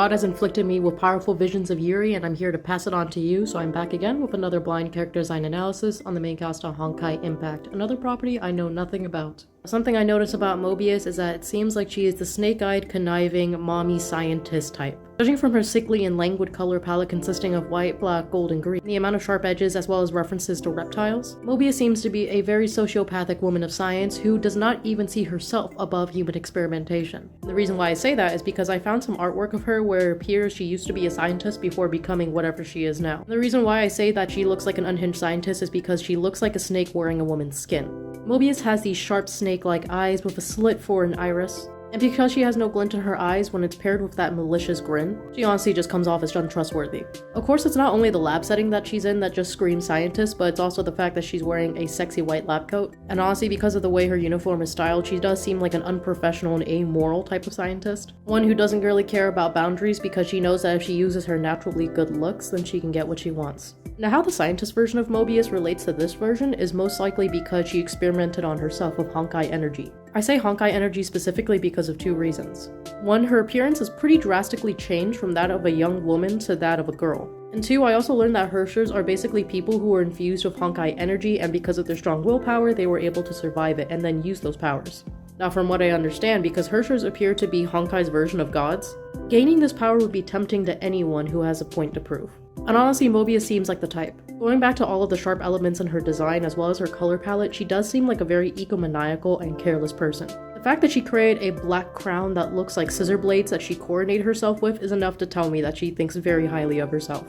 God has inflicted me with powerful visions of Yuri, and I'm here to pass it on to you, so I'm back again with another blind character design analysis on the main cast on Honkai Impact, another property I know nothing about. Something I noticed about Mobius is that it seems like she is the snake-eyed, conniving, mommy scientist type. Judging from her sickly and languid color palette consisting of white, black, gold, and green, the amount of sharp edges as well as references to reptiles, Mobius seems to be a very sociopathic woman of science who does not even see herself above human experimentation. The reason why I say that is because I found some artwork of her where it appears she used to be a scientist before becoming whatever she is now. The reason why I say that she looks like an unhinged scientist is because she looks like a snake wearing a woman's skin. Mobius has these sharp snake-like eyes with a slit for an iris, and because she has no glint in her eyes when it's paired with that malicious grin, she honestly just comes off as untrustworthy. Of course, it's not only the lab setting that she's in that just screams scientist, but it's also the fact that she's wearing a sexy white lab coat. And honestly, because of the way her uniform is styled, she does seem like an unprofessional and amoral type of scientist. One who doesn't really care about boundaries because she knows that if she uses her naturally good looks, then she can get what she wants. Now, how the scientist version of Mobius relates to this version is most likely because she experimented on herself with Honkai energy. I say Honkai energy specifically because of two reasons. One, her appearance is pretty drastically changed from that of a young woman to that of a girl. And two, I also learned that Herrschers are basically people who are infused with Honkai energy, and because of their strong willpower, they were able to survive it and then use those powers. Now, from what I understand, because Herrschers appear to be Honkai's version of gods, gaining this power would be tempting to anyone who has a point to prove. And honestly, Mobius seems like the type. Going back to all of the sharp elements in her design as well as her color palette, she does seem like a very egomaniacal and careless person. The fact that she created a black crown that looks like scissor blades that she coordinated herself with is enough to tell me that she thinks very highly of herself.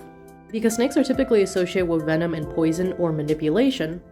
Because snakes are typically associated with venom and poison or manipulation,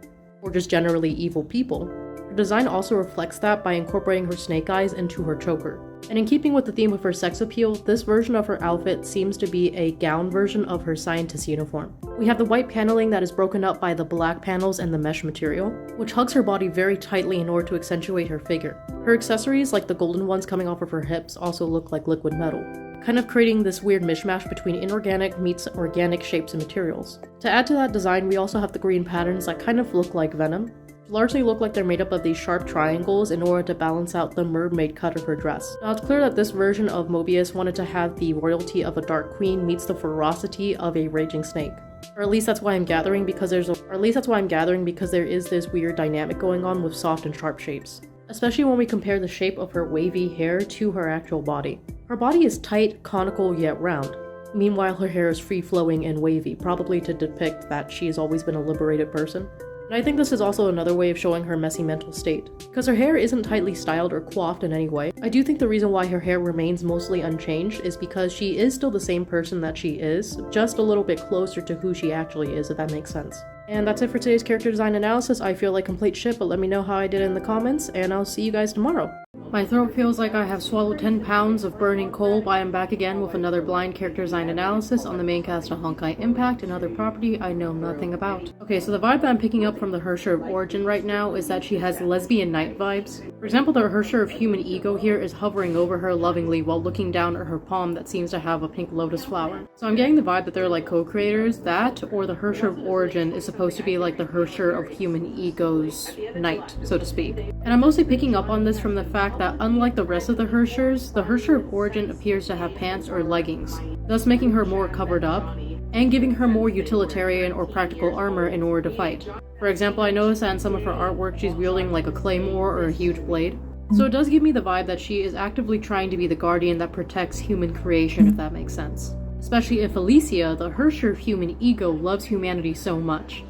or just generally evil people, her design also reflects that by incorporating her snake eyes into her choker. And in keeping with the theme of her sex appeal, this version of her outfit seems to be a gown version of her scientist uniform. We have the white paneling that is broken up by the black panels and the mesh material, which hugs her body very tightly in order to accentuate her figure. Her accessories, like the golden ones coming off of her hips, also look like liquid metal, kind of creating this weird mishmash between inorganic meets organic shapes and materials. To add to that design, we also have the green patterns that kind of look like venom, largely look like they're made up of these sharp triangles in order to balance out the mermaid cut of her dress. Now, it's clear that this version of Mobius wanted to have the royalty of a dark queen meets the ferocity of a raging snake. Or at least that's why I'm gathering because there is this weird dynamic going on with soft and sharp shapes. Especially when we compare the shape of her wavy hair to her actual body. Her body is tight, conical, yet round. Meanwhile, her hair is free-flowing and wavy, probably to depict that she has always been a liberated person. And I think this is also another way of showing her messy mental state. Because her hair isn't tightly styled or coiffed in any way, I do think the reason why her hair remains mostly unchanged is because she is still the same person that she is, just a little bit closer to who she actually is, if that makes sense. And that's it for today's character design analysis. I feel like complete shit, but let me know how I did in the comments, and I'll see you guys tomorrow. My throat feels like I have swallowed 10 pounds of burning coal, but I am back again with another blind character design analysis on the main cast of Honkai Impact, another property I know nothing about. Okay, so the vibe that I'm picking up from the Herrscher of Origin right now is that she has lesbian knight vibes. For example, the Herrscher of Human Ego here is hovering over her lovingly while looking down at her palm that seems to have a pink lotus flower. So I'm getting the vibe that they're like co-creators, that or the Herrscher of Origin is supposed to be like the Herrscher of Human Ego's knight, so to speak. And I'm mostly picking up on this from the fact that unlike the rest of the Herrschers, the Herrscher of Origin appears to have pants or leggings, thus making her more covered up, and giving her more utilitarian or practical armor in order to fight. For example, I noticed that in some of her artwork she's wielding like a claymore or a huge blade. So it does give me the vibe that she is actively trying to be the guardian that protects human creation, if that makes sense. Especially if Elysia, the Herrscher of Human Ego, loves humanity so much.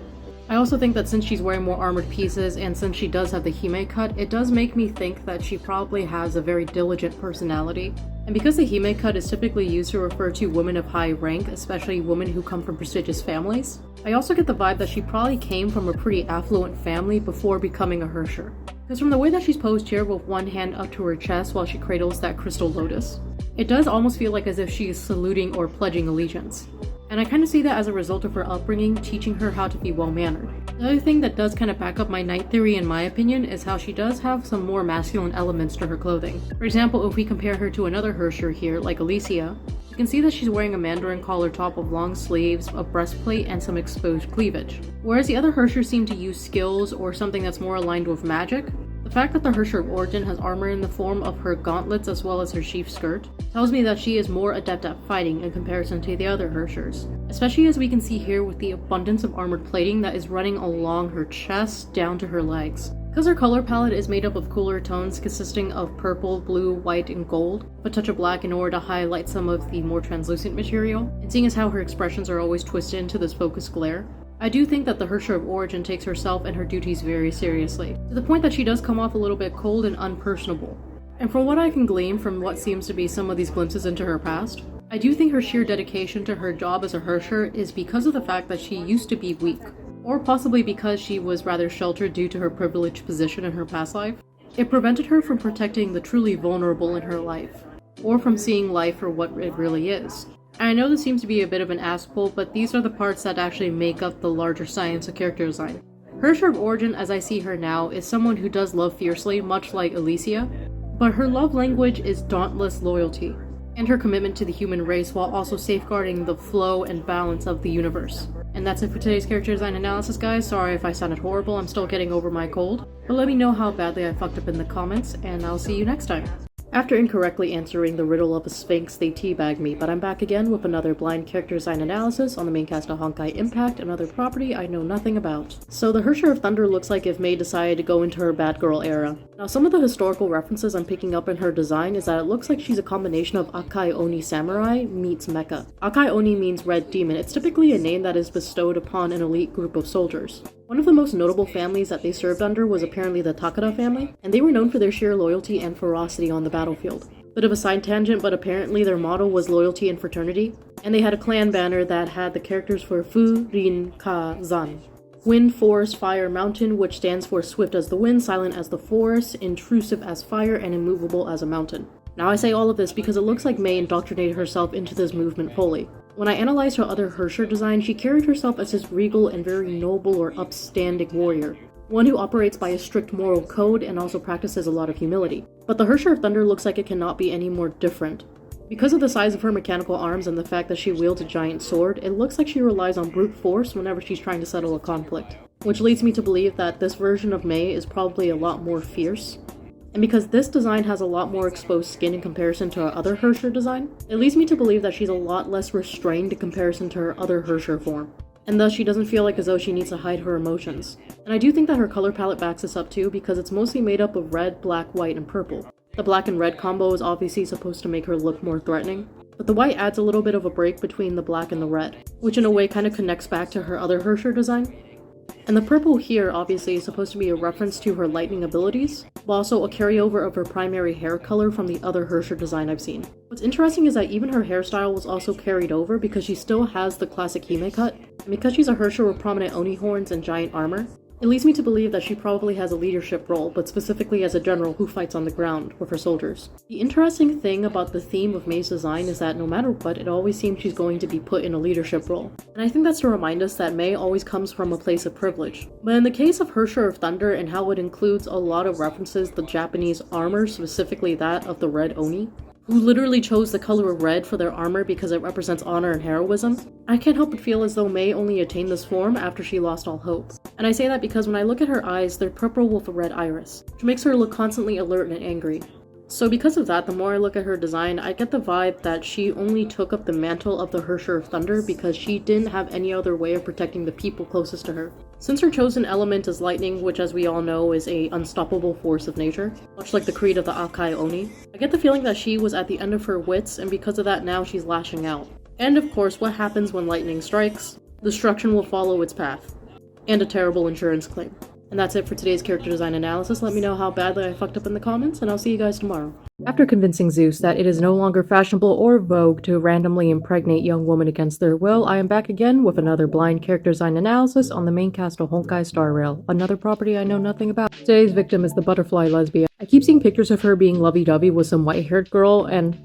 I also think that since she's wearing more armored pieces and since she does have the Hime cut, it does make me think that she probably has a very diligent personality. And because the Hime cut is typically used to refer to women of high rank, especially women who come from prestigious families, I also get the vibe that she probably came from a pretty affluent family before becoming a Herrscher. Because from the way that she's posed here with one hand up to her chest while she cradles that crystal lotus, it does almost feel like as if she is saluting or pledging allegiance. And I kind of see that as a result of her upbringing, teaching her how to be well-mannered. The other thing that does kind of back up my knight theory in my opinion is how she does have some more masculine elements to her clothing. For example, if we compare her to another Herrscher here, like Elysia, you can see that she's wearing a mandarin collar top with long sleeves, a breastplate, and some exposed cleavage. Whereas the other Herrschers seem to use skills or something that's more aligned with magic, the The fact that the Herrscher of Origin has armor in the form of her gauntlets as well as her sheath skirt tells me that she is more adept at fighting in comparison to the other Herrschers, especially as we can see here with the abundance of armored plating that is running along her chest down to her legs. Because her color palette is made up of cooler tones consisting of purple, blue, white, and gold, with a touch of black in order to highlight some of the more translucent material, and seeing as how her expressions are always twisted into this focused glare, I do think that the Herrscher of Origin takes herself and her duties very seriously, to the point that she does come off a little bit cold and unpersonable. And from what I can glean from what seems to be some of these glimpses into her past, I do think her sheer dedication to her job as a Herrscher is because of the fact that she used to be weak, or possibly because she was rather sheltered due to her privileged position in her past life. It prevented her from protecting the truly vulnerable in her life, or from seeing life for what it really is. And I know this seems to be a bit of an ass pull, but these are the parts that actually make up the larger science of character design. Herrscher of Origin, as I see her now, is someone who does love fiercely, much like Elysia, but her love language is dauntless loyalty, and her commitment to the human race while also safeguarding the flow and balance of the universe. And that's it for today's character design analysis, guys. Sorry if I sounded horrible, I'm still getting over my cold. But let me know how badly I fucked up in the comments, and I'll see you next time. After incorrectly answering the riddle of a sphinx, they teabagged me, but I'm back again with another blind character design analysis on the main cast of Honkai Impact, another property I know nothing about. So the Herrscher of Thunder looks like if May decided to go into her bad girl era. Now some of the historical references I'm picking up in her design is that it looks like she's a combination of Akai Oni Samurai meets Mecha. Akai Oni means red demon. It's typically a name that is bestowed upon an elite group of soldiers. One of the most notable families that they served under was apparently the Takada family, and they were known for their sheer loyalty and ferocity on the battlefield. Bit of a side tangent, but apparently their motto was loyalty and fraternity, and they had a clan banner that had the characters for Fu, Rin, Ka, Zan. Wind, Forest, Fire, Mountain, which stands for swift as the wind, silent as the forest, intrusive as fire, and immovable as a mountain. Now I say all of this because it looks like May indoctrinated herself into this movement fully. When I analyzed her other Herrscher design, she carried herself as this regal and very noble or upstanding warrior, one who operates by a strict moral code and also practices a lot of humility. But the Herrscher of Thunder looks like it cannot be any more different. Because of the size of her mechanical arms and the fact that she wields a giant sword, it looks like she relies on brute force whenever she's trying to settle a conflict. Which leads me to believe that this version of May is probably a lot more fierce. And because this design has a lot more exposed skin in comparison to her other Herrscher design, it leads me to believe that she's a lot less restrained in comparison to her other Herrscher form. And thus she doesn't feel like as though she needs to hide her emotions. And I do think that her color palette backs this up too, because it's mostly made up of red, black, white, and purple. The black and red combo is obviously supposed to make her look more threatening, but the white adds a little bit of a break between the black and the red, which in a way kind of connects back to her other Herrscher design. And the purple here obviously is supposed to be a reference to her lightning abilities, but also a carryover of her primary hair color from the other Herrscher design I've seen. What's interesting is that even her hairstyle was also carried over because she still has the classic Hime cut, and because she's a Herrscher with prominent Oni horns and giant armor, it leads me to believe that she probably has a leadership role, but specifically as a general who fights on the ground with her soldiers. The interesting thing about the theme of May's design is that no matter what, it always seems she's going to be put in a leadership role. And I think that's to remind us that May always comes from a place of privilege. But in the case of Herrscher of Thunder and how it includes a lot of references to Japanese armor, specifically that of the Red Oni, who literally chose the color of red for their armor because it represents honor and heroism, I can't help but feel as though May only attained this form after she lost all hope. And I say that because when I look at her eyes, they're purple with a red iris, which makes her look constantly alert and angry. So because of that, the more I look at her design, I get the vibe that she only took up the mantle of the Herrscher of Thunder because she didn't have any other way of protecting the people closest to her. Since her chosen element is lightning, which as we all know is a unstoppable force of nature, much like the creed of the Akai Oni, I get the feeling that she was at the end of her wits, and because of that now she's lashing out. And of course, what happens when lightning strikes? Destruction will follow its path. And a terrible insurance claim. And that's it for today's character design analysis. Let me know how badly I fucked up in the comments, and I'll see you guys tomorrow. After convincing Zeus that it is no longer fashionable or vogue to randomly impregnate young women against their will, I am back again with another blind character design analysis on the main cast of Honkai Star Rail, another property I know nothing about. Today's victim is the butterfly lesbian. I keep seeing pictures of her being lovey-dovey with some white-haired girl, and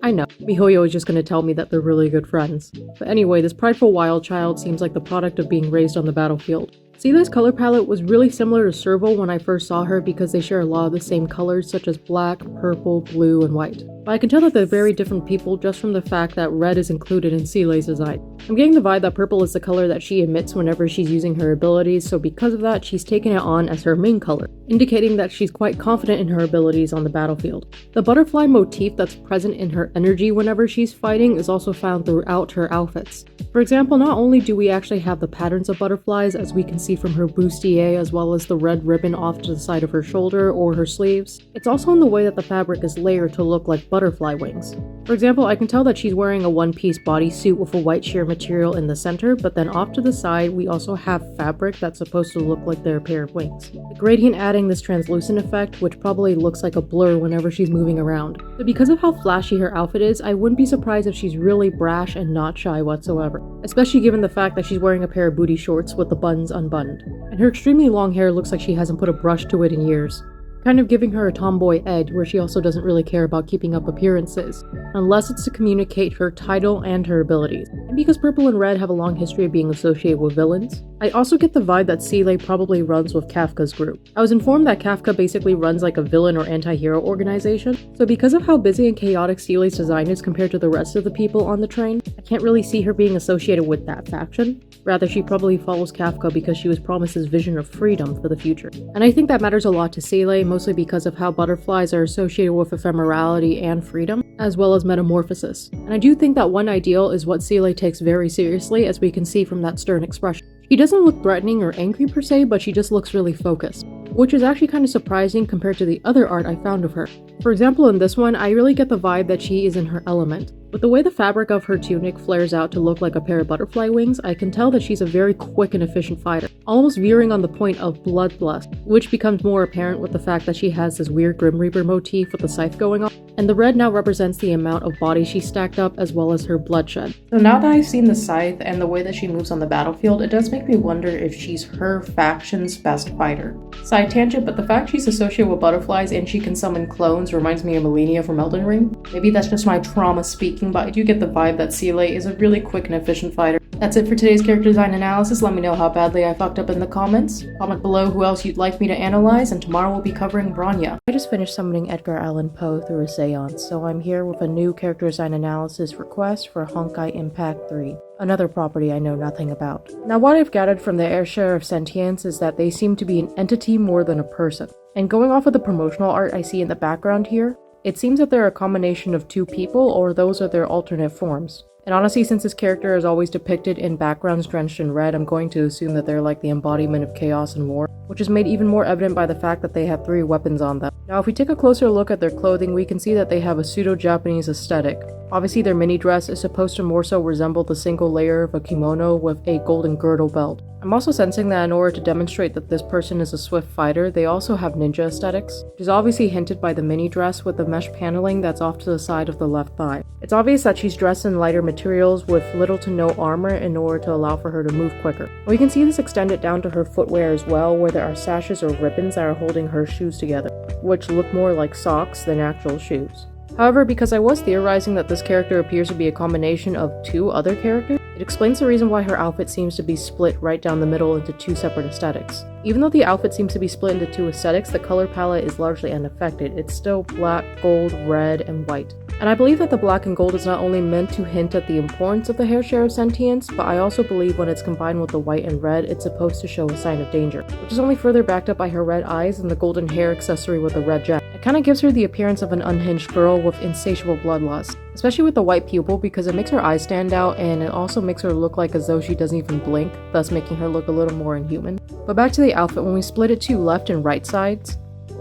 I know, MiHoYo is just gonna tell me that they're really good friends. But anyway, this prideful wild child seems like the product of being raised on the battlefield. Sele's color palette was really similar to Serval when I first saw her because they share a lot of the same colors such as black, purple, blue, and white. But I can tell that they're very different people just from the fact that red is included in Sele's design. I'm getting the vibe that purple is the color that she emits whenever she's using her abilities, so because of that, she's taken it on as her main color, indicating that she's quite confident in her abilities on the battlefield. The butterfly motif that's present in her energy whenever she's fighting is also found throughout her outfits. For example, not only do we actually have the patterns of butterflies as we can see from her bustier as well as the red ribbon off to the side of her shoulder or her sleeves, it's also in the way that the fabric is layered to look like butterfly wings. For example, I can tell that she's wearing a one-piece bodysuit with a white sheer material in the center, but then off to the side we also have fabric that's supposed to look like they're a pair of wings. The gradient adding this translucent effect, which probably looks like a blur whenever she's moving around. So because of how flashy her outfit is, I wouldn't be surprised if she's really brash and not shy whatsoever, especially given the fact that she's wearing a pair of booty shorts with the buttons unbuttoned. And her extremely long hair looks like she hasn't put a brush to it in years, kind of giving her a tomboy edge where she also doesn't really care about keeping up appearances, unless it's to communicate her title and her abilities. And because purple and red have a long history of being associated with villains, I also get the vibe that Sele probably runs with Kafka's group. I was informed that Kafka basically runs like a villain or anti-hero organization, so because of how busy and chaotic Sele's design is compared to the rest of the people on the train, I can't really see her being associated with that faction. Rather, she probably follows Kafka because she was promised his vision of freedom for the future. And I think that matters a lot to Sele, mostly because of how butterflies are associated with ephemerality and freedom, as well as metamorphosis. And I do think that one ideal is what Sele takes very seriously, as we can see from that stern expression. She doesn't look threatening or angry per se, but she just looks really focused, which is actually kind of surprising compared to the other art I found of her. For example, in this one, I really get the vibe that she is in her element. With the way the fabric of her tunic flares out to look like a pair of butterfly wings, I can tell that she's a very quick and efficient fighter, almost veering on the point of bloodlust, which becomes more apparent with the fact that she has this weird Grim Reaper motif with the scythe going on, and the red now represents the amount of body she stacked up as well as her bloodshed. So now that I've seen the scythe and the way that she moves on the battlefield, it does make me wonder if she's her faction's best fighter. Side tangent, but the fact she's associated with butterflies and she can summon clones reminds me of Malenia from Elden Ring. Maybe that's just my trauma speaking, but I do get the vibe that Sele is a really quick and efficient fighter. That's it for today's character design analysis. Let me know how badly I fucked up in the comments. Comment below who else you'd like me to analyze, and tomorrow we'll be covering Bronya. I just finished summoning Edgar Allan Poe through a seance, so I'm here with a new character design analysis request for Honkai Impact 3. Another property I know nothing about. Now, what I've gathered from the Herrscher of Sentience is that they seem to be an entity more than a person. And going off of the promotional art I see in the background here, it seems that they're a combination of two people, or those are their alternate forms. And honestly, since this character is always depicted in backgrounds drenched in red, I'm going to assume that they're like the embodiment of chaos and war, which is made even more evident by the fact that they have 3 weapons on them. Now, if we take a closer look at their clothing, we can see that they have a pseudo-Japanese aesthetic. Obviously, their mini dress is supposed to more so resemble the single layer of a kimono with a golden girdle belt. I'm also sensing that in order to demonstrate that this person is a swift fighter, they also have ninja aesthetics, which is obviously hinted by the mini dress with the mesh paneling that's off to the side of the left thigh. It's obvious that she's dressed in lighter materials with little to no armor in order to allow for her to move quicker. We can see this extended down to her footwear as well, where there are sashes or ribbons that are holding her shoes together, which look more like socks than actual shoes. However, because I was theorizing that this character appears to be a combination of 2 other characters, it explains the reason why her outfit seems to be split right down the middle into 2 separate aesthetics. Even though the outfit seems to be split into 2 aesthetics, the color palette is largely unaffected. It's still black, gold, red, and white. And I believe that the black and gold is not only meant to hint at the importance of the Herrscher of Sentience, but I also believe when it's combined with the white and red, it's supposed to show a sign of danger, which is only further backed up by her red eyes and the golden hair accessory with the red gem. It kind of gives her the appearance of an unhinged girl with insatiable bloodlust, especially with the white pupil because it makes her eyes stand out and it also makes her look like as though she doesn't even blink, thus making her look a little more inhuman. But back to the outfit, when we split it to left and right sides,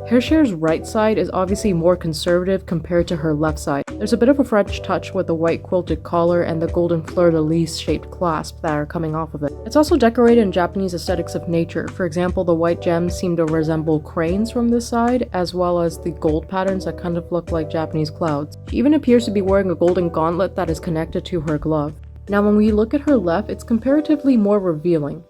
Herrscher's right side is obviously more conservative compared to her left side. There's a bit of a French touch with the white quilted collar and the golden fleur-de-lis shaped clasp that are coming off of it. It's also decorated in Japanese aesthetics of nature. For example, the white gems seem to resemble cranes from this side, as well as the gold patterns that kind of look like Japanese clouds. She even appears to be wearing a golden gauntlet that is connected to her glove. Now, when we look at her left, it's comparatively more revealing.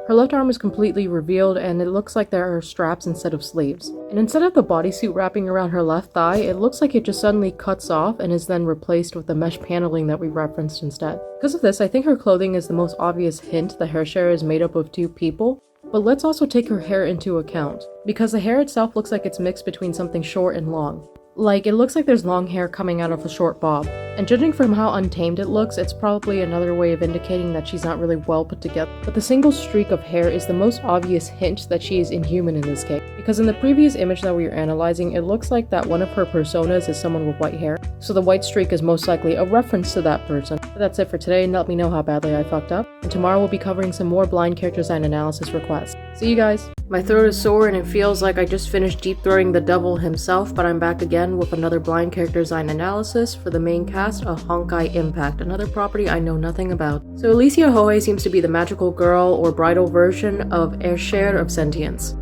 Her Her left arm is completely revealed and it looks like there are straps instead of sleeves. And instead of the bodysuit wrapping around her left thigh, it looks like it just suddenly cuts off and is then replaced with the mesh paneling that we referenced instead. Because of this, I think her clothing is the most obvious hint that Herrscher is made up of two people. But let's also take her hair into account, because the hair itself looks like it's mixed between something short and long. Like, it looks like there's long hair coming out of a short bob. And judging from how untamed it looks, it's probably another way of indicating that she's not really well put together. But the single streak of hair is the most obvious hint that she is inhuman in this case. Because in the previous image that we were analyzing, it looks like that one of her personas is someone with white hair. So the white streak is most likely a reference to that person. But that's it for today, and let me know how badly I fucked up. And tomorrow we'll be covering some more blind character design analysis requests. See you guys! My throat is sore and it feels like I just finished deep throating the devil himself, but I'm back again with another blind character design analysis for the main cast of Honkai Impact, another property I know nothing about. So Elysia HoH seems to be the magical girl or bridal version of Herrscher of Sentience.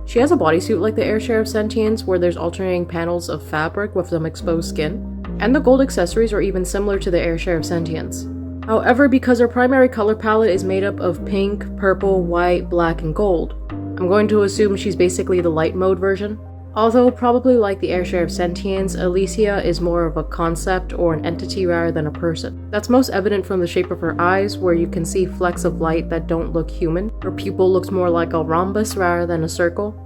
She has a bodysuit like the Herrscher of Sentience where there's alternating panels of fabric with some exposed skin, and the gold accessories are even similar to the Herrscher of Sentience. However, because her primary color palette is made up of pink, purple, white, black, and gold, I'm going to assume she's basically the light mode version. Although, probably like the Herrscher of Sentience, Elysia is more of a concept or an entity rather than a person. That's most evident from the shape of her eyes, where you can see flecks of light that don't look human. Her pupil looks more like a rhombus rather than a circle.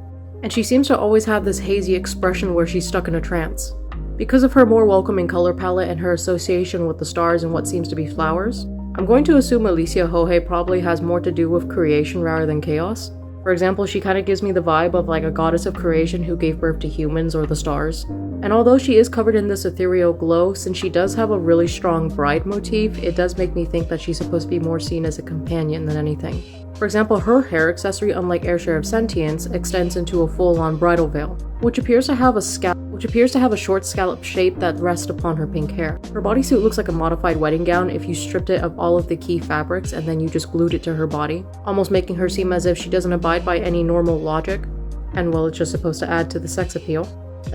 And she seems to always have this hazy expression where she's stuck in a trance. Because of her more welcoming color palette and her association with the stars and what seems to be flowers, I'm going to assume Elysia HoH probably has more to do with creation rather than chaos. For example, she kind of gives me the vibe of like a goddess of creation who gave birth to humans or the stars. And although she is covered in this ethereal glow, since she does have a really strong bride motif, it does make me think that she's supposed to be more seen as a companion than anything. For example, her hair accessory, unlike Herrscher of Sentience, extends into a full-on bridal veil, which appears to have a short scallop shape that rests upon her pink hair. Her bodysuit looks like a modified wedding gown if you stripped it of all of the key fabrics and then you just glued it to her body, almost making her seem as if she doesn't abide by any normal logic, and well, it's just supposed to add to the sex appeal.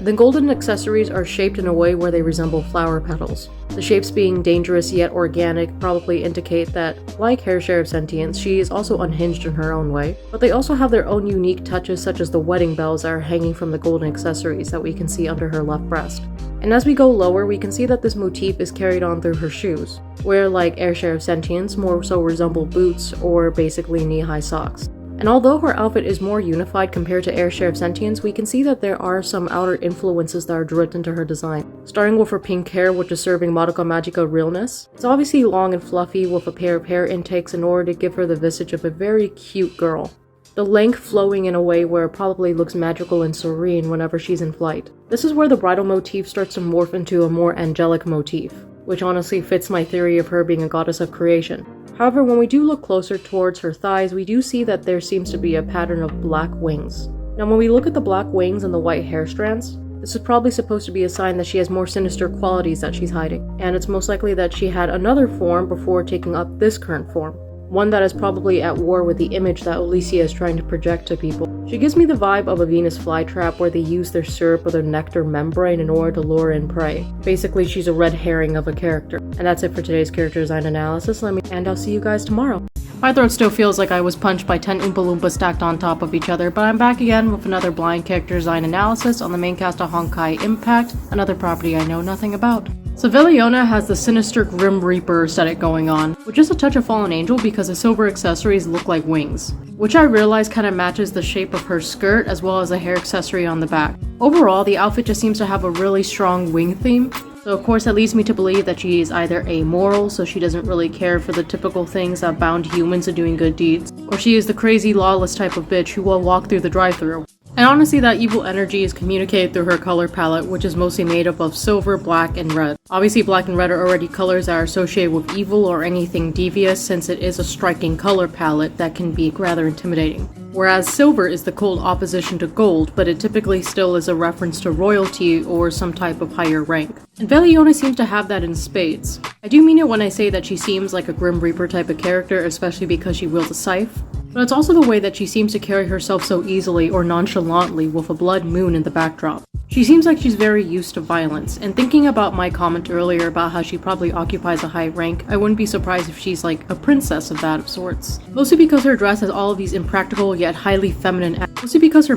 The golden accessories are shaped in a way where they resemble flower petals. The shapes being dangerous yet organic probably indicate that, like Herrscher of Sentience, she is also unhinged in her own way, but they also have their own unique touches such as the wedding bells that are hanging from the golden accessories that we can see under her left breast. And as we go lower, we can see that this motif is carried on through her shoes, where like Herrscher of Sentience more so resemble boots or basically knee-high socks. And although her outfit is more unified compared to Herrscher of Sentience, we can see that there are some outer influences that are dripped into her design. Starting with her pink hair, which is serving Madoka Magica realness. It's obviously long and fluffy with a pair of hair intakes in order to give her the visage of a very cute girl. The length flowing in a way where it probably looks magical and serene whenever she's in flight. This is where the bridal motif starts to morph into a more angelic motif, which honestly fits my theory of her being a goddess of creation. However, when we do look closer towards her thighs, we do see that there seems to be a pattern of black wings. Now when we look at the black wings and the white hair strands, this is probably supposed to be a sign that she has more sinister qualities that she's hiding, and it's most likely that she had another form before taking up this current form. One that is probably at war with the image that Elysia is trying to project to people. She gives me the vibe of a Venus flytrap where they use their syrup or their nectar membrane in order to lure in prey. Basically, she's a red herring of a character. And that's it for today's character design analysis, and I'll see you guys tomorrow. My throat still feels like I was punched by 10 Oompa Loompas stacked on top of each other, but I'm back again with another blind character design analysis on the main cast of Honkai Impact, another property I know nothing about. So Vill-V has the sinister Grim Reaper aesthetic going on, with just a touch of Fallen Angel because the silver accessories look like wings, which I realize kind of matches the shape of her skirt as well as the hair accessory on the back. Overall, the outfit just seems to have a really strong wing theme, so of course that leads me to believe that she is either amoral, so she doesn't really care for the typical things that bound humans to doing good deeds, or she is the crazy lawless type of bitch who will walk through the drive-thru. And honestly, that evil energy is communicated through her color palette, which is mostly made up of silver, black, and red. Obviously, black and red are already colors that are associated with evil or anything devious, since it is a striking color palette that can be rather intimidating. Whereas silver is the cold opposition to gold, but it typically still is a reference to royalty or some type of higher rank. And Vill-V seems to have that in spades. I do mean it when I say that she seems like a Grim Reaper type of character, especially because she wields a scythe. But it's also the way that she seems to carry herself so easily or nonchalantly with a blood moon in the backdrop. She seems like she's very used to violence, and thinking about my comment earlier about how she probably occupies a high rank, I wouldn't be surprised if she's like a princess of that of sorts. Mostly because her dress has all of these impractical yet highly feminine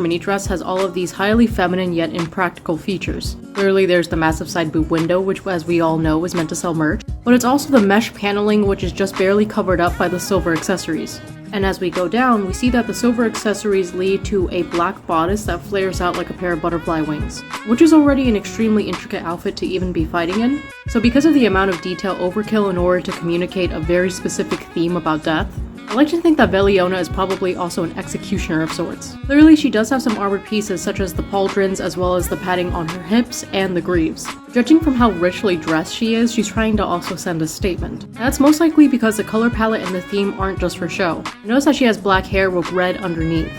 mini dress has all of these highly feminine yet impractical features. Clearly there's the massive side boob window, which as we all know is meant to sell merch, but it's also the mesh paneling which is just barely covered up by the silver accessories. And as we go down, we see that the silver accessories lead to a black bodice that flares out like a pair of butterfly wings, which is already an extremely intricate outfit to even be fighting in. So because of the amount of detail overkill in order to communicate a very specific theme about death, I like to think that Veliona is probably also an executioner of sorts. Clearly she does have some armored pieces such as the pauldrons as well as the padding on her hips and the greaves. Judging from how richly dressed she is, she's trying to also send a statement. And that's most likely because the color palette and the theme aren't just for show. Notice that she has black hair with red underneath.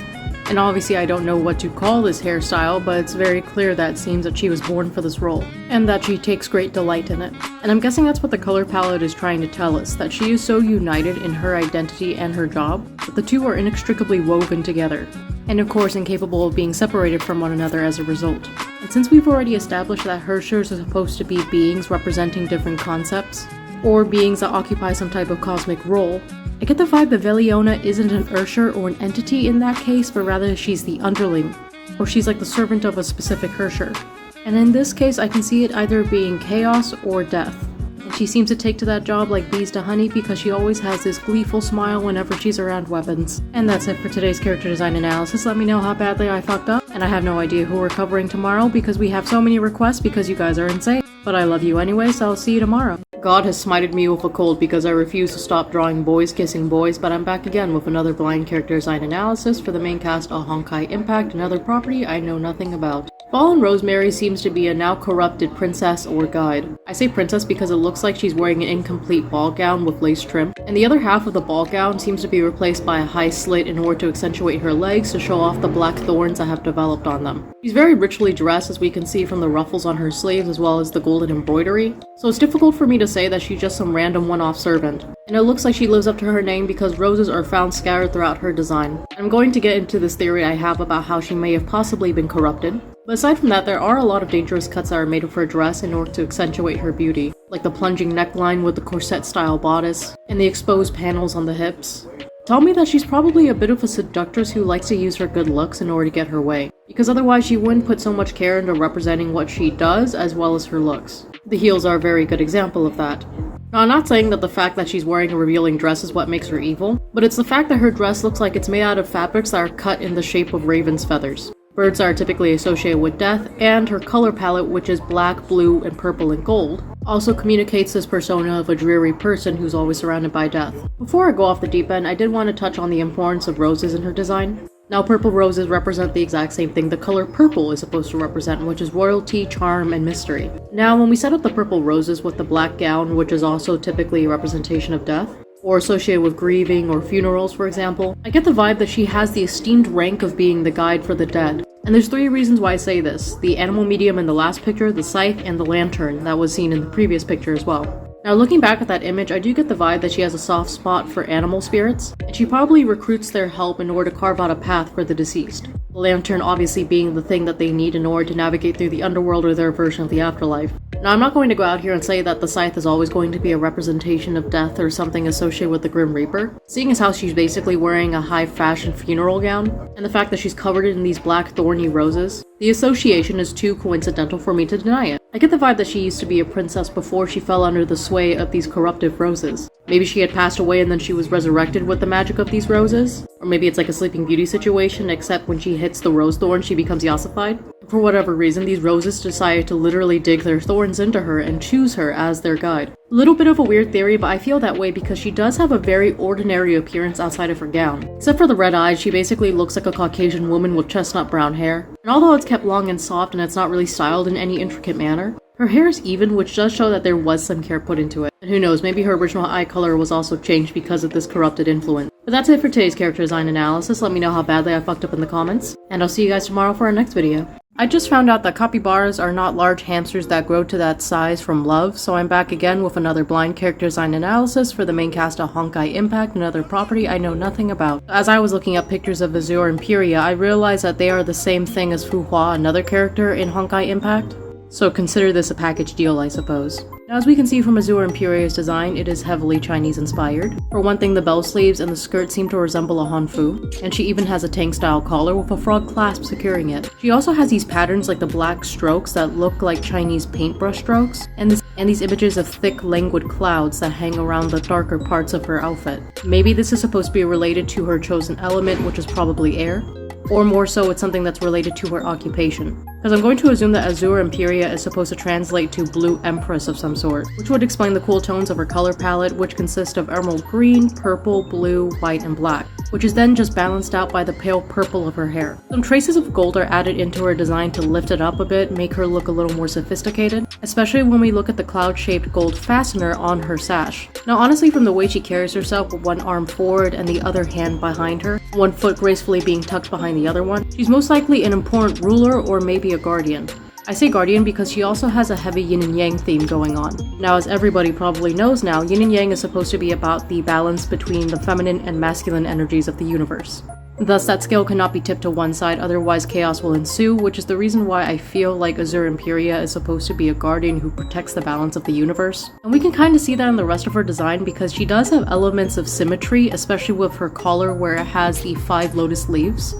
And obviously I don't know what to call this hairstyle, but it's very clear that it seems that she was born for this role, and that she takes great delight in it. And I'm guessing that's what the color palette is trying to tell us, that she is so united in her identity and her job, that the two are inextricably woven together, and of course incapable of being separated from one another as a result. And since we've already established that Herrschers are supposed to be beings representing different concepts, or beings that occupy some type of cosmic role, I get the vibe that Veliona isn't an Herrscher or an entity in that case, but rather she's the underling, or she's like the servant of a specific Herrscher. And in this case, I can see it either being chaos or death. And she seems to take to that job like bees to honey because she always has this gleeful smile whenever she's around weapons. And that's it for today's character design analysis. Let me know how badly I fucked up, and I have no idea who we're covering tomorrow because we have so many requests because you guys are insane. But I love you anyway, so I'll see you tomorrow. God has smited me with a cold because I refuse to stop drawing boys kissing boys, but I'm back again with another blind character design analysis for the main cast of Honkai Impact, another property I know nothing about. Fallen Rosemary seems to be a now corrupted princess or guide. I say princess because it looks like she's wearing an incomplete ball gown with lace trim, and the other half of the ball gown seems to be replaced by a high slit in order to accentuate her legs to show off the black thorns that have developed on them. She's very richly dressed, as we can see from the ruffles on her sleeves as well as the golden embroidery, so it's difficult for me to say that she's just some random one-off servant. And it looks like she lives up to her name because roses are found scattered throughout her design. I'm going to get into this theory I have about how she may have possibly been corrupted. But aside from that, there are a lot of dangerous cuts that are made of her dress in order to accentuate her beauty, like the plunging neckline with the corset-style bodice, and the exposed panels on the hips. Tell me that she's probably a bit of a seductress who likes to use her good looks in order to get her way, because otherwise she wouldn't put so much care into representing what she does as well as her looks. The heels are a very good example of that. Now, I'm not saying that the fact that she's wearing a revealing dress is what makes her evil, but it's the fact that her dress looks like it's made out of fabrics that are cut in the shape of raven's feathers. Birds are typically associated with death, and her color palette, which is black, blue, and purple and gold, also communicates this persona of a dreary person who's always surrounded by death. Before I go off the deep end, I did want to touch on the importance of roses in her design. Now, purple roses represent the exact same thing the color purple is supposed to represent, which is royalty, charm, and mystery. Now, when we set up the purple roses with the black gown, which is also typically a representation of death, or associated with grieving or funerals, for example, I get the vibe that she has the esteemed rank of being the guide for the dead. And there's 3 reasons why I say this: the animal medium in the last picture, the scythe, and the lantern that was seen in the previous picture as well. Now, looking back at that image, I do get the vibe that she has a soft spot for animal spirits, and she probably recruits their help in order to carve out a path for the deceased. The lantern obviously being the thing that they need in order to navigate through the underworld or their version of the afterlife. Now, I'm not going to go out here and say that the scythe is always going to be a representation of death or something associated with the Grim Reaper, seeing as how she's basically wearing a high-fashion funeral gown, and the fact that she's covered in these black thorny roses. The association is too coincidental for me to deny it. I get the vibe that she used to be a princess before she fell under the sway of these corruptive roses. Maybe she had passed away and then she was resurrected with the magic of these roses? Or maybe it's like a Sleeping Beauty situation, except when she hits the rose thorn, she becomes yassified. For whatever reason, these roses decided to literally dig their thorns into her and choose her as their guide. A little bit of a weird theory, but I feel that way because she does have a very ordinary appearance outside of her gown. Except for the red eyes, she basically looks like a Caucasian woman with chestnut brown hair. And although it's kept long and soft and it's not really styled in any intricate manner, her hair is even, which does show that there was some care put into it. And who knows, maybe her original eye color was also changed because of this corrupted influence. But that's it for today's character design analysis. Let me know how badly I fucked up in the comments, and I'll see you guys tomorrow for our next video. I just found out that capybaras are not large hamsters that grow to that size from love, so I'm back again with another blind character design analysis for the main cast of Honkai Impact, another property I know nothing about. As I was looking up pictures of Azure Empyrea, I realized that they are the same thing as Fu-Hua, another character in Honkai Impact. So consider this a package deal, I suppose. Now, as we can see from Azure Empyrea's design, it is heavily Chinese inspired. For one thing, the bell sleeves and the skirt seem to resemble a hanfu, and she even has a tank-style collar with a frog clasp securing it. She also has these patterns like the black strokes that look like Chinese paintbrush strokes, and these images of thick, languid clouds that hang around the darker parts of her outfit. Maybe this is supposed to be related to her chosen element, which is probably air. Or more so, it's something that's related to her occupation. Because I'm going to assume that Azure Empyrea is supposed to translate to Blue Empress of some sort, which would explain the cool tones of her color palette, which consist of emerald green, purple, blue, white, and black, which is then just balanced out by the pale purple of her hair. Some traces of gold are added into her design to lift it up a bit, make her look a little more sophisticated, especially when we look at the cloud-shaped gold fastener on her sash. Now honestly, from the way she carries herself with one arm forward and the other hand behind her, one foot gracefully being tucked behind the other one, she's most likely an important ruler or maybe a guardian. I say guardian because she also has a heavy yin and yang theme going on. Now, as everybody probably knows now, yin and yang is supposed to be about the balance between the feminine and masculine energies of the universe. Thus, that scale cannot be tipped to one side, otherwise chaos will ensue, which is the reason why I feel like Azure Empyrea is supposed to be a guardian who protects the balance of the universe. And we can kind of see that in the rest of her design because she does have elements of symmetry, especially with her collar where it has the 5 lotus leaves.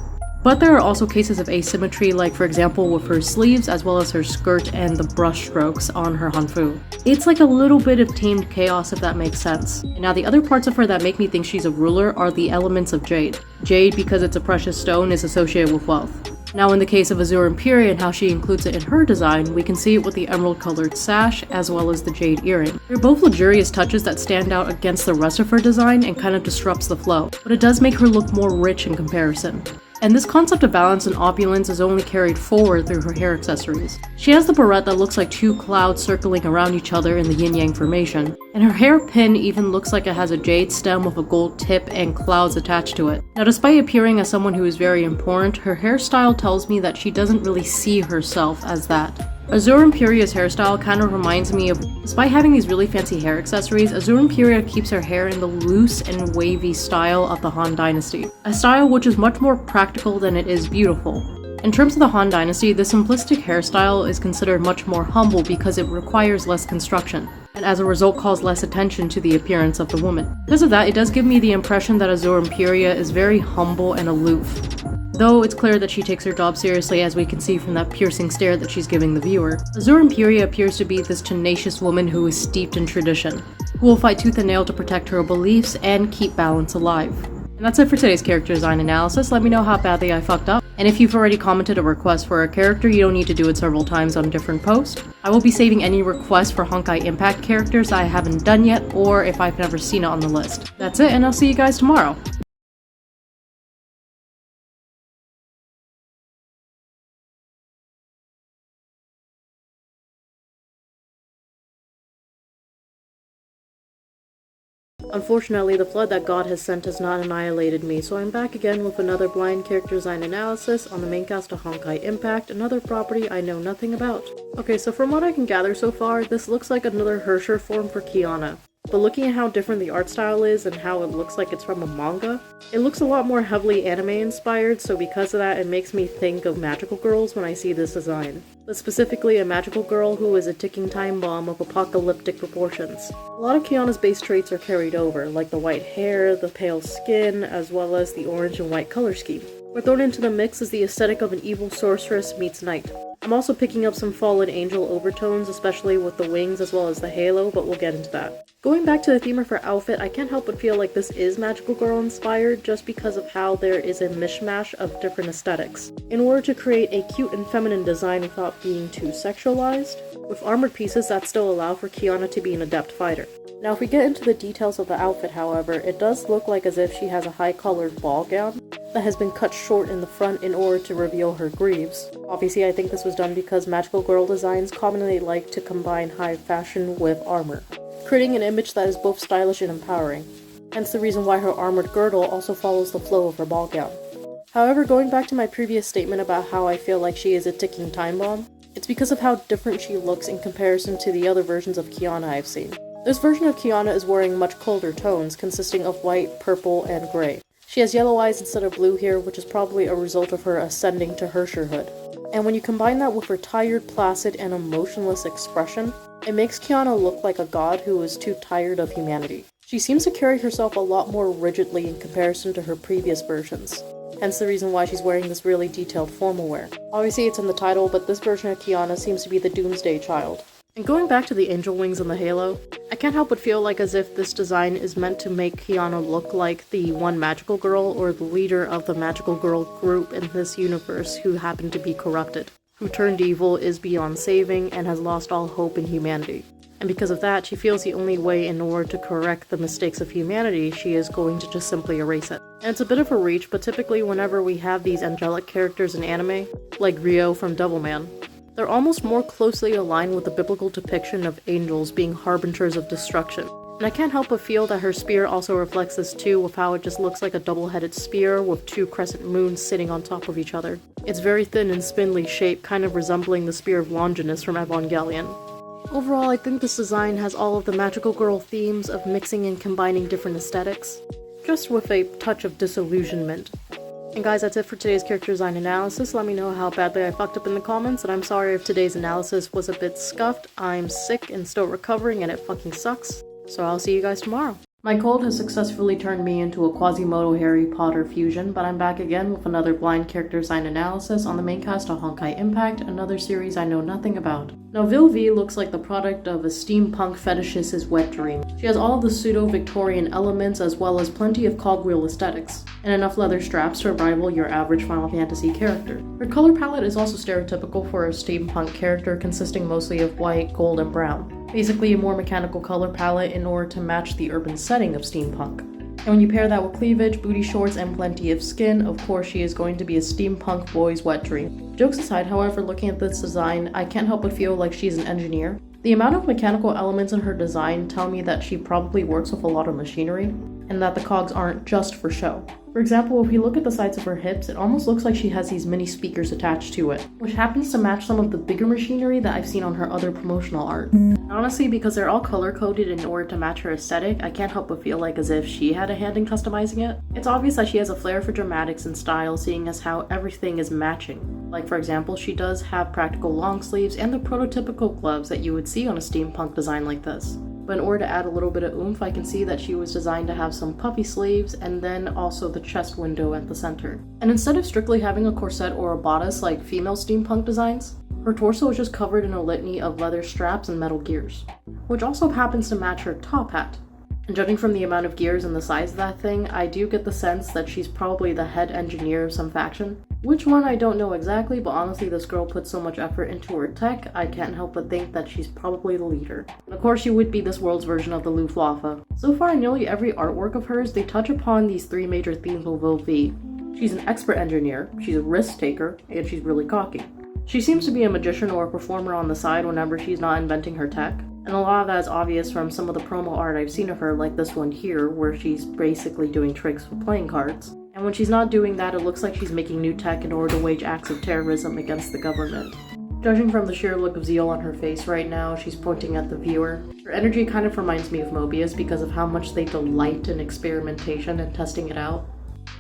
But there are also cases of asymmetry, like for example with her sleeves as well as her skirt and the brush strokes on her hanfu. It's like a little bit of tamed chaos, if that makes sense. And now the other parts of her that make me think she's a ruler are the elements of jade. Jade, because it's a precious stone, is associated with wealth. Now in the case of Azure Empyrea and how she includes it in her design, we can see it with the emerald colored sash as well as the jade earring. They're both luxurious touches that stand out against the rest of her design and kind of disrupts the flow, but it does make her look more rich in comparison. And this concept of balance and opulence is only carried forward through her hair accessories. She has the barrette that looks like 2 clouds circling around each other in the yin-yang formation, and her hair pin even looks like it has a jade stem with a gold tip and clouds attached to it. Now, despite appearing as someone who is very important, her hairstyle tells me that she doesn't really see herself as that. Azure Empyrea's hairstyle kind of reminds me of, despite having these really fancy hair accessories, Azure Empyrea keeps her hair in the loose and wavy style of the Han Dynasty, a style which is much more practical than it is beautiful. In terms of the Han Dynasty, the simplistic hairstyle is considered much more humble because it requires less construction, and as a result calls less attention to the appearance of the woman. Because of that, it does give me the impression that Azure Empyrea is very humble and aloof. Though it's clear that she takes her job seriously, as we can see from that piercing stare that she's giving the viewer. Azure Empyrea appears to be this tenacious woman who is steeped in tradition, who will fight tooth and nail to protect her beliefs and keep balance alive. And that's it for today's character design analysis. Let me know how badly I fucked up. And if you've already commented a request for a character, you don't need to do it several times on different posts. I will be saving any requests for Honkai Impact characters I haven't done yet, or if I've never seen it on the list. That's it, and I'll see you guys tomorrow. Unfortunately, the flood that God has sent has not annihilated me, so I'm back again with another blind character design analysis on the main cast of Honkai Impact, another property I know nothing about. Okay, so from what I can gather so far, this looks like another Herrscher form for Kiana. But looking at how different the art style is and how it looks like it's from a manga, it looks a lot more heavily anime inspired, so because of that it makes me think of magical girls when I see this design. But specifically a magical girl who is a ticking time bomb of apocalyptic proportions. A lot of Kiana's base traits are carried over, like the white hair, the pale skin, as well as the orange and white color scheme. But thrown into the mix is the aesthetic of an evil sorceress meets knight. I'm also picking up some fallen angel overtones, especially with the wings as well as the halo, but we'll get into that. Going back to the theme of her outfit, I can't help but feel like this is magical girl inspired just because of how there is a mishmash of different aesthetics, in order to create a cute and feminine design without being too sexualized, with armored pieces that still allow for Kiana to be an adept fighter. Now if we get into the details of the outfit, however, it does look like as if she has a high-collared ball gown that has been cut short in the front in order to reveal her greaves. Obviously, I think this was done because magical girl designs commonly like to combine high fashion with armor, creating an image that is both stylish and empowering. Hence the reason why her armored girdle also follows the flow of her ball gown. However, going back to my previous statement about how I feel like she is a ticking time bomb, it's because of how different she looks in comparison to the other versions of Kiana I've seen. This version of Kiana is wearing much colder tones, consisting of white, purple, and gray. She has yellow eyes instead of blue here, which is probably a result of her ascending to Herrscherhood. And when you combine that with her tired, placid, and emotionless expression, it makes Kiana look like a god who is too tired of humanity. She seems to carry herself a lot more rigidly in comparison to her previous versions. Hence the reason why she's wearing this really detailed formal wear. Obviously it's in the title, but this version of Kiana seems to be the Doomsday Child. And going back to the angel wings and the halo, I can't help but feel like as if this design is meant to make Kiana look like the one magical girl or the leader of the magical girl group in this universe who happened to be corrupted, who turned evil, is beyond saving, and has lost all hope in humanity. And because of that, she feels the only way in order to correct the mistakes of humanity, she is going to just simply erase it. And it's a bit of a reach, but typically whenever we have these angelic characters in anime, like Ryo from Devilman, they're almost more closely aligned with the biblical depiction of angels being harbingers of destruction. And I can't help but feel that her spear also reflects this too, with how it just looks like a double-headed spear with two crescent moons sitting on top of each other. It's very thin and spindly shape, kind of resembling the spear of Longinus from Evangelion. Overall, I think this design has all of the magical girl themes of mixing and combining different aesthetics, just with a touch of disillusionment. And guys, that's it for today's character design analysis. Let me know how badly I fucked up in the comments, and I'm sorry if today's analysis was a bit scuffed. I'm sick and still recovering and it fucking sucks. So I'll see you guys tomorrow. My cold has successfully turned me into a Quasimodo Harry Potter fusion, but I'm back again with another blind character design analysis on the main cast of Honkai Impact, another series I know nothing about. Now Vill-V looks like the product of a steampunk fetishist's wet dream. She has all of the pseudo-Victorian elements as well as plenty of cogwheel aesthetics, and enough leather straps to rival your average Final Fantasy character. Her color palette is also stereotypical for a steampunk character, consisting mostly of white, gold, and brown. Basically a more mechanical color palette in order to match the urban setting of steampunk. And when you pair that with cleavage, booty shorts, and plenty of skin, of course she is going to be a steampunk boy's wet dream. Jokes aside, however, looking at this design, I can't help but feel like she's an engineer. The amount of mechanical elements in her design tell me that she probably works with a lot of machinery, and that the cogs aren't just for show. For example, if you look at the sides of her hips, it almost looks like she has these mini speakers attached to it, which happens to match some of the bigger machinery that I've seen on her other promotional art. And honestly, because they're all color-coded in order to match her aesthetic, I can't help but feel like as if she had a hand in customizing it. It's obvious that she has a flair for dramatics and style, seeing as how everything is matching. Like for example, she does have practical long sleeves and the prototypical gloves that you would see on a steampunk design like this. But in order to add a little bit of oomph, I can see that she was designed to have some puffy sleeves and then also the chest window at the center. And instead of strictly having a corset or a bodice like female steampunk designs, her torso is just covered in a litany of leather straps and metal gears, which also happens to match her top hat. And judging from the amount of gears and the size of that thing, I do get the sense that she's probably the head engineer of some faction. Which one I don't know exactly, but honestly this girl puts so much effort into her tech, I can't help but think that she's probably the leader. And of course she would be this world's version of the Luftwaffe. So far in nearly every artwork of hers, they touch upon these three major themes of Vill-V. She's an expert engineer, she's a risk taker, and she's really cocky. She seems to be a magician or a performer on the side whenever she's not inventing her tech. And a lot of that is obvious from some of the promo art I've seen of her, like this one here, where she's basically doing tricks with playing cards. And when she's not doing that, it looks like she's making new tech in order to wage acts of terrorism against the government. Judging from the sheer look of zeal on her face right now, she's pointing at the viewer. Her energy kind of reminds me of Mobius because of how much they delight in experimentation and testing it out.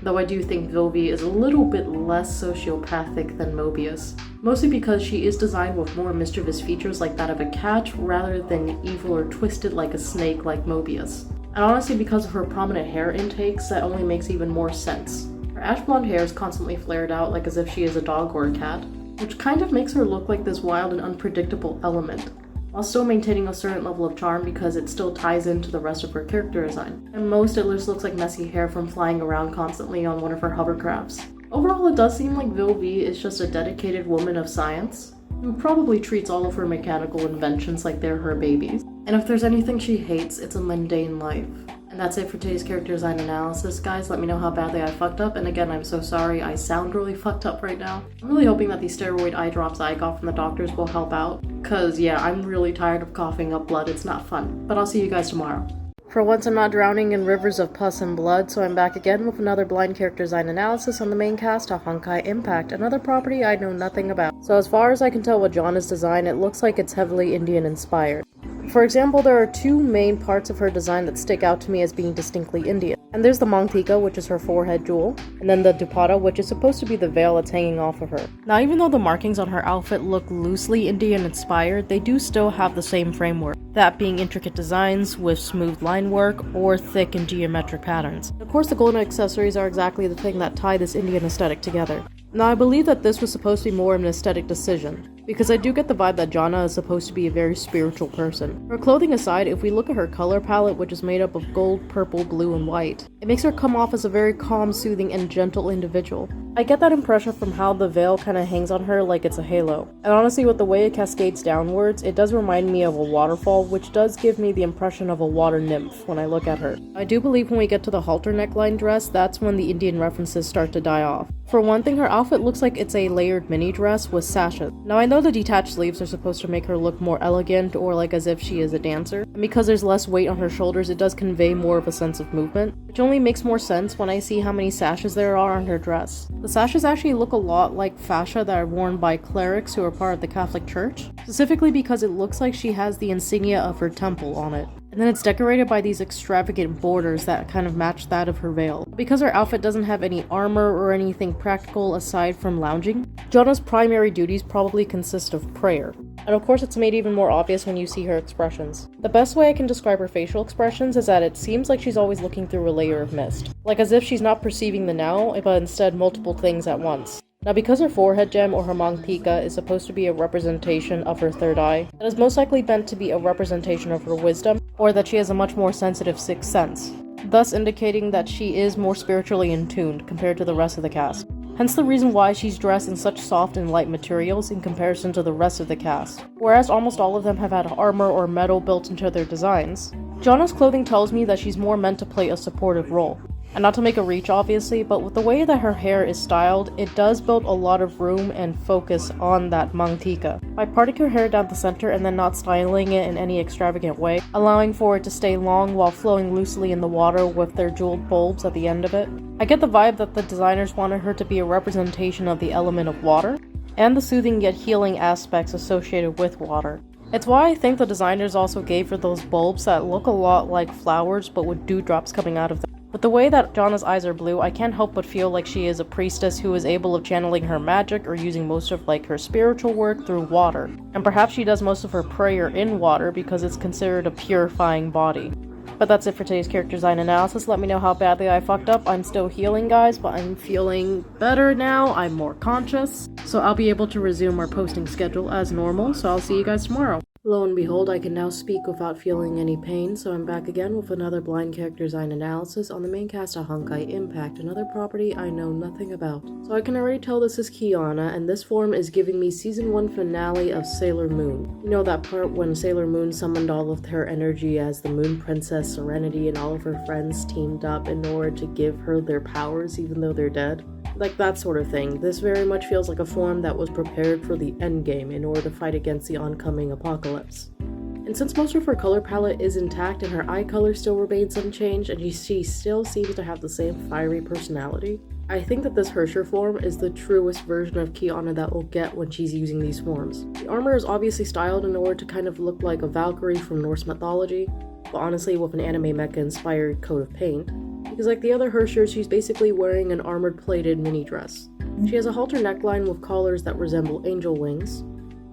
Though I do think Vill-V is a little bit less sociopathic than Mobius, mostly because she is designed with more mischievous features like that of a cat rather than evil or twisted like a snake like Mobius. And honestly, because of her prominent hair intakes, that only makes even more sense. Her ash blonde hair is constantly flared out like as if she is a dog or a cat, which kind of makes her look like this wild and unpredictable element, while still maintaining a certain level of charm because it still ties into the rest of her character design. And most it just looks like messy hair from flying around constantly on one of her hovercrafts. Overall, it does seem like Vill-V is just a dedicated woman of science, who probably treats all of her mechanical inventions like they're her babies. And if there's anything she hates, it's a mundane life. And that's it for today's character design analysis, guys. Let me know how badly I fucked up, and again, I'm so sorry, I sound really fucked up right now. I'm really hoping that these steroid eye drops I got from the doctors will help out, cause yeah, I'm really tired of coughing up blood, it's not fun. But I'll see you guys tomorrow. For once I'm not drowning in rivers of pus and blood, so I'm back again with another blind character design analysis on the main cast of Honkai Impact, another property I know nothing about. So as far as I can tell with Jhana's design, it looks like it's heavily Indian inspired. For example, there are two main parts of her design that stick out to me as being distinctly Indian. And there's the Mangtika, which is her forehead jewel, and then the Dupatta, which is supposed to be the veil that's hanging off of her. Now, even though the markings on her outfit look loosely Indian inspired, they do still have the same framework, that being intricate designs with smooth line work or thick and geometric patterns. Of course, the golden accessories are exactly the thing that tie this Indian aesthetic together. Now, I believe that this was supposed to be more of an aesthetic decision, because I do get the vibe that Jhana is supposed to be a very spiritual person. Her clothing aside, if we look at her color palette, which is made up of gold, purple, blue, and white, it makes her come off as a very calm, soothing, and gentle individual. I get that impression from how the veil kind of hangs on her like it's a halo. And honestly, with the way it cascades downwards, it does remind me of a waterfall, which does give me the impression of a water nymph when I look at her. I do believe when we get to the halter neckline dress, that's when the Indian references start to die off. For one thing, her outfit looks like it's a layered mini dress with sashes. Now, I know the detached sleeves are supposed to make her look more elegant or like as if she is a dancer, and because there's less weight on her shoulders, it does convey more of a sense of movement, which only makes more sense when I see how many sashes there are on her dress. The sashes actually look a lot like fascia that are worn by clerics who are part of the Catholic Church, specifically because it looks like she has the insignia of her temple on it. And then it's decorated by these extravagant borders that kind of match that of her veil. Because her outfit doesn't have any armor or anything practical aside from lounging, Jhana's primary duties probably consist of prayer. And of course it's made even more obvious when you see her expressions. The best way I can describe her facial expressions is that it seems like she's always looking through a layer of mist. Like as if she's not perceiving the now, but instead multiple things at once. Now, because her forehead gem or her Mangtika is supposed to be a representation of her third eye, that is most likely meant to be a representation of her wisdom, or that she has a much more sensitive sixth sense, thus indicating that she is more spiritually in tune compared to the rest of the cast. Hence the reason why she's dressed in such soft and light materials in comparison to the rest of the cast. Whereas almost all of them have had armor or metal built into their designs, Jhana's clothing tells me that she's more meant to play a supportive role. And not to make a reach obviously, but with the way that her hair is styled, it does build a lot of room and focus on that Mangtika. By parting her hair down the center and then not styling it in any extravagant way, allowing for it to stay long while flowing loosely in the water with their jeweled bulbs at the end of it, I get the vibe that the designers wanted her to be a representation of the element of water, and the soothing yet healing aspects associated with water. It's why I think the designers also gave her those bulbs that look a lot like flowers but with dewdrops coming out of them. With the way that Jhana's eyes are blue, I can't help but feel like she is a priestess who is able of channeling her magic or using most of her spiritual work through water. And perhaps she does most of her prayer in water because it's considered a purifying body. But that's it for today's character design analysis. Let me know how badly I fucked up. I'm still healing, guys, but I'm feeling better now. I'm more conscious. So I'll be able to resume our posting schedule as normal, so I'll see you guys tomorrow. Lo and behold, I can now speak without feeling any pain, so I'm back again with another blind character design analysis on the main cast of Honkai Impact, another property I know nothing about. So I can already tell this is Kiana, and this form is giving me Season 1 finale of Sailor Moon. You know that part when Sailor Moon summoned all of her energy as the Moon Princess Serenity and all of her friends teamed up in order to give her their powers even though they're dead? Like that sort of thing. This very much feels like a form that was prepared for the endgame in order to fight against the oncoming apocalypse. And since most of her color palette is intact and her eye color still remains unchanged and she still seems to have the same fiery personality, I think that this Herrscher form is the truest version of Kiana that we'll get when she's using these forms. The armor is obviously styled in order to kind of look like a Valkyrie from Norse mythology, but honestly with an anime mecha inspired coat of paint. Because like the other Herrschers, she's basically wearing an armored plated mini dress. She has a halter neckline with collars that resemble angel wings,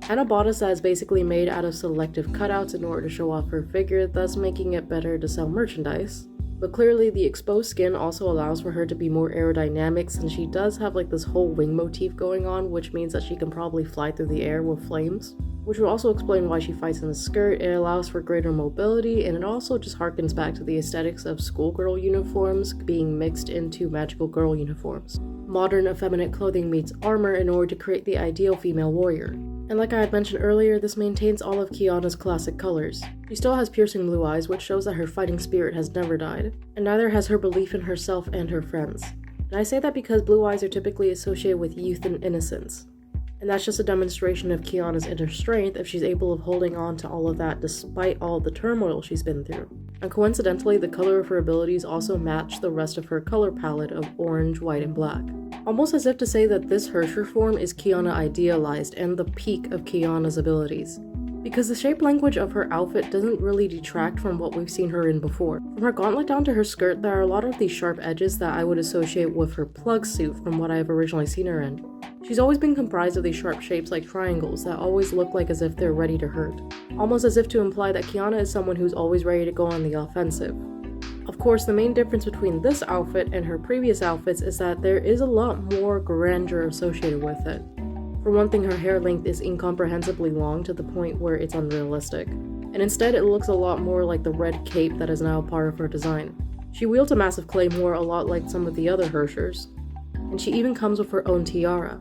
and a bodice that is basically made out of selective cutouts in order to show off her figure, thus making it better to sell merchandise. But clearly the exposed skin also allows for her to be more aerodynamic since she does have like this whole wing motif going on, which means that she can probably fly through the air with flames. Which will also explain why she fights in a skirt. It allows for greater mobility, and it also just harkens back to the aesthetics of schoolgirl uniforms being mixed into magical girl uniforms. Modern effeminate clothing meets armor in order to create the ideal female warrior. And like I had mentioned earlier, this maintains all of Kiana's classic colors. She still has piercing blue eyes, which shows that her fighting spirit has never died, and neither has her belief in herself and her friends. And I say that because blue eyes are typically associated with youth and innocence. And that's just a demonstration of Kiana's inner strength if she's able of holding on to all of that despite all the turmoil she's been through. And coincidentally, the color of her abilities also match the rest of her color palette of orange, white, and black. Almost as if to say that this Herrscher form is Kiana idealized and the peak of Kiana's abilities. Because the shape language of her outfit doesn't really detract from what we've seen her in before. From her gauntlet down to her skirt, there are a lot of these sharp edges that I would associate with her plug suit from what I've originally seen her in. She's always been comprised of these sharp shapes like triangles that always look like as if they're ready to hurt. Almost as if to imply that Kiana is someone who's always ready to go on the offensive. Of course, the main difference between this outfit and her previous outfits is that there is a lot more grandeur associated with it. For one thing, her hair length is incomprehensibly long to the point where it's unrealistic, and instead it looks a lot more like the red cape that is now part of her design. She wields a massive claymore a lot like some of the other Herrschers, and she even comes with her own tiara.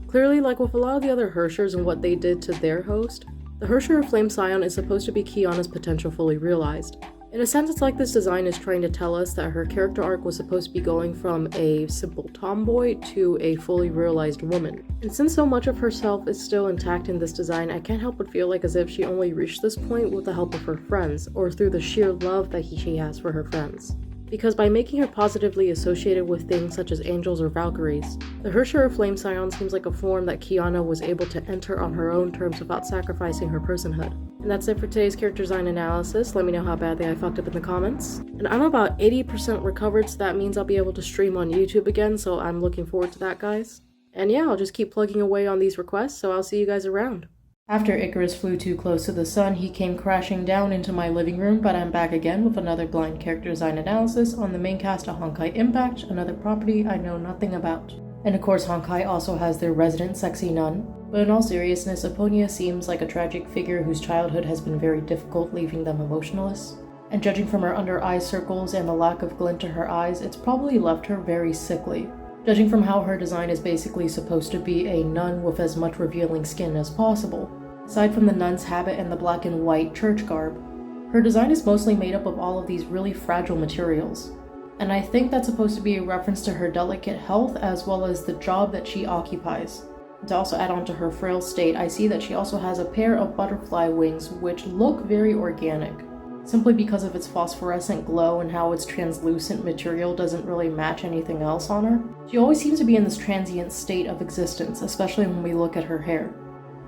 Clearly, like with a lot of the other Herrschers and what they did to their host, the Herrscher of Flamescion is supposed to be Kiana's potential fully realized. In a sense, it's like this design is trying to tell us that her character arc was supposed to be going from a simple tomboy to a fully realized woman. And since so much of herself is still intact in this design, I can't help but feel like as if she only reached this point with the help of her friends, or through the sheer love that she has for her friends. Because by making her positively associated with things such as angels or Valkyries, the Herrscher of Flamescion seems like a form that Kiana was able to enter on her own terms without sacrificing her personhood. And that's it for today's character design analysis. Let me know how badly I fucked up in the comments. And I'm about 80% recovered, so that means I'll be able to stream on YouTube again, so I'm looking forward to that, guys. And yeah, I'll just keep plugging away on these requests, so I'll see you guys around. After Icarus flew too close to the sun, he came crashing down into my living room, but I'm back again with another blind character design analysis on the main cast of Honkai Impact, another property I know nothing about. And of course, Honkai also has their resident sexy nun. But in all seriousness, Aponia seems like a tragic figure whose childhood has been very difficult, leaving them emotionless. And judging from her under-eye circles and the lack of glint to her eyes, it's probably left her very sickly. Judging from how her design is basically supposed to be a nun with as much revealing skin as possible. Aside from the nun's habit and the black and white church garb, her design is mostly made up of all of these really fragile materials. And I think that's supposed to be a reference to her delicate health as well as the job that she occupies. To also add on to her frail state, I see that she also has a pair of butterfly wings which look very organic, simply because of its phosphorescent glow and how its translucent material doesn't really match anything else on her. She always seems to be in this transient state of existence, especially when we look at her hair.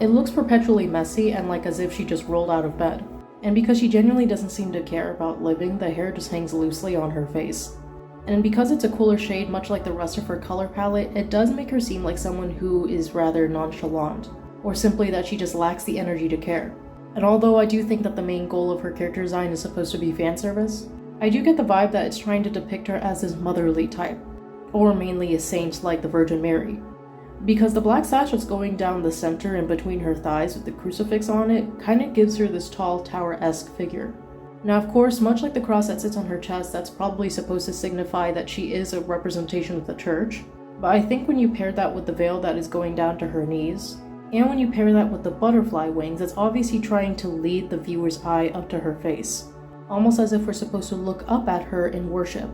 It looks perpetually messy and like as if she just rolled out of bed. And because she genuinely doesn't seem to care about living, the hair just hangs loosely on her face. And because it's a cooler shade, much like the rest of her color palette, it does make her seem like someone who is rather nonchalant, or simply that she just lacks the energy to care. And although I do think that the main goal of her character design is supposed to be fan service, I do get the vibe that it's trying to depict her as this motherly type, or mainly a saint like the Virgin Mary. Because the black sash that's going down the center and between her thighs with the crucifix on it kinda gives her this tall tower-esque figure. Now of course, much like the cross that sits on her chest, that's probably supposed to signify that she is a representation of the church, but I think when you pair that with the veil that is going down to her knees, and when you pair that with the butterfly wings, it's obviously trying to lead the viewer's eye up to her face, almost as if we're supposed to look up at her in worship.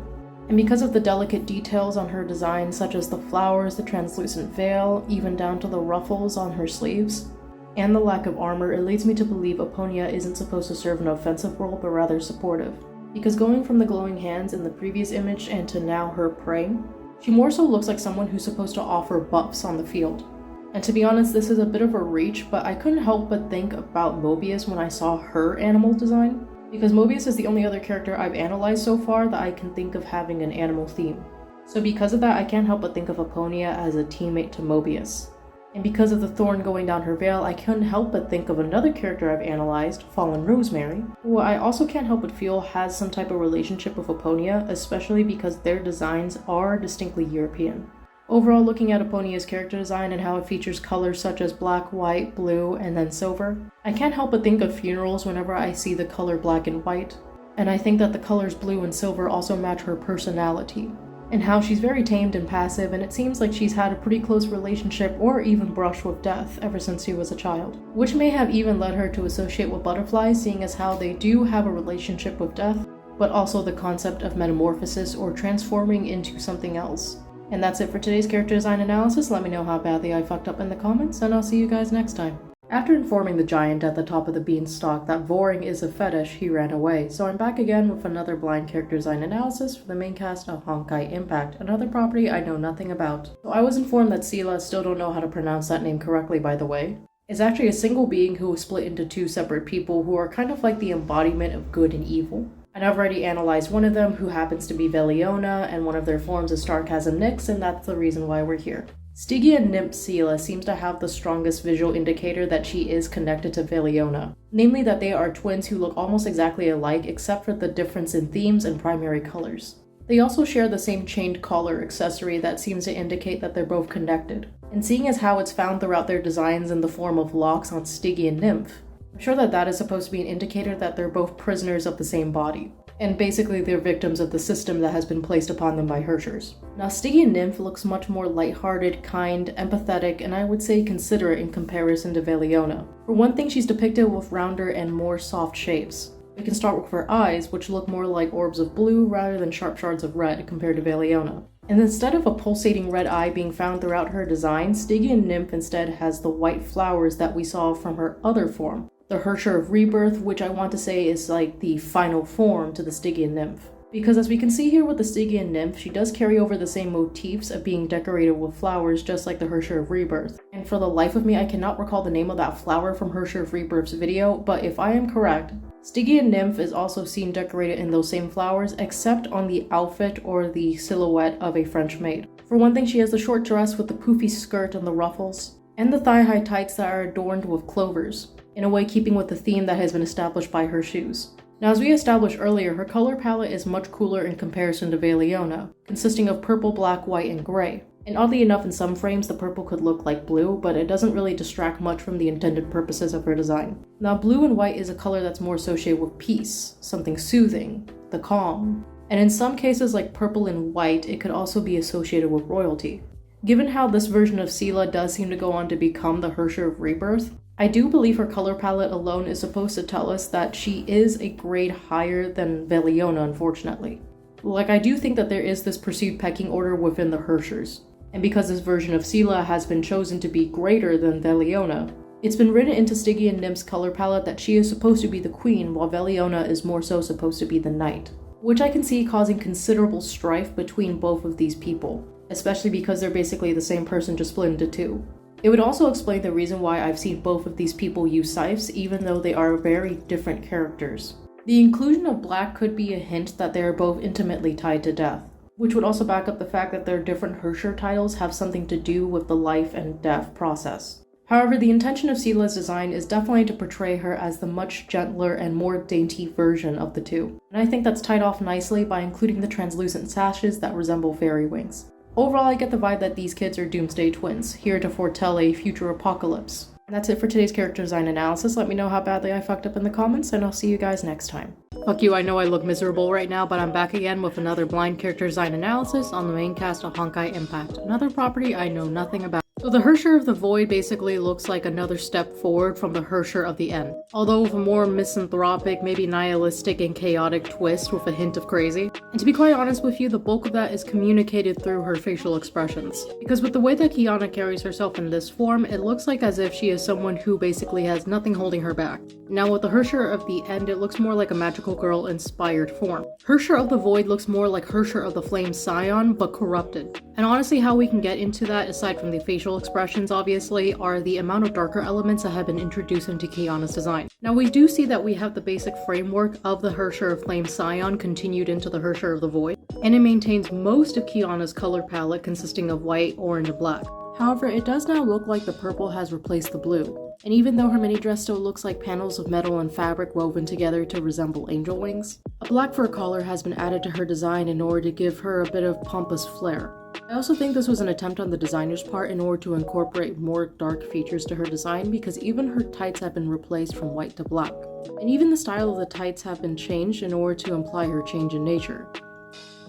And because of the delicate details on her design, such as the flowers, the translucent veil, even down to the ruffles on her sleeves, and the lack of armor, it leads me to believe Aponia isn't supposed to serve an offensive role, but rather supportive. Because going from the glowing hands in the previous image and to now her praying, she more so looks like someone who's supposed to offer buffs on the field. And to be honest, this is a bit of a reach, but I couldn't help but think about Mobius when I saw her animal design, because Mobius is the only other character I've analyzed so far that I can think of having an animal theme. So because of that, I can't help but think of Aponia as a teammate to Mobius. And because of the thorn going down her veil, I couldn't help but think of another character I've analyzed, Fallen Rosemary, who I also can't help but feel has some type of relationship with Aponia, especially because their designs are distinctly European. Overall, looking at Aponia's character design and how it features colors such as black, white, blue, and then silver, I can't help but think of funerals whenever I see the color black and white. And I think that the colors blue and silver also match her personality, and how she's very tamed and passive, and it seems like she's had a pretty close relationship or even brush with death ever since she was a child, which may have even led her to associate with butterflies, seeing as how they do have a relationship with death, but also the concept of metamorphosis or transforming into something else. And that's it for today's character design analysis. Let me know how badly I fucked up in the comments, and I'll see you guys next time. After informing the giant at the top of the beanstalk that voring is a fetish, he ran away, so I'm back again with another blind character design analysis for the main cast of Honkai Impact, another property I know nothing about. So I was informed that Seele, still don't know how to pronounce that name correctly by the way, is actually a single being who was split into two separate people who are kind of like the embodiment of good and evil. And I've already analyzed one of them, who happens to be Veliona, and one of their forms is Starchasm Nyx, and that's the reason why we're here. Stygian Nymph Seele seems to have the strongest visual indicator that she is connected to Veliona, namely that they are twins who look almost exactly alike except for the difference in themes and primary colors. They also share the same chained collar accessory that seems to indicate that they're both connected, and seeing as how it's found throughout their designs in the form of locks on Stygian Nymph, I'm sure that that is supposed to be an indicator that they're both prisoners of the same body. And basically they're victims of the system that has been placed upon them by Herrschers. Now Stygian Nymph looks much more lighthearted, kind, empathetic, and I would say considerate in comparison to Veliona. For one thing, she's depicted with rounder and more soft shapes. We can start with her eyes, which look more like orbs of blue rather than sharp shards of red compared to Veliona. And instead of a pulsating red eye being found throughout her design, Stygian Nymph instead has the white flowers that we saw from her other form, the Herrscher of Rebirth, which I want to say is like the final form to the Stygian Nymph. Because as we can see here with the Stygian Nymph, she does carry over the same motifs of being decorated with flowers just like the Herrscher of Rebirth. And for the life of me, I cannot recall the name of that flower from Herrscher of Rebirth's video, but if I am correct, Stygian Nymph is also seen decorated in those same flowers, except on the outfit or the silhouette of a French maid. For one thing, she has the short dress with the poofy skirt and the ruffles, and the thigh-high tights that are adorned with clovers, in a way keeping with the theme that has been established by her shoes. Now, as we established earlier, her color palette is much cooler in comparison to Veliona, consisting of purple, black, white, and gray. And oddly enough, in some frames the purple could look like blue, but it doesn't really distract much from the intended purposes of her design. Now, blue and white is a color that's more associated with peace, something soothing, the calm. And in some cases like purple and white, it could also be associated with royalty. Given how this version of Seele does seem to go on to become the Herrscher of Rebirth, I do believe her color palette alone is supposed to tell us that she is a grade higher than Veliona, unfortunately. Like, I do think that there is this perceived pecking order within the Herrschers. And because this version of Seele has been chosen to be greater than Veliona, it's been written into Stygian Nymph's color palette that she is supposed to be the queen, while Veliona is more so supposed to be the knight. Which I can see causing considerable strife between both of these people, especially because they're basically the same person just split into two. It would also explain the reason why I've seen both of these people use scythes, even though they are very different characters. The inclusion of black could be a hint that they are both intimately tied to death, which would also back up the fact that their different Herrscher titles have something to do with the life and death process. However, the intention of Seele's design is definitely to portray her as the much gentler and more dainty version of the two, and I think that's tied off nicely by including the translucent sashes that resemble fairy wings. Overall, I get the vibe that these kids are doomsday twins, here to foretell a future apocalypse. And that's it for today's character design analysis. Let me know how badly I fucked up in the comments, and I'll see you guys next time. Fuck you, I know I look miserable right now, but I'm back again with another blind character design analysis on the main cast of Honkai Impact, another property I know nothing about. So the Herrscher of the Void basically looks like another step forward from the Herrscher of the End, although with a more misanthropic, maybe nihilistic and chaotic twist with a hint of crazy. And to be quite honest with you, the bulk of that is communicated through her facial expressions. Because with the way that Kiana carries herself in this form, it looks like as if she is someone who basically has nothing holding her back. Now with the Herrscher of the End, it looks more like a magical girl inspired form. Herrscher of the Void looks more like Herrscher of the Flamescion, but corrupted. And honestly, how we can get into that, aside from the facial expressions obviously, are the amount of darker elements that have been introduced into Kiana's design. Now we do see that we have the basic framework of the Herrscher of Flamescion continued into the Herrscher of the Void, and it maintains most of Kiana's color palette consisting of white, orange, and black. However, it does now look like the purple has replaced the blue. And even though her mini dress still looks like panels of metal and fabric woven together to resemble angel wings, a black fur collar has been added to her design in order to give her a bit of pompous flair. I also think this was an attempt on the designer's part in order to incorporate more dark features to her design, because even her tights have been replaced from white to black. And even the style of the tights have been changed in order to imply her change in nature.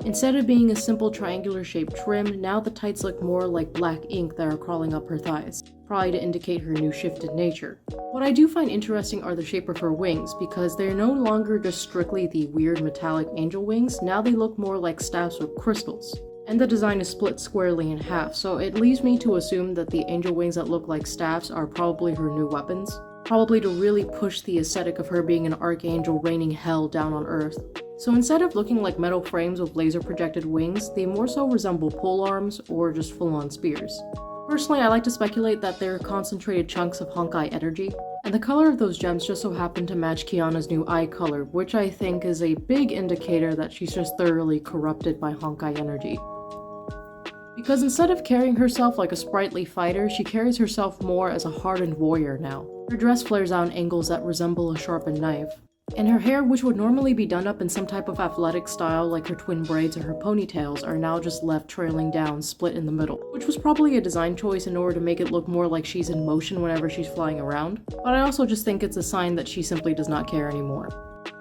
Instead of being a simple triangular shaped trim, now the tights look more like black ink that are crawling up her thighs, probably to indicate her new shifted nature. What I do find interesting are the shape of her wings, because they're no longer just strictly the weird metallic angel wings, now they look more like staffs with crystals. and the design is split squarely in half, so it leaves me to assume that the angel wings that look like staffs are probably her new weapons. Probably to really push the aesthetic of her being an archangel raining hell down on Earth. So instead of looking like metal frames with laser projected wings, they more so resemble pole arms or just full-on spears. Personally, I like to speculate that they're concentrated chunks of Honkai energy, and the color of those gems just so happen to match Kiana's new eye color, which I think is a big indicator that she's just thoroughly corrupted by Honkai energy. Because instead of carrying herself like a sprightly fighter, she carries herself more as a hardened warrior now. Her dress flares out in angles that resemble a sharpened knife. And her hair, which would normally be done up in some type of athletic style like her twin braids or her ponytails, are now just left trailing down, split in the middle, which was probably a design choice in order to make it look more like she's in motion whenever she's flying around, but I also just think it's a sign that she simply does not care anymore.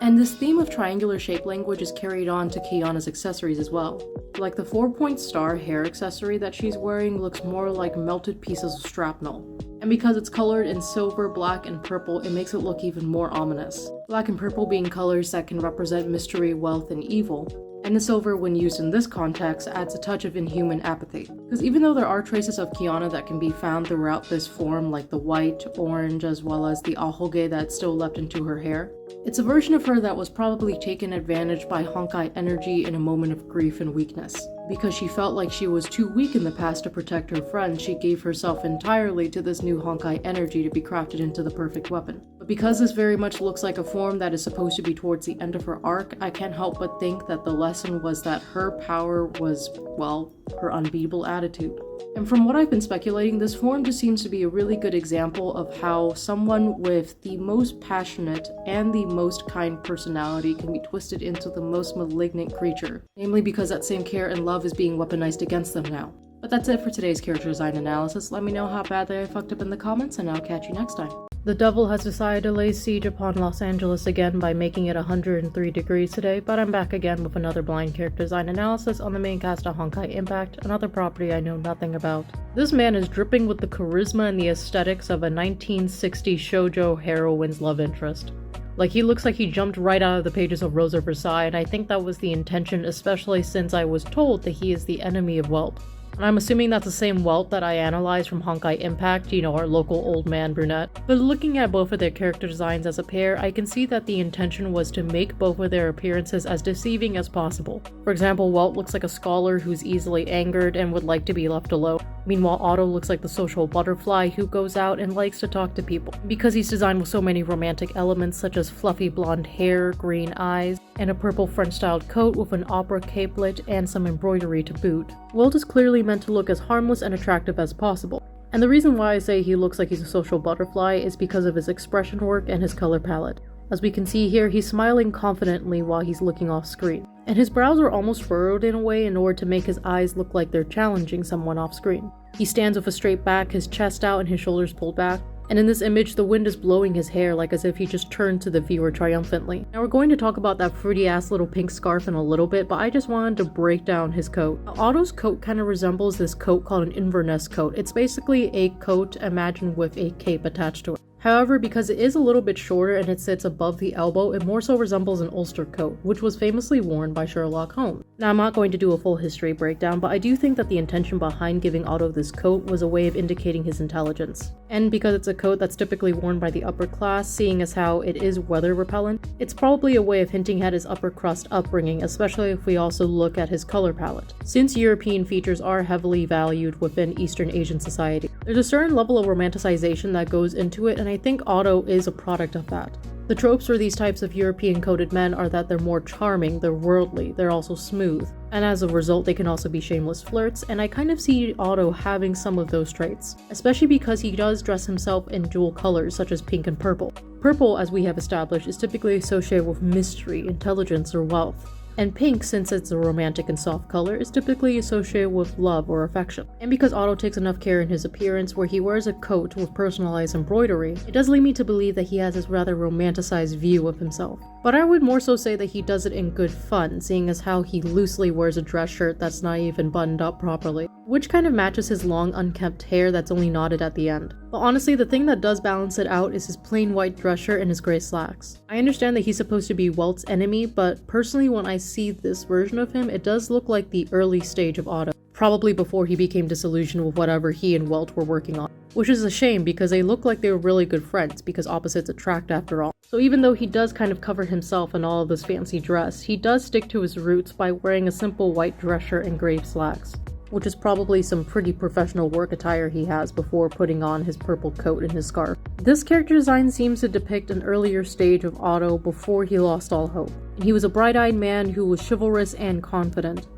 And this theme of triangular shape language is carried on to Kiana's accessories as well. Like the 4-point star hair accessory that she's wearing looks more like melted pieces of shrapnel. And because it's colored in silver, black, and purple, it makes it look even more ominous. Black and purple being colors that can represent mystery, wealth, and evil. And the silver, when used in this context, adds a touch of inhuman apathy. Because even though there are traces of Kiana that can be found throughout this form, like the white, orange, as well as the ahoge that's still left into her hair, it's a version of her that was probably taken advantage by Honkai energy in a moment of grief and weakness. Because she felt like she was too weak in the past to protect her friends, she gave herself entirely to this new Honkai energy to be crafted into the perfect weapon. But because this very much looks like a form that is supposed to be towards the end of her arc, I can't help but think that the lesson was that her power was, well, her unbeatable attitude. And from what I've been speculating, this form just seems to be a really good example of how someone with the most passionate and the most kind personality can be twisted into the most malignant creature, namely because that same care and love is being weaponized against them now. But that's it for today's character design analysis. Let me know how badly I fucked up in the comments, and I'll catch you next time. The devil has decided to lay siege upon Los Angeles again by making it 103 degrees today, but I'm back again with another blind character design analysis on the main cast of Honkai Impact, another property I know nothing about. This man is dripping with the charisma and the aesthetics of a 1960s shoujo heroine's love interest. Like, he looks like he jumped right out of the pages of Rosa Versailles, and I think that was the intention, especially since I was told that he is the enemy of Whelp. And I'm assuming that's the same Welt that I analyzed from Honkai Impact, you know, our local old man brunette. But looking at both of their character designs as a pair, I can see that the intention was to make both of their appearances as deceiving as possible. For example, Welt looks like a scholar who's easily angered and would like to be left alone. Meanwhile, Otto looks like the social butterfly who goes out and likes to talk to people. Because he's designed with so many romantic elements such as fluffy blonde hair, green eyes, and a purple French-styled coat with an opera capelet and some embroidery to boot, Welt is clearly meant to look as harmless and attractive as possible. And the reason why I say he looks like he's a social butterfly is because of his expression work and his color palette. As we can see here, he's smiling confidently while he's looking off screen. And his brows are almost furrowed in a way in order to make his eyes look like they're challenging someone off screen. He stands with a straight back, his chest out and his shoulders pulled back. And in this image, the wind is blowing his hair like as if he just turned to the viewer triumphantly. Now we're going to talk about that fruity ass little pink scarf in a little bit, but I just wanted to break down his coat. Now, Otto's coat kind of resembles this coat called an Inverness coat. It's basically a coat imagined with a cape attached to it. However, because it is a little bit shorter and it sits above the elbow, it more so resembles an Ulster coat, which was famously worn by Sherlock Holmes. Now, I'm not going to do a full history breakdown, but I do think that the intention behind giving Otto this coat was a way of indicating his intelligence. And because it's a coat that's typically worn by the upper class, seeing as how it is weather repellent, it's probably a way of hinting at his upper crust upbringing, especially if we also look at his color palette. Since European features are heavily valued within Eastern Asian society, there's a certain level of romanticization that goes into it, and I think Otto is a product of that. The tropes for these types of European-coded men are that they're more charming, they're worldly, they're also smooth, and as a result they can also be shameless flirts, and I kind of see Otto having some of those traits, especially because he does dress himself in dual colors such as pink and purple. Purple, as we have established, is typically associated with mystery, intelligence, or wealth. And pink, since it's a romantic and soft color, is typically associated with love or affection. And because Otto takes enough care in his appearance where he wears a coat with personalized embroidery, it does lead me to believe that he has this rather romanticized view of himself. But I would more so say that he does it in good fun, seeing as how he loosely wears a dress shirt that's not even buttoned up properly. which kind of matches his long unkempt hair that's only knotted at the end. But honestly, the thing that does balance it out is his plain white dress shirt and his gray slacks. I understand that he's supposed to be Welt's enemy, but personally when I see this version of him, it does look like the early stage of Otto. Probably before he became disillusioned with whatever he and Welt were working on. Which is a shame because they look like they were really good friends because opposites attract after all. So even though he does kind of cover himself in all of this fancy dress, he does stick to his roots by wearing a simple white dress shirt and gray slacks. Which is probably some pretty professional work attire he has before putting on his purple coat and his scarf. This character design seems to depict an earlier stage of Otto before he lost all hope. He was a bright-eyed man who was chivalrous and confident.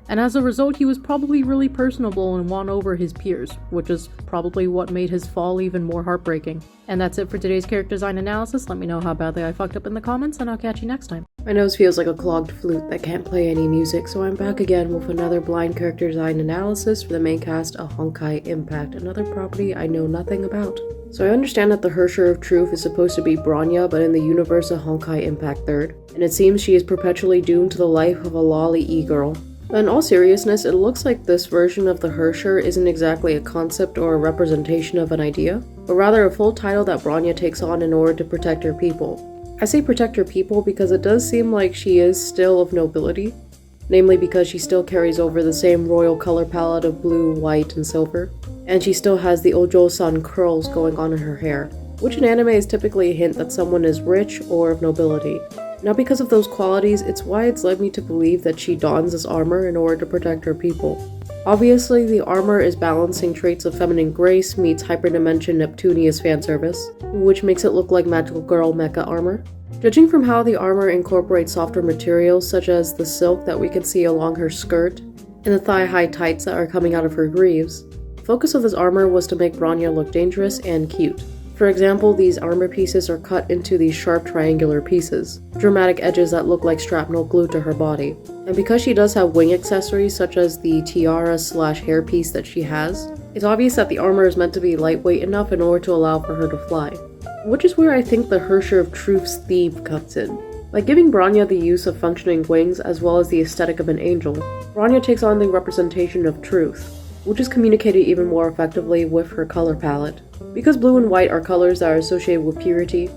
And as a result, he was probably really personable and won over his peers, which is probably what made his fall even more heartbreaking. And that's it for today's character design analysis. Let me know how badly I fucked up in the comments, and I'll catch you next time. My nose feels like a clogged flute that can't play any music, so I'm back again with another blind character design analysis for the main cast of Honkai Impact, another property I know nothing about. So I understand that the Herrscher of Truth is supposed to be Bronya, but in the universe of Honkai Impact 3rd, and it seems she is perpetually doomed to the life of a lolly e-girl. But in all seriousness, it looks like this version of the Herrscher isn't exactly a concept or a representation of an idea, but rather a full title that Bronya takes on in order to protect her people. I say protect her people because it does seem like she is still of nobility, namely because she still carries over the same royal color palette of blue, white, and silver, and she still has the Ojo-san curls going on in her hair, which in anime is typically a hint that someone is rich or of nobility. Now because of those qualities, it's why it's led me to believe that she dons this armor in order to protect her people. Obviously, the armor is balancing traits of feminine grace meets hyperdimension Neptunius fanservice, which makes it look like magical girl mecha armor. Judging from how the armor incorporates softer materials such as the silk that we can see along her skirt, and the thigh-high tights that are coming out of her greaves, the focus of this armor was to make Bronya look dangerous and cute. For example, these armor pieces are cut into these sharp triangular pieces, dramatic edges that look like shrapnel glued to her body. And because she does have wing accessories such as the tiara/hairpiece that she has, it's obvious that the armor is meant to be lightweight enough in order to allow for her to fly. Which is where I think the Herrscher of Truth's theme comes in. By giving Bronya the use of functioning wings as well as the aesthetic of an angel, Bronya takes on the representation of truth, which is communicated even more effectively with her color palette. Because blue and white are colors that are associated with purity,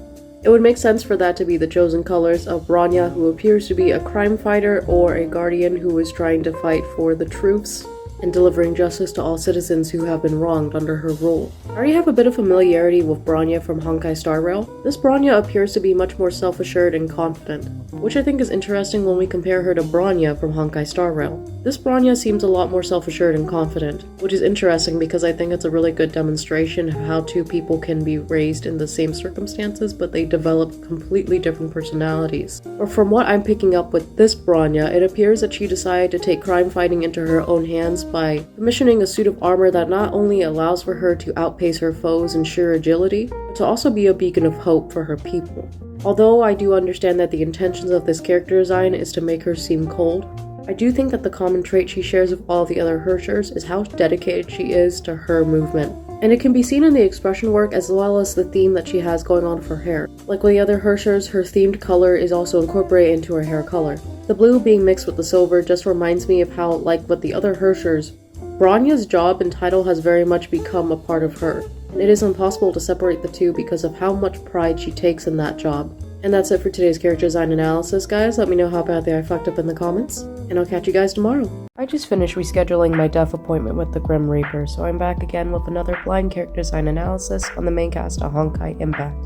it would make sense for that to be the chosen colors of Bronya, who appears to be a crime fighter or a guardian who is trying to fight for the truths and delivering justice to all citizens who have been wronged under her rule. I already have a bit of familiarity with Bronya from Honkai Star Rail. This Bronya appears to be much more self-assured and confident, which I think is interesting when we compare her to Bronya from Honkai Star Rail. This Bronya seems a lot more self-assured and confident, which is interesting because I think it's a really good demonstration of how two people can be raised in the same circumstances, but they develop completely different personalities. Or from what I'm picking up with this Bronya, it appears that she decided to take crime fighting into her own hands by commissioning a suit of armor that not only allows for her to outpace her foes in sheer agility, but to also be a beacon of hope for her people. Although I do understand that the intentions of this character design is to make her seem cold, I do think that the common trait she shares with all the other Herrschers is how dedicated she is to her movement. And it can be seen in the expression work as well as the theme that she has going on with her hair. Like with the other Herrschers, her themed color is also incorporated into her hair color. The blue being mixed with the silver just reminds me of how, like with the other Herrschers, Bronya's job and title has very much become a part of her, and it is impossible to separate the two because of how much pride she takes in that job. And that's it for today's character design analysis, guys. Let me know how badly I fucked up in the comments, and I'll catch you guys tomorrow. I just finished rescheduling my deaf appointment with the Grim Reaper, so I'm back again with another blind character design analysis on the main cast of Honkai Impact,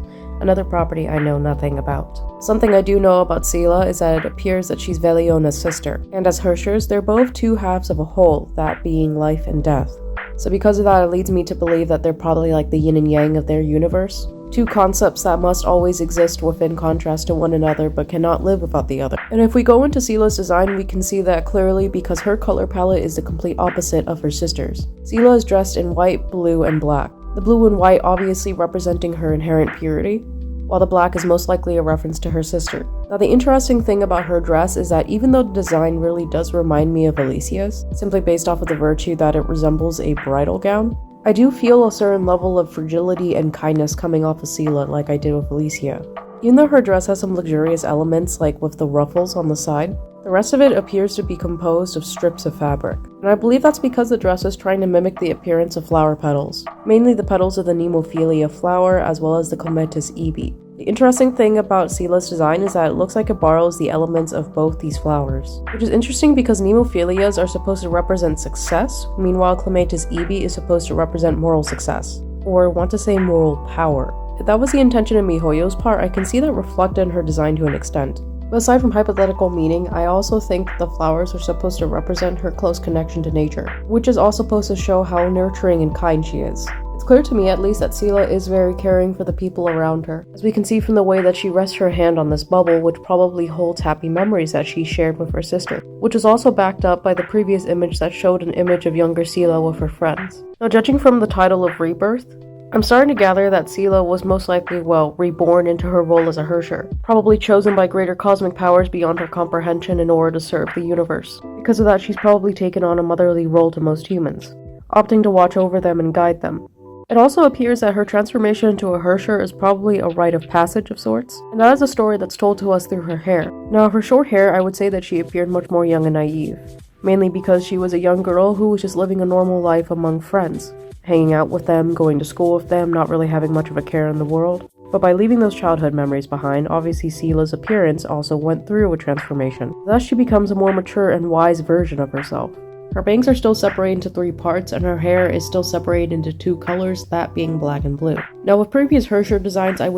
another property I know nothing about. Something I do know about Seele is that it appears that she's Veliona's sister, and as Herrschers, they're both two halves of a whole, that being life and death. So because of that, it leads me to believe that they're probably like the yin and yang of their universe. Two concepts that must always exist within contrast to one another but cannot live without the other. And if we go into Seele's design, we can see that clearly because her color palette is the complete opposite of her sister's. Seele is dressed in white, blue, and black. The blue and white obviously representing her inherent purity, while the black is most likely a reference to her sister. Now the interesting thing about her dress is that even though the design really does remind me of Elysia's, simply based off of the virtue that it resembles a bridal gown, I do feel a certain level of fragility and kindness coming off of Seele like I did with Elysia. Even though her dress has some luxurious elements like with the ruffles on the side, The rest of it appears to be composed of strips of fabric, and I believe that's because the dress is trying to mimic the appearance of flower petals, mainly the petals of the Nemophilia flower as well as the Clematis ebi. The interesting thing about Seele's design is that it looks like it borrows the elements of both these flowers, which is interesting because Nemophilias are supposed to represent success, meanwhile Clematis ebi is supposed to represent moral success, or want to say moral power. If that was the intention of MiHoYo's part, I can see that reflected in her design to an extent. But aside from hypothetical meaning, I also think the flowers are supposed to represent her close connection to nature, which is also supposed to show how nurturing and kind she is. It's clear to me at least that Seele is very caring for the people around her, as we can see from the way that she rests her hand on this bubble, which probably holds happy memories that she shared with her sister, which is also backed up by the previous image that showed an image of younger Seele with her friends. Now, judging from the title of Rebirth, I'm starting to gather that Seele was most likely, reborn into her role as a Herrscher, probably chosen by greater cosmic powers beyond her comprehension in order to serve the universe. Because of that, she's probably taken on a motherly role to most humans, opting to watch over them and guide them. It also appears that her transformation into a Herrscher is probably a rite of passage of sorts, and that is a story that's told to us through her hair. Now, of her short hair, I would say that she appeared much more young and naive, mainly because she was a young girl who was just living a normal life among friends, hanging out with them, going to school with them, not really having much of a care in the world. But by leaving those childhood memories behind, obviously Seele's appearance also went through a transformation. Thus she becomes a more mature and wise version of herself. Her bangs are still separated into 3 parts, and her hair is still separated into 2 colors, that being black and blue. Now with previous Herrscher designs, I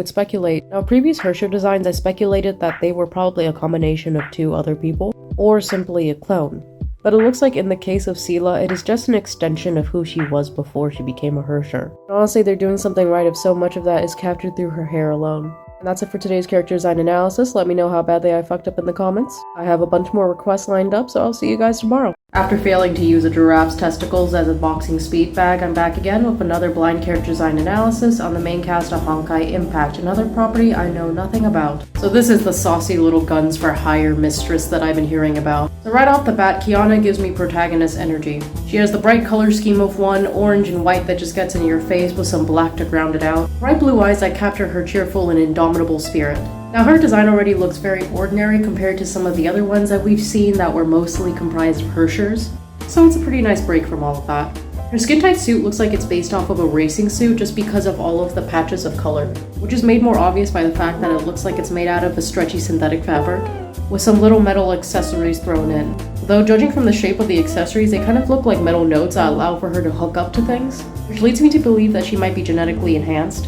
speculated that they were probably a combination of 2 other people, or simply a clone. But it looks like in the case of Seele, it is just an extension of who she was before she became a Herrscher. And honestly, they're doing something right if so much of that is captured through her hair alone. And that's it for today's character design analysis. Let me know how badly I fucked up in the comments. I have a bunch more requests lined up, so I'll see you guys tomorrow. After failing to use a giraffe's testicles as a boxing speed bag, I'm back again with another blind character design analysis on the main cast of Honkai Impact, another property I know nothing about. So this is the saucy little guns for hire mistress that I've been hearing about. So right off the bat, Kiana gives me protagonist energy. She has the bright color scheme of one, orange and white that just gets in your face with some black to ground it out. Bright blue eyes that capture her cheerful and indomitable spirit. Now her design already looks very ordinary compared to some of the other ones that we've seen that were mostly comprised of Herrschers, so it's a pretty nice break from all of that. Her skin-tight suit looks like it's based off of a racing suit just because of all of the patches of color, which is made more obvious by the fact that it looks like it's made out of a stretchy synthetic fabric, with some little metal accessories thrown in. Though judging from the shape of the accessories, they kind of look like metal nodes that allow for her to hook up to things, which leads me to believe that she might be genetically enhanced,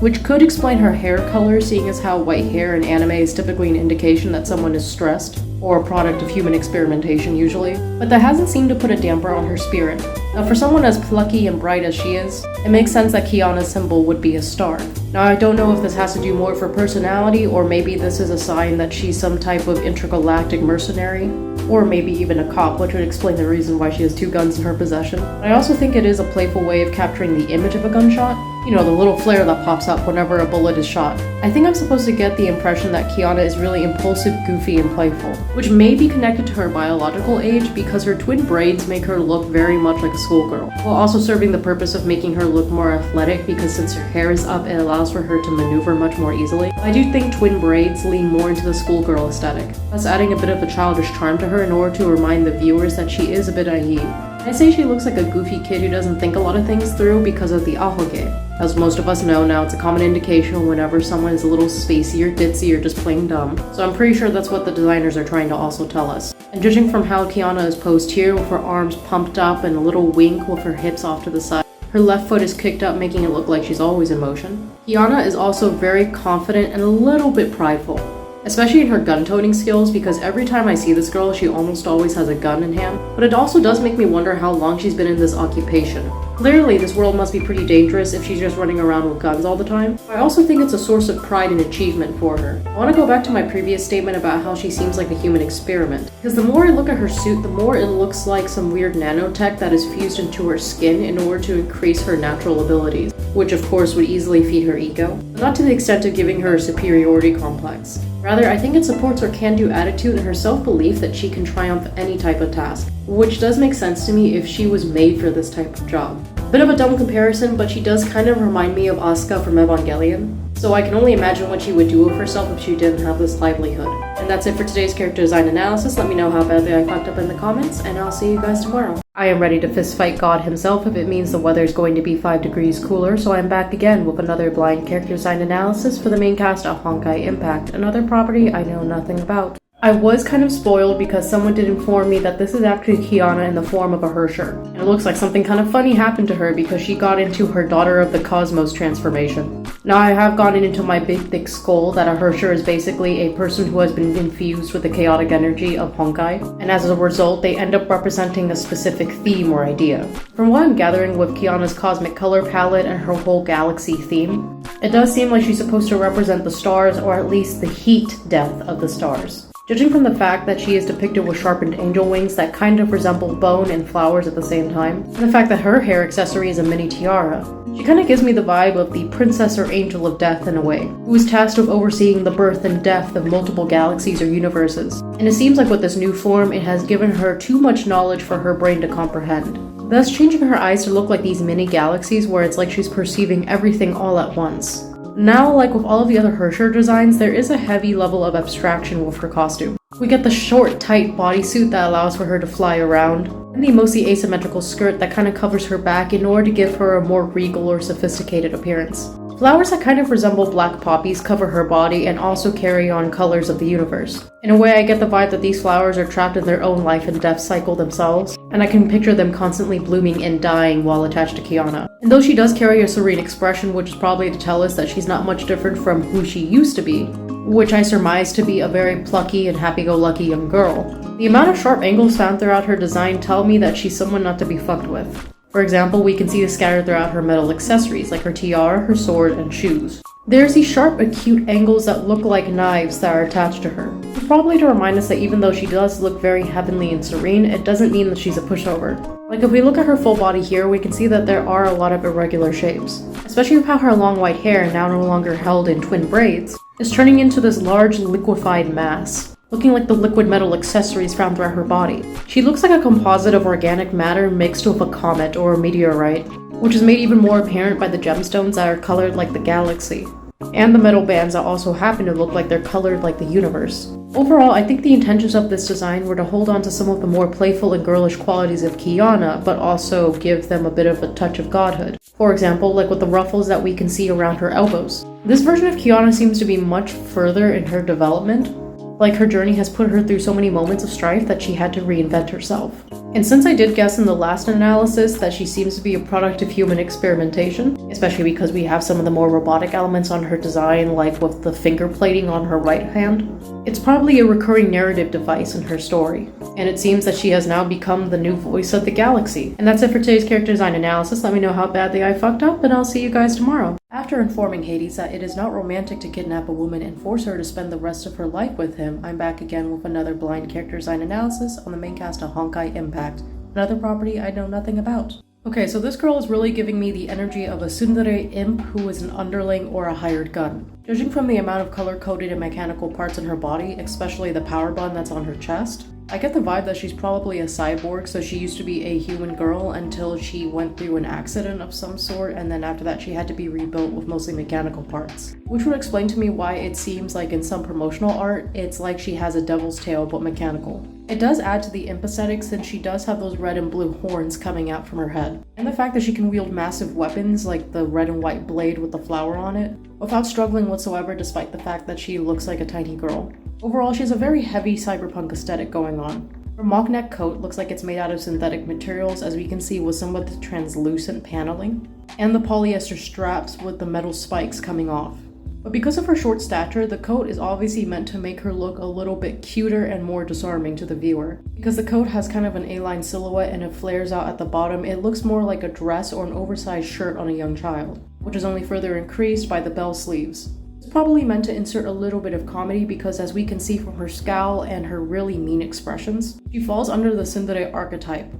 which could explain her hair color, seeing as how white hair in anime is typically an indication that someone is stressed, or a product of human experimentation usually, but that hasn't seemed to put a damper on her spirit. Now for someone as plucky and bright as she is, it makes sense that Kiana's symbol would be a star. Now I don't know if this has to do more with her personality, or maybe this is a sign that she's some type of intergalactic mercenary, or maybe even a cop, which would explain the reason why she has 2 guns in her possession. I also think it is a playful way of capturing the image of a gunshot. You know, the little flare that pops up whenever a bullet is shot. I think I'm supposed to get the impression that Kiana is really impulsive, goofy, and playful, which may be connected to her biological age because her twin braids make her look very much like a schoolgirl, while also serving the purpose of making her look more athletic because since her hair is up, it allows for her to maneuver much more easily. I do think twin braids lean more into the schoolgirl aesthetic, thus adding a bit of a childish charm to her in order to remind the viewers that she is a bit naive. I say she looks like a goofy kid who doesn't think a lot of things through because of the ahoge. As most of us know now, it's a common indication whenever someone is a little spacey or ditzy or just plain dumb. So I'm pretty sure that's what the designers are trying to also tell us. And judging from how Kiana is posed here with her arms pumped up and a little wink with her hips off to the side, her left foot is kicked up, making it look like she's always in motion. Kiana is also very confident and a little bit prideful, especially in her gun-toting skills, because every time I see this girl, she almost always has a gun in hand. But it also does make me wonder how long she's been in this occupation. Clearly, this world must be pretty dangerous if she's just running around with guns all the time. I also think it's a source of pride and achievement for her. I want to go back to my previous statement about how she seems like a human experiment, because the more I look at her suit, the more it looks like some weird nanotech that is fused into her skin in order to increase her natural abilities, which of course would easily feed her ego, but not to the extent of giving her a superiority complex. Rather, I think it supports her can-do attitude and her self-belief that she can triumph any type of task, which does make sense to me if she was made for this type of job. Bit of a dumb comparison, but she does kind of remind me of Asuka from Evangelion, so I can only imagine what she would do with herself if she didn't have this livelihood. And And that's it for today's character design analysis. Let me know how badly I fucked up in the comments, and I'll see you guys tomorrow. I am ready to fistfight God himself if it means the weather is going to be 5 degrees cooler, so I'm back again with another blind character design analysis for the main cast of Honkai Impact, another property I know nothing about. I was kind of spoiled because someone did inform me that this is actually Kiana in the form of a Herrscher. And it looks like something kind of funny happened to her because she got into her Daughter of the Cosmos transformation. Now I have gotten into my big thick skull that a Herrscher is basically a person who has been infused with the chaotic energy of Honkai, and as a result they end up representing a specific theme or idea. From what I'm gathering with Kiana's cosmic color palette and her whole galaxy theme, it does seem like she's supposed to represent the stars, or at least the heat death of the stars. Judging from the fact that she is depicted with sharpened angel wings that kind of resemble bone and flowers at the same time, and the fact that her hair accessory is a mini tiara, she kind of gives me the vibe of the princess or angel of death in a way, who is tasked with overseeing the birth and death of multiple galaxies or universes. And it seems like with this new form, it has given her too much knowledge for her brain to comprehend, thus changing her eyes to look like these mini galaxies where it's like she's perceiving everything all at once. Now, like with all of the other Herrscher designs, there is a heavy level of abstraction with her costume. We get the short, tight bodysuit that allows for her to fly around, and the mostly asymmetrical skirt that kind of covers her back in order to give her a more regal or sophisticated appearance. Flowers that kind of resemble black poppies cover her body and also carry on colors of the universe. In a way, I get the vibe that these flowers are trapped in their own life and death cycle themselves, and I can picture them constantly blooming and dying while attached to Kiana. And though she does carry a serene expression, which is probably to tell us that she's not much different from who she used to be, which I surmise to be a very plucky and happy-go-lucky young girl, the amount of sharp angles found throughout her design tell me that she's someone not to be fucked with. For example, we can see this scattered throughout her metal accessories, like her tiara, her sword, and shoes. There's these sharp, acute angles that look like knives that are attached to her. Probably to remind us that even though she does look very heavenly and serene, it doesn't mean that she's a pushover. Like if we look at her full body here, we can see that there are a lot of irregular shapes, especially with how her long white hair, now no longer held in twin braids, is turning into this large liquefied mass, looking like the liquid metal accessories found throughout her body. She looks like a composite of organic matter mixed with a comet or a meteorite, which is made even more apparent by the gemstones that are colored like the galaxy, and the metal bands that also happen to look like they're colored like the universe. Overall, I think the intentions of this design were to hold on to some of the more playful and girlish qualities of Kiana, but also give them a bit of a touch of godhood. For example, like with the ruffles that we can see around her elbows. This version of Kiana seems to be much further in her development. Like her journey has put her through so many moments of strife that she had to reinvent herself. And since I did guess in the last analysis that she seems to be a product of human experimentation, especially because we have some of the more robotic elements on her design, like with the finger plating on her right hand, it's probably a recurring narrative device in her story. And it seems that she has now become the new voice of the galaxy. And that's it for today's character design analysis. Let me know how badly I fucked up, and I'll see you guys tomorrow. After informing Hades that it is not romantic to kidnap a woman and force her to spend the rest of her life with him, I'm back again with another blind character design analysis on the main cast of Honkai Impact, another property I know nothing about. Okay, so this girl is really giving me the energy of a tsundere imp who is an underling or a hired gun. Judging from the amount of color-coded and mechanical parts in her body, especially the power button that's on her chest, I get the vibe that she's probably a cyborg, so she used to be a human girl until she went through an accident of some sort, and then after that she had to be rebuilt with mostly mechanical parts. Which would explain to me why it seems like in some promotional art, it's like she has a devil's tail but mechanical. It does add to the imp aesthetic since she does have those red and blue horns coming out from her head. And the fact that she can wield massive weapons like the red and white blade with the flower on it, without struggling whatsoever despite the fact that she looks like a tiny girl. Overall, she has a very heavy cyberpunk aesthetic going on. Her mock neck coat looks like it's made out of synthetic materials, as we can see with some of the translucent paneling, and the polyester straps with the metal spikes coming off. But because of her short stature, the coat is obviously meant to make her look a little bit cuter and more disarming to the viewer. Because the coat has kind of an A-line silhouette and it flares out at the bottom, it looks more like a dress or an oversized shirt on a young child, which is only further increased by the bell sleeves. It's probably meant to insert a little bit of comedy because, as we can see from her scowl and her really mean expressions, she falls under the tsundere archetype.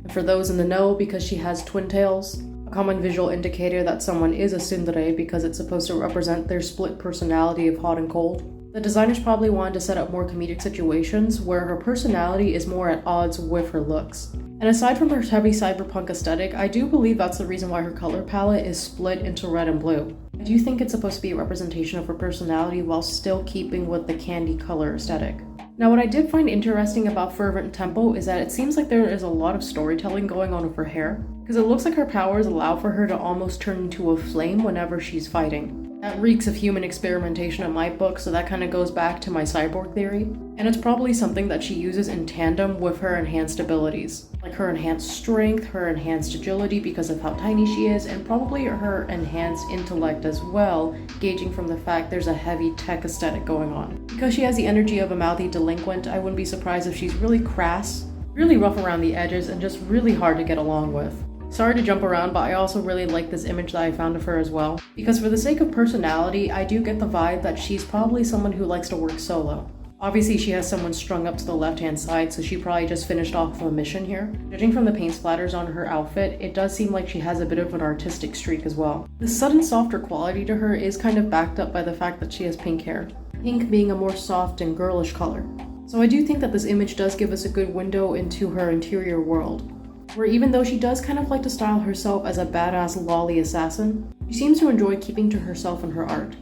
And for those in the know, because she has twin tails, a common visual indicator that someone is a tsundere because it's supposed to represent their split personality of hot and cold, The designers probably wanted to set up more comedic situations where her personality is more at odds with her looks. And aside from her heavy cyberpunk aesthetic, I do believe that's the reason why her color palette is split into red and blue. I do think it's supposed to be a representation of her personality while still keeping with the candy color aesthetic. Now, what I did find interesting about Fervent Tempo is that it seems like there is a lot of storytelling going on with her hair, because it looks like her powers allow for her to almost turn into a flame whenever she's fighting. That reeks of human experimentation in my book, so that kind of goes back to my cyborg theory. And it's probably something that she uses in tandem with her enhanced abilities, like her enhanced strength, her enhanced agility because of how tiny she is, and probably her enhanced intellect as well, gauging from the fact there's a heavy tech aesthetic going on. Because she has the energy of a mouthy delinquent, I wouldn't be surprised if she's really crass, really rough around the edges, and just really hard to get along with. Sorry to jump around, but I also really like this image that I found of her as well, because for the sake of personality, I do get the vibe that she's probably someone who likes to work solo. Obviously, she has someone strung up to the left-hand side, so she probably just finished off a mission here. Judging from the paint splatters on her outfit, it does seem like she has a bit of an artistic streak as well. The sudden softer quality to her is kind of backed up by the fact that she has pink hair, pink being a more soft and girlish color. So I do think that this image does give us a good window into her interior world, where even though she does kind of like to style herself as a badass lolly assassin, she seems to enjoy keeping to herself in her art.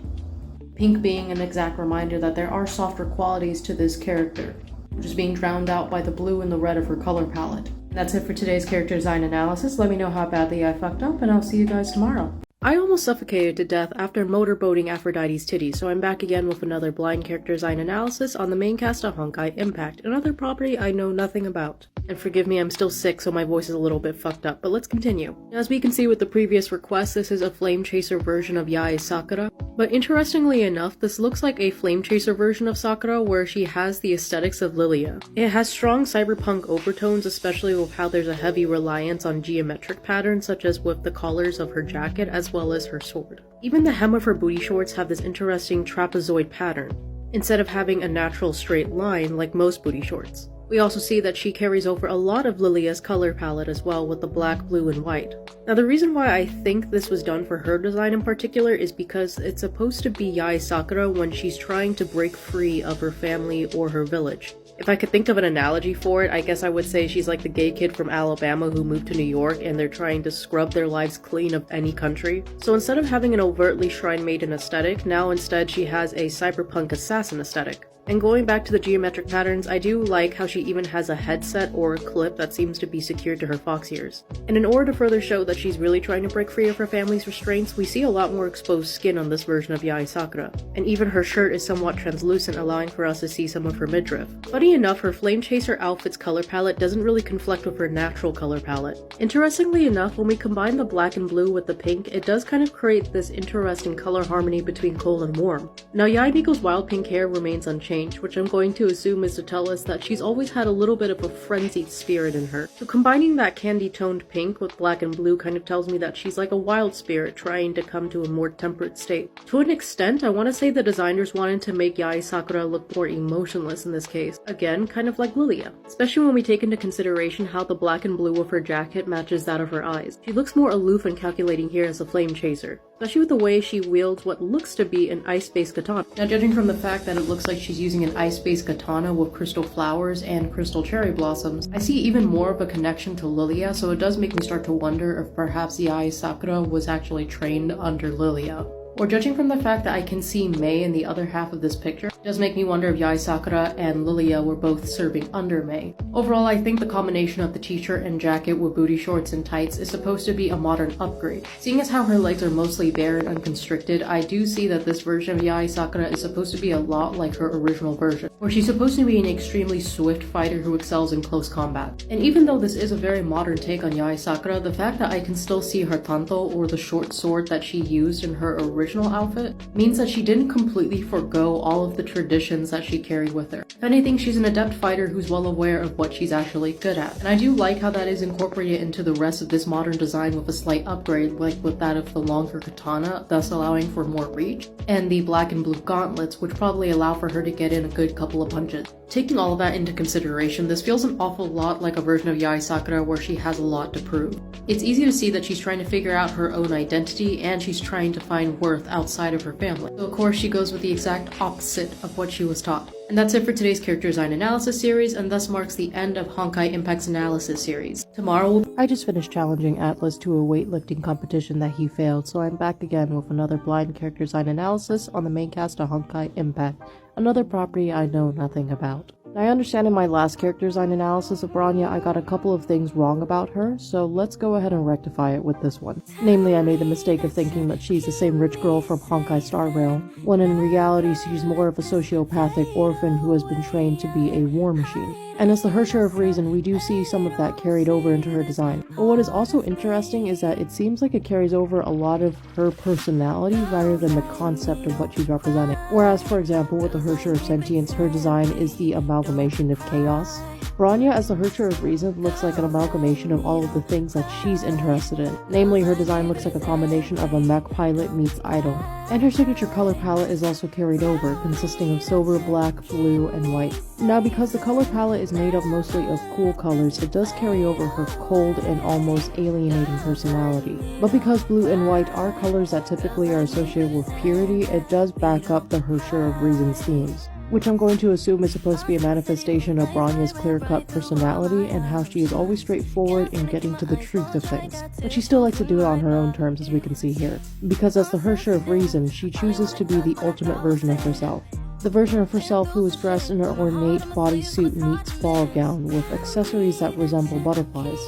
Pink being an exact reminder that there are softer qualities to this character, which is being drowned out by the blue and the red of her color palette. And that's it for today's character design analysis. Let me know how badly I fucked up, and I'll see you guys tomorrow. I almost suffocated to death after motorboating Aphrodite's titties, so I'm back again with another blind character design analysis on the main cast of Honkai Impact, another property I know nothing about. And forgive me, I'm still sick, so my voice is a little bit fucked up, but let's continue. As we can see with the previous request, this is a Flamechaser version of Yae Sakura, but interestingly enough, this looks like a Flamechaser version of Sakura where she has the aesthetics of Liliya. It has strong cyberpunk overtones, especially with how there's a heavy reliance on geometric patterns, such as with the collars of her jacket as well as her sword. Even the hem of her booty shorts have this interesting trapezoid pattern, instead of having a natural straight line like most booty shorts. We also see that she carries over a lot of Liliya's color palette as well, with the black, blue, and white. Now, the reason why I think this was done for her design in particular is because it's supposed to be Yae Sakura when she's trying to break free of her family or her village. If I could think of an analogy for it, I guess I would say she's like the gay kid from Alabama who moved to New York and they're trying to scrub their lives clean of any country. So instead of having an overtly shrine maiden aesthetic, now instead she has a cyberpunk assassin aesthetic. And going back to the geometric patterns, I do like how she even has a headset or a clip that seems to be secured to her fox ears. And in order to further show that she's really trying to break free of her family's restraints, we see a lot more exposed skin on this version of Yae Sakura. And even her shirt is somewhat translucent, allowing for us to see some of her midriff. Funny enough, her Flamechaser outfit's color palette doesn't really conflict with her natural color palette. Interestingly enough, when we combine the black and blue with the pink, it does kind of create this interesting color harmony between cold and warm. Now, Yae Miko's wild pink hair remains unchanged, which I'm going to assume is to tell us that she's always had a little bit of a frenzied spirit in her. So combining that candy-toned pink with black and blue kind of tells me that she's like a wild spirit trying to come to a more temperate state. To an extent, I want to say the designers wanted to make Yae Sakura look more emotionless in this case. Again, kind of like Liliya. Especially when we take into consideration how the black and blue of her jacket matches that of her eyes. She looks more aloof and calculating here as a Flamechaser, especially with the way she wields what looks to be an ice-based katana. Now, judging from the fact that it looks like she's using an ice-based katana with crystal flowers and crystal cherry blossoms, I see even more of a connection to Liliya, so it does make me start to wonder if perhaps Yae Sakura was actually trained under Liliya. Or judging from the fact that I can see Mei in the other half of this picture, it does make me wonder if Yae Sakura and Liliya were both serving under Mei. Overall, I think the combination of the t-shirt and jacket with booty shorts and tights is supposed to be a modern upgrade. Seeing as how her legs are mostly bare and unconstricted, I do see that this version of Yae Sakura is supposed to be a lot like her original version, where she's supposed to be an extremely swift fighter who excels in close combat. And even though this is a very modern take on Yae Sakura, the fact that I can still see her tanto, or the short sword that she used in her original outfit, means that she didn't completely forgo all of the traditions that she carried with her. If anything, she's an adept fighter who's well aware of what she's actually good at. And I do like how that is incorporated into the rest of this modern design with a slight upgrade, like with that of the longer katana, thus allowing for more reach, and the black and blue gauntlets, which probably allow for her to get in a good couple of punches. Taking all of that into consideration, this feels an awful lot like a version of Yae Sakura where she has a lot to prove. It's easy to see that she's trying to figure out her own identity, and she's trying to find worth outside of her family. So of course she goes with the exact opposite of what she was taught. And that's it for today's character design analysis series, and thus marks the end of Honkai Impact's analysis series. Tomorrow, I just finished challenging Atlas to a weightlifting competition that he failed, so I'm back again with another blind character design analysis on the main cast of Honkai Impact, another property I know nothing about. I understand in my last character design analysis of Bronya I got a couple of things wrong about her, so let's go ahead and rectify it with this one. Namely, I made the mistake of thinking that she's the same rich girl from Honkai Star Rail, when in reality she's more of a sociopathic orphan who has been trained to be a war machine. And as the Herrscher of Reason, we do see some of that carried over into her design. But what is also interesting is that it seems like it carries over a lot of her personality rather than the concept of what she's representing. Whereas, for example, with the Herrscher of Sentience, her design is the amalgamation of chaos. Bronya as the Herrscher of Reason looks like an amalgamation of all of the things that she's interested in. Namely, her design looks like a combination of a mech pilot meets idol. And her signature color palette is also carried over, consisting of silver, black, blue, and white. Now, because the color palette is made up mostly of cool colors, it does carry over her cold and almost alienating personality. But because blue and white are colors that typically are associated with purity, it does back up the Herrscher of Reason's themes, which I'm going to assume is supposed to be a manifestation of Bronya's clear-cut personality and how she is always straightforward in getting to the truth of things. But she still likes to do it on her own terms, as we can see here. Because as the Herrscher of Reason, she chooses to be the ultimate version of herself. The version of herself who is dressed in an ornate bodysuit meets ball gown with accessories that resemble butterflies.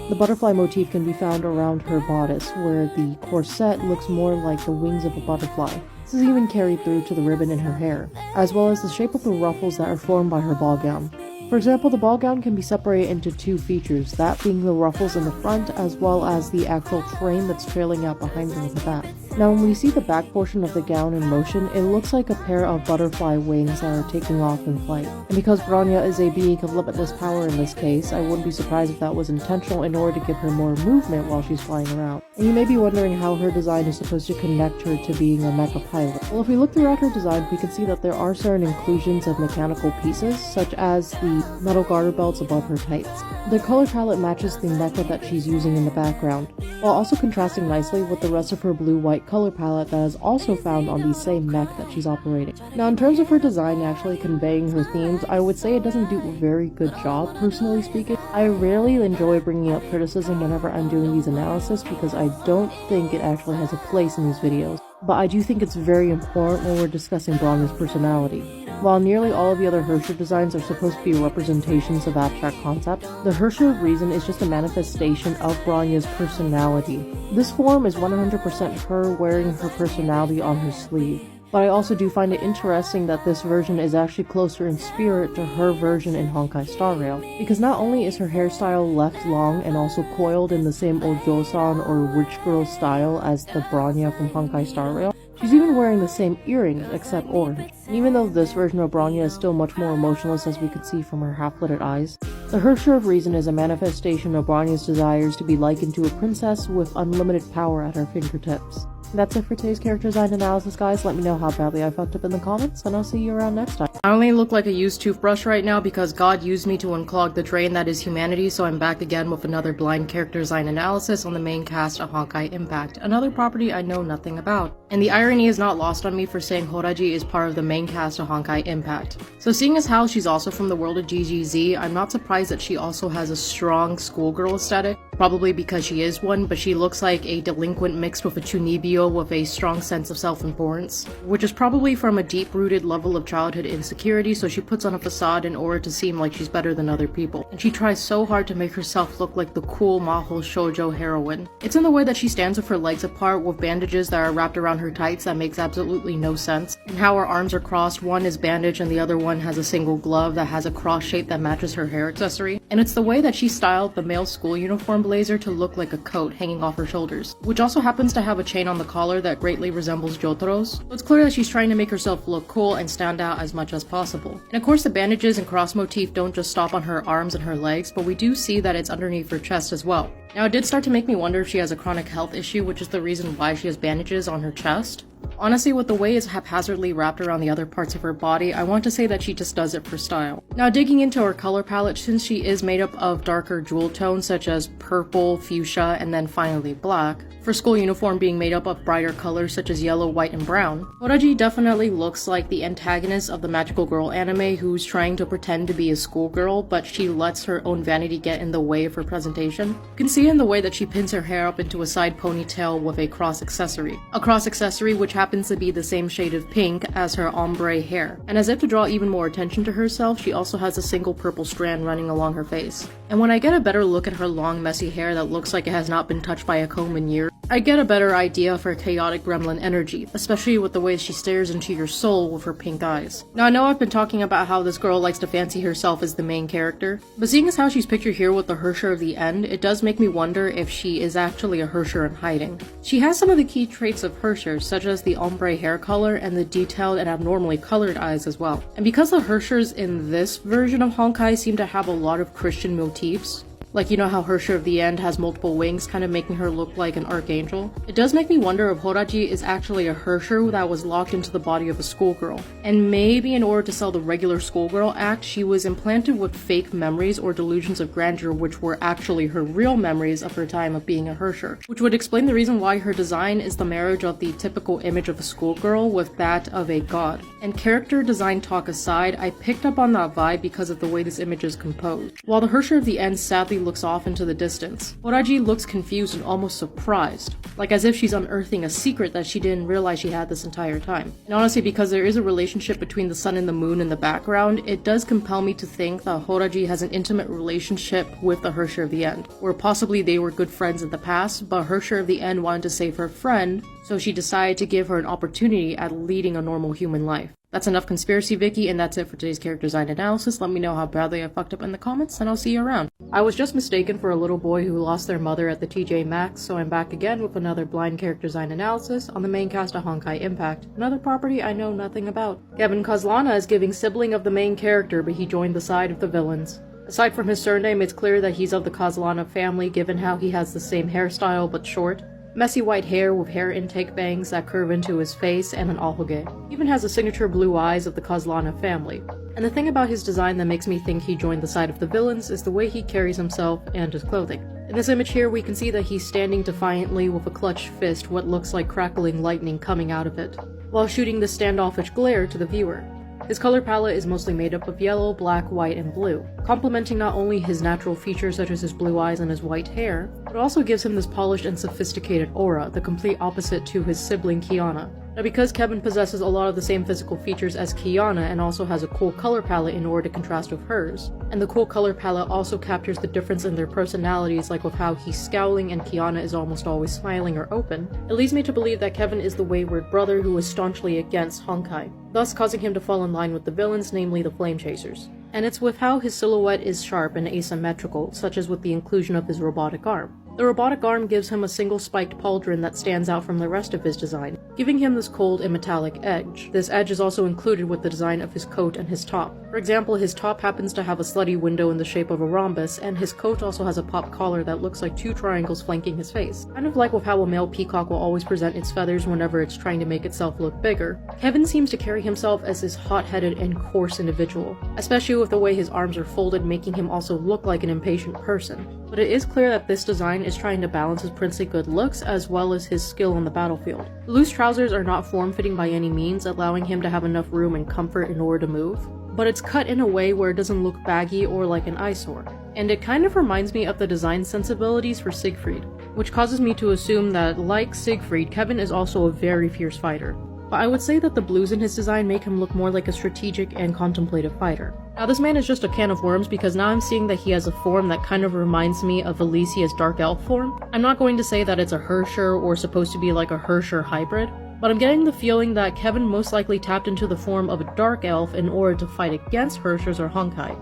The butterfly motif can be found around her bodice, where the corset looks more like the wings of a butterfly. This is even carried through to the ribbon in her hair, as well as the shape of the ruffles that are formed by her ball gown. For example, the ball gown can be separated into two features, that being the ruffles in the front as well as the actual train that's trailing out behind her in the back. Now, when we see the back portion of the gown in motion, it looks like a pair of butterfly wings that are taking off in flight. And because Bronya is a being of limitless power in this case, I wouldn't be surprised if that was intentional in order to give her more movement while she's flying around. And you may be wondering how her design is supposed to connect her to being a mecha pilot. Well, if we look throughout her design, we can see that there are certain inclusions of mechanical pieces, such as the metal garter belts above her tights. The color palette matches the mecha that she's using in the background, while also contrasting nicely with the rest of her blue-white color palette that is also found on the same mech that she's operating. Now, in terms of her design actually conveying her themes, I would say it doesn't do a very good job, personally speaking. I rarely enjoy bringing up criticism whenever I'm doing these analysis because I don't think it actually has a place in these videos. But I do think it's very important when we're discussing Bronya's personality. While nearly all of the other Herrscher designs are supposed to be representations of abstract concepts, the Herrscher of Reason is just a manifestation of Bronya's personality. This form is 100% her wearing her personality on her sleeve. But I also do find it interesting that this version is actually closer in spirit to her version in Honkai Star Rail, because not only is her hairstyle left long and also coiled in the same Ojo-san or rich girl style as the Bronya from Honkai Star Rail, she's even wearing the same earrings except orange. And even though this version of Bronya is still much more emotionless as we could see from her half-lidded eyes, the Herrscher of Reason is a manifestation of Bronya's desires to be likened to a princess with unlimited power at her fingertips. That's it for today's character design analysis, guys. Let me know how badly I fucked up in the comments, and I'll see you around next time. I only look like a used toothbrush right now because God used me to unclog the drain that is humanity, so I'm back again with another blind character design analysis on the main cast of Honkai Impact, another property I know nothing about. And the irony is not lost on me for saying Horaji is part of the main cast of Honkai Impact. So seeing as how she's also from the world of GGZ, I'm not surprised that she also has a strong schoolgirl aesthetic, probably because she is one, but she looks like a delinquent mixed with a chunibyo with a strong sense of self-importance, which is probably from a deep-rooted level of childhood insecurity, so she puts on a facade in order to seem like she's better than other people. And she tries so hard to make herself look like the cool Maho shoujo heroine. It's in the way that she stands with her legs apart with bandages that are wrapped around her tights that makes absolutely no sense, and how her arms are crossed, one is bandaged and the other one has a single glove that has a cross shape that matches her hair accessory. And it's the way that she styled the male school uniform blazer to look like a coat hanging off her shoulders, which also happens to have a chain on the collar that greatly resembles Jotaro's. So it's clear that she's trying to make herself look cool and stand out as much as possible. And of course the bandages and cross motif don't just stop on her arms and her legs, but we do see that it's underneath her chest as well. Now it did start to make me wonder if she has a chronic health issue, which is the reason why she has bandages on her chest. Honestly, with the way it's haphazardly wrapped around the other parts of her body, I want to say that she just does it for style. Now digging into her color palette, since she is made up of darker jewel tones such as purple, fuchsia, and then finally black, for school uniform being made up of brighter colors such as yellow, white, and brown, Horaji definitely looks like the antagonist of the magical girl anime who's trying to pretend to be a schoolgirl, but she lets her own vanity get in the way of her presentation. You can see in the way that she pins her hair up into a side ponytail with a cross accessory. A cross accessory which happens to be the same shade of pink as her ombre hair. And as if to draw even more attention to herself, she also has a single purple strand running along her face. And when I get a better look at her long messy hair that looks like it has not been touched by a comb in years, I get a better idea of her chaotic gremlin energy, especially with the way she stares into your soul with her pink eyes. Now I know I've been talking about how this girl likes to fancy herself as the main character, but seeing as how she's pictured here with the Herrscher of the End, it does make me wonder if she is actually a Herrscher in hiding. She has some of the key traits of Herrschers, such as the ombre hair color and the detailed and abnormally colored eyes as well. And because the Herrschers in this version of Honkai seem to have a lot of Christian motifs, like you know how Herrscher of the End has multiple wings, kind of making her look like an archangel. It does make me wonder if Horaji is actually a Herrscher that was locked into the body of a schoolgirl. And maybe in order to sell the regular schoolgirl act, she was implanted with fake memories or delusions of grandeur which were actually her real memories of her time of being a Herrscher. Which would explain the reason why her design is the marriage of the typical image of a schoolgirl with that of a god. And character design talk aside, I picked up on that vibe because of the way this image is composed. While the Herrscher of the End sadly looks off into the distance, Horaji looks confused and almost surprised, like as if she's unearthing a secret that she didn't realize she had this entire time. And honestly, because there is a relationship between the sun and the moon in the background, it does compel me to think that Horaji has an intimate relationship with the Herrscher of the End, where possibly they were good friends in the past, but Herrscher of the End wanted to save her friend, so she decided to give her an opportunity at leading a normal human life. That's enough conspiracy Vicky, and that's it for today's character design analysis. Let me know how badly I fucked up in the comments, and I'll see you around. I was just mistaken for a little boy who lost their mother at the TJ Maxx, so I'm back again with another blind character design analysis on the main cast of Honkai Impact, another property I know nothing about. Kevin Kozlana is giving sibling of the main character, but he joined the side of the villains. Aside from his surname, it's clear that he's of the Kozlana family given how he has the same hairstyle but short. Messy white hair with hair intake bangs that curve into his face and an alhoge. He even has the signature blue eyes of the Kozlana family. And the thing about his design that makes me think he joined the side of the villains is the way he carries himself and his clothing. In this image here, we can see that he's standing defiantly with a clutched fist, what looks like crackling lightning coming out of it, while shooting the standoffish glare to the viewer. His color palette is mostly made up of yellow, black, white, and blue, complementing not only his natural features such as his blue eyes and his white hair, but also gives him this polished and sophisticated aura, the complete opposite to his sibling Kiana. Now because Kevin possesses a lot of the same physical features as Kiana and also has a cool color palette in order to contrast with hers, and the cool color palette also captures the difference in their personalities, like with how he's scowling and Kiana is almost always smiling or open, it leads me to believe that Kevin is the wayward brother who is staunchly against Honkai, thus causing him to fall in line with the villains, namely the Flamechasers. And it's with how his silhouette is sharp and asymmetrical, such as with the inclusion of his robotic arm. The robotic arm gives him a single spiked pauldron that stands out from the rest of his design, giving him this cold and metallic edge. This edge is also included with the design of his coat and his top. For example, his top happens to have a slutty window in the shape of a rhombus, and his coat also has a pop collar that looks like two triangles flanking his face. Kind of like with how a male peacock will always present its feathers whenever it's trying to make itself look bigger. Kevin seems to carry himself as this hot-headed and coarse individual, especially with the way his arms are folded, making him also look like an impatient person. But it is clear that this design is trying to balance his princely good looks as well as his skill on the battlefield. The loose trousers are not form-fitting by any means, allowing him to have enough room and comfort in order to move, but it's cut in a way where it doesn't look baggy or like an eyesore. And it kind of reminds me of the design sensibilities for Siegfried, which causes me to assume that, like Siegfried, Kevin is also a very fierce fighter. But I would say that the blues in his design make him look more like a strategic and contemplative fighter. Now this man is just a can of worms because now I'm seeing that he has a form that kind of reminds me of Elysia's dark elf form. I'm not going to say that it's a Herrscher or supposed to be like a Herrscher hybrid, but I'm getting the feeling that Kevin most likely tapped into the form of a dark elf in order to fight against Herrschers or Honkai.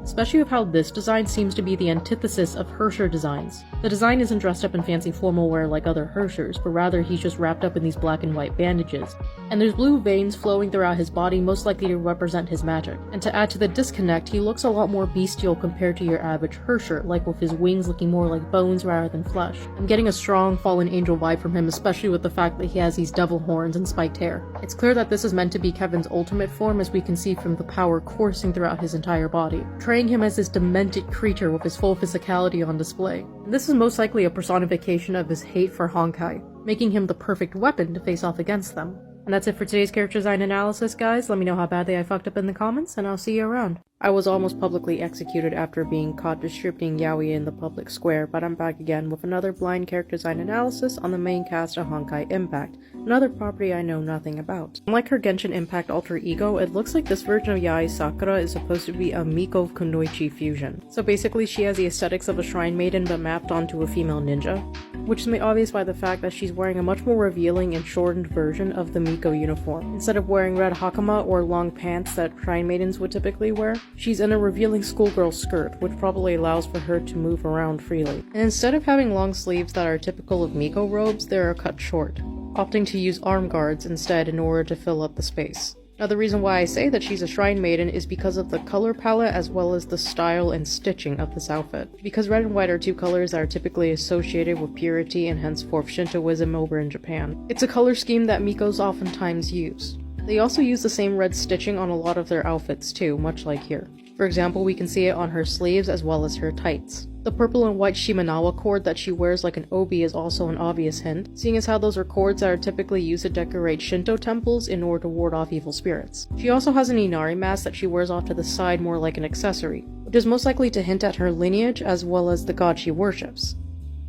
especially with how this design seems to be the antithesis of Herrscher designs. The design isn't dressed up in fancy formal wear like other Herrschers, but rather he's just wrapped up in these black and white bandages. And there's blue veins flowing throughout his body, most likely to represent his magic. And to add to the disconnect, he looks a lot more bestial compared to your average Herrscher, like with his wings looking more like bones rather than flesh. I'm getting a strong fallen angel vibe from him, especially with the fact that he has these devil horns and spiked hair. It's clear that this is meant to be Kevin's ultimate form, as we can see from the power coursing throughout his entire body, portraying him as this demented creature with his full physicality on display. And this is most likely a personification of his hate for Honkai, making him the perfect weapon to face off against them. And that's it for today's character design analysis, guys. Let me know how badly I fucked up in the comments, and I'll see you around. I was almost publicly executed after being caught distributing yaoi in the public square, but I'm back again with another blind character design analysis on the main cast of Honkai Impact, another property I know nothing about. Unlike her Genshin Impact alter ego, it looks like this version of Yae Sakura is supposed to be a Miko Kunoichi fusion. So basically she has the aesthetics of a shrine maiden but mapped onto a female ninja, which is made obvious by the fact that she's wearing a much more revealing and shortened version of the Miko uniform. Instead of wearing red hakama or long pants that shrine maidens would typically wear, she's in a revealing schoolgirl skirt, which probably allows for her to move around freely. And instead of having long sleeves that are typical of Miko robes, they are cut short, opting to use arm guards instead in order to fill up the space. Now the reason why I say that she's a shrine maiden is because of the color palette as well as the style and stitching of this outfit. Because red and white are two colors that are typically associated with purity and henceforth Shintoism over in Japan. It's a color scheme that Mikos oftentimes use. They also use the same red stitching on a lot of their outfits too, much like here. For example, we can see it on her sleeves as well as her tights. The purple and white Shimenawa cord that she wears like an obi is also an obvious hint, seeing as how those are cords that are typically used to decorate Shinto temples in order to ward off evil spirits. She also has an Inari mask that she wears off to the side more like an accessory, which is most likely to hint at her lineage as well as the god she worships.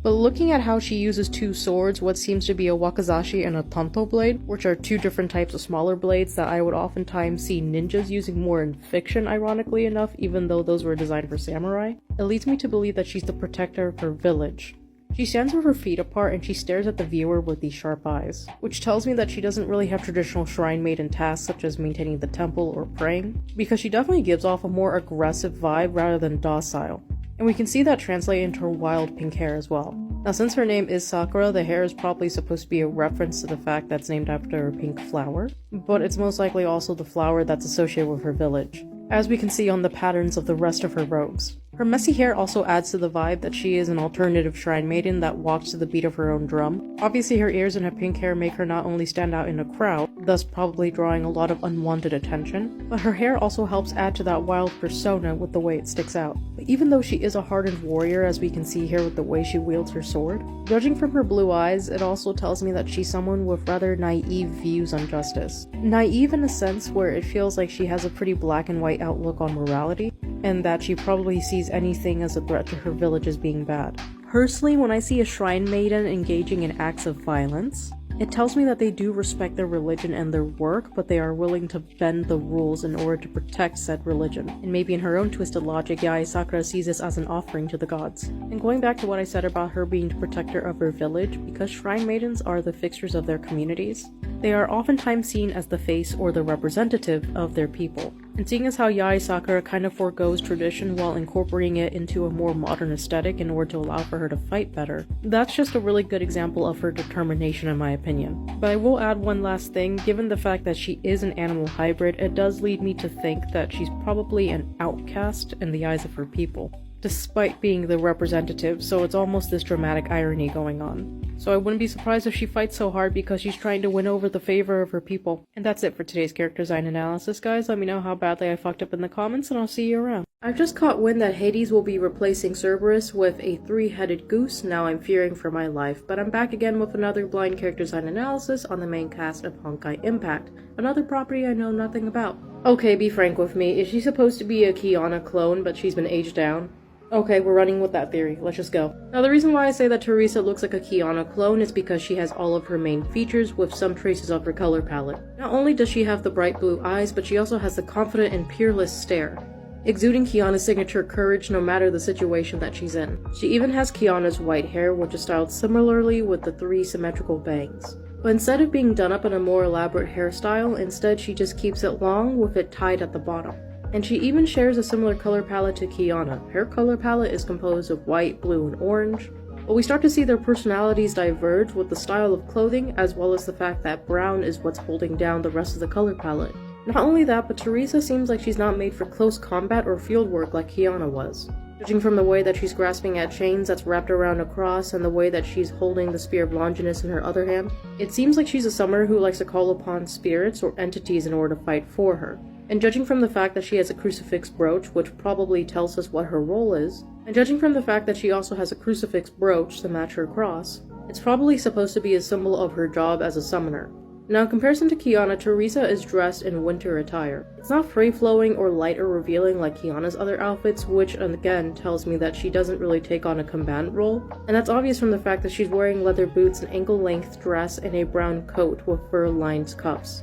But looking at how she uses two swords, what seems to be a wakizashi and a tanto blade, which are two different types of smaller blades that I would oftentimes see ninjas using more in fiction, ironically enough, even though those were designed for samurai, it leads me to believe that she's the protector of her village. She stands with her feet apart and she stares at the viewer with these sharp eyes, which tells me that she doesn't really have traditional shrine maiden tasks such as maintaining the temple or praying, because she definitely gives off a more aggressive vibe rather than docile. And we can see that translate into her wild pink hair as well. Now since her name is Sakura, the hair is probably supposed to be a reference to the fact that it's named after a pink flower, but it's most likely also the flower that's associated with her village, as we can see on the patterns of the rest of her robes. Her messy hair also adds to the vibe that she is an alternative shrine maiden that walks to the beat of her own drum. Obviously her ears and her pink hair make her not only stand out in a crowd, thus probably drawing a lot of unwanted attention, but her hair also helps add to that wild persona with the way it sticks out. But even though she is a hardened warrior, as we can see here with the way she wields her sword, judging from her blue eyes, it also tells me that she's someone with rather naive views on justice. Naive in a sense where it feels like she has a pretty black and white outlook on morality, and that she probably sees anything as a threat to her village as being bad. Personally, when I see a shrine maiden engaging in acts of violence, it tells me that they do respect their religion and their work, but they are willing to bend the rules in order to protect said religion. And maybe in her own twisted logic, Yae Sakura sees this as an offering to the gods. And going back to what I said about her being the protector of her village, because shrine maidens are the fixtures of their communities, they are oftentimes seen as the face or the representative of their people. And seeing as how Yae Sakura kind of forgoes tradition while incorporating it into a more modern aesthetic in order to allow for her to fight better, that's just a really good example of her determination in my opinion. But I will add one last thing, given the fact that she is an animal hybrid, it does lead me to think that she's probably an outcast in the eyes of her people, despite being the representative, so it's almost this dramatic irony going on. So I wouldn't be surprised if she fights so hard because she's trying to win over the favor of her people. And that's it for today's character design analysis, guys. Let me know how badly I fucked up in the comments and I'll see you around. I've just caught wind that Hades will be replacing Cerberus with a three-headed goose. Now I'm fearing for my life, but I'm back again with another blind character design analysis on the main cast of Honkai Impact, another property I know nothing about. Okay, be frank with me, is she supposed to be a Kiana clone but she's been aged down? Okay, we're running with that theory. Let's just go. Now, the reason why I say that Teresa looks like a Kiana clone is because she has all of her main features with some traces of her color palette. Not only does she have the bright blue eyes, but she also has the confident and peerless stare, exuding Kiana's signature courage no matter the situation that she's in. She even has Kiana's white hair, which is styled similarly with the three symmetrical bangs. But instead of being done up in a more elaborate hairstyle, instead she just keeps it long with it tied at the bottom. And she even shares a similar color palette to Kiana. Her color palette is composed of white, blue, and orange, but we start to see their personalities diverge with the style of clothing, as well as the fact that brown is what's holding down the rest of the color palette. Not only that, but Teresa seems like she's not made for close combat or field work like Kiana was. Judging from the way that she's grasping at chains that's wrapped around a cross and the way that she's holding the Spear of Longinus in her other hand, it seems like she's a summoner who likes to call upon spirits or entities in order to fight for her. And judging from the fact that she has a crucifix brooch, which probably tells us what her role is, and judging from the fact that she also has a crucifix brooch to match her cross, it's probably supposed to be a symbol of her job as a summoner. Now, in comparison to Kiana, Teresa is dressed in winter attire. It's not free-flowing or light or revealing like Kiana's other outfits, which again tells me that she doesn't really take on a combatant role, and that's obvious from the fact that she's wearing leather boots, an ankle-length dress, and a brown coat with fur-lined cuffs.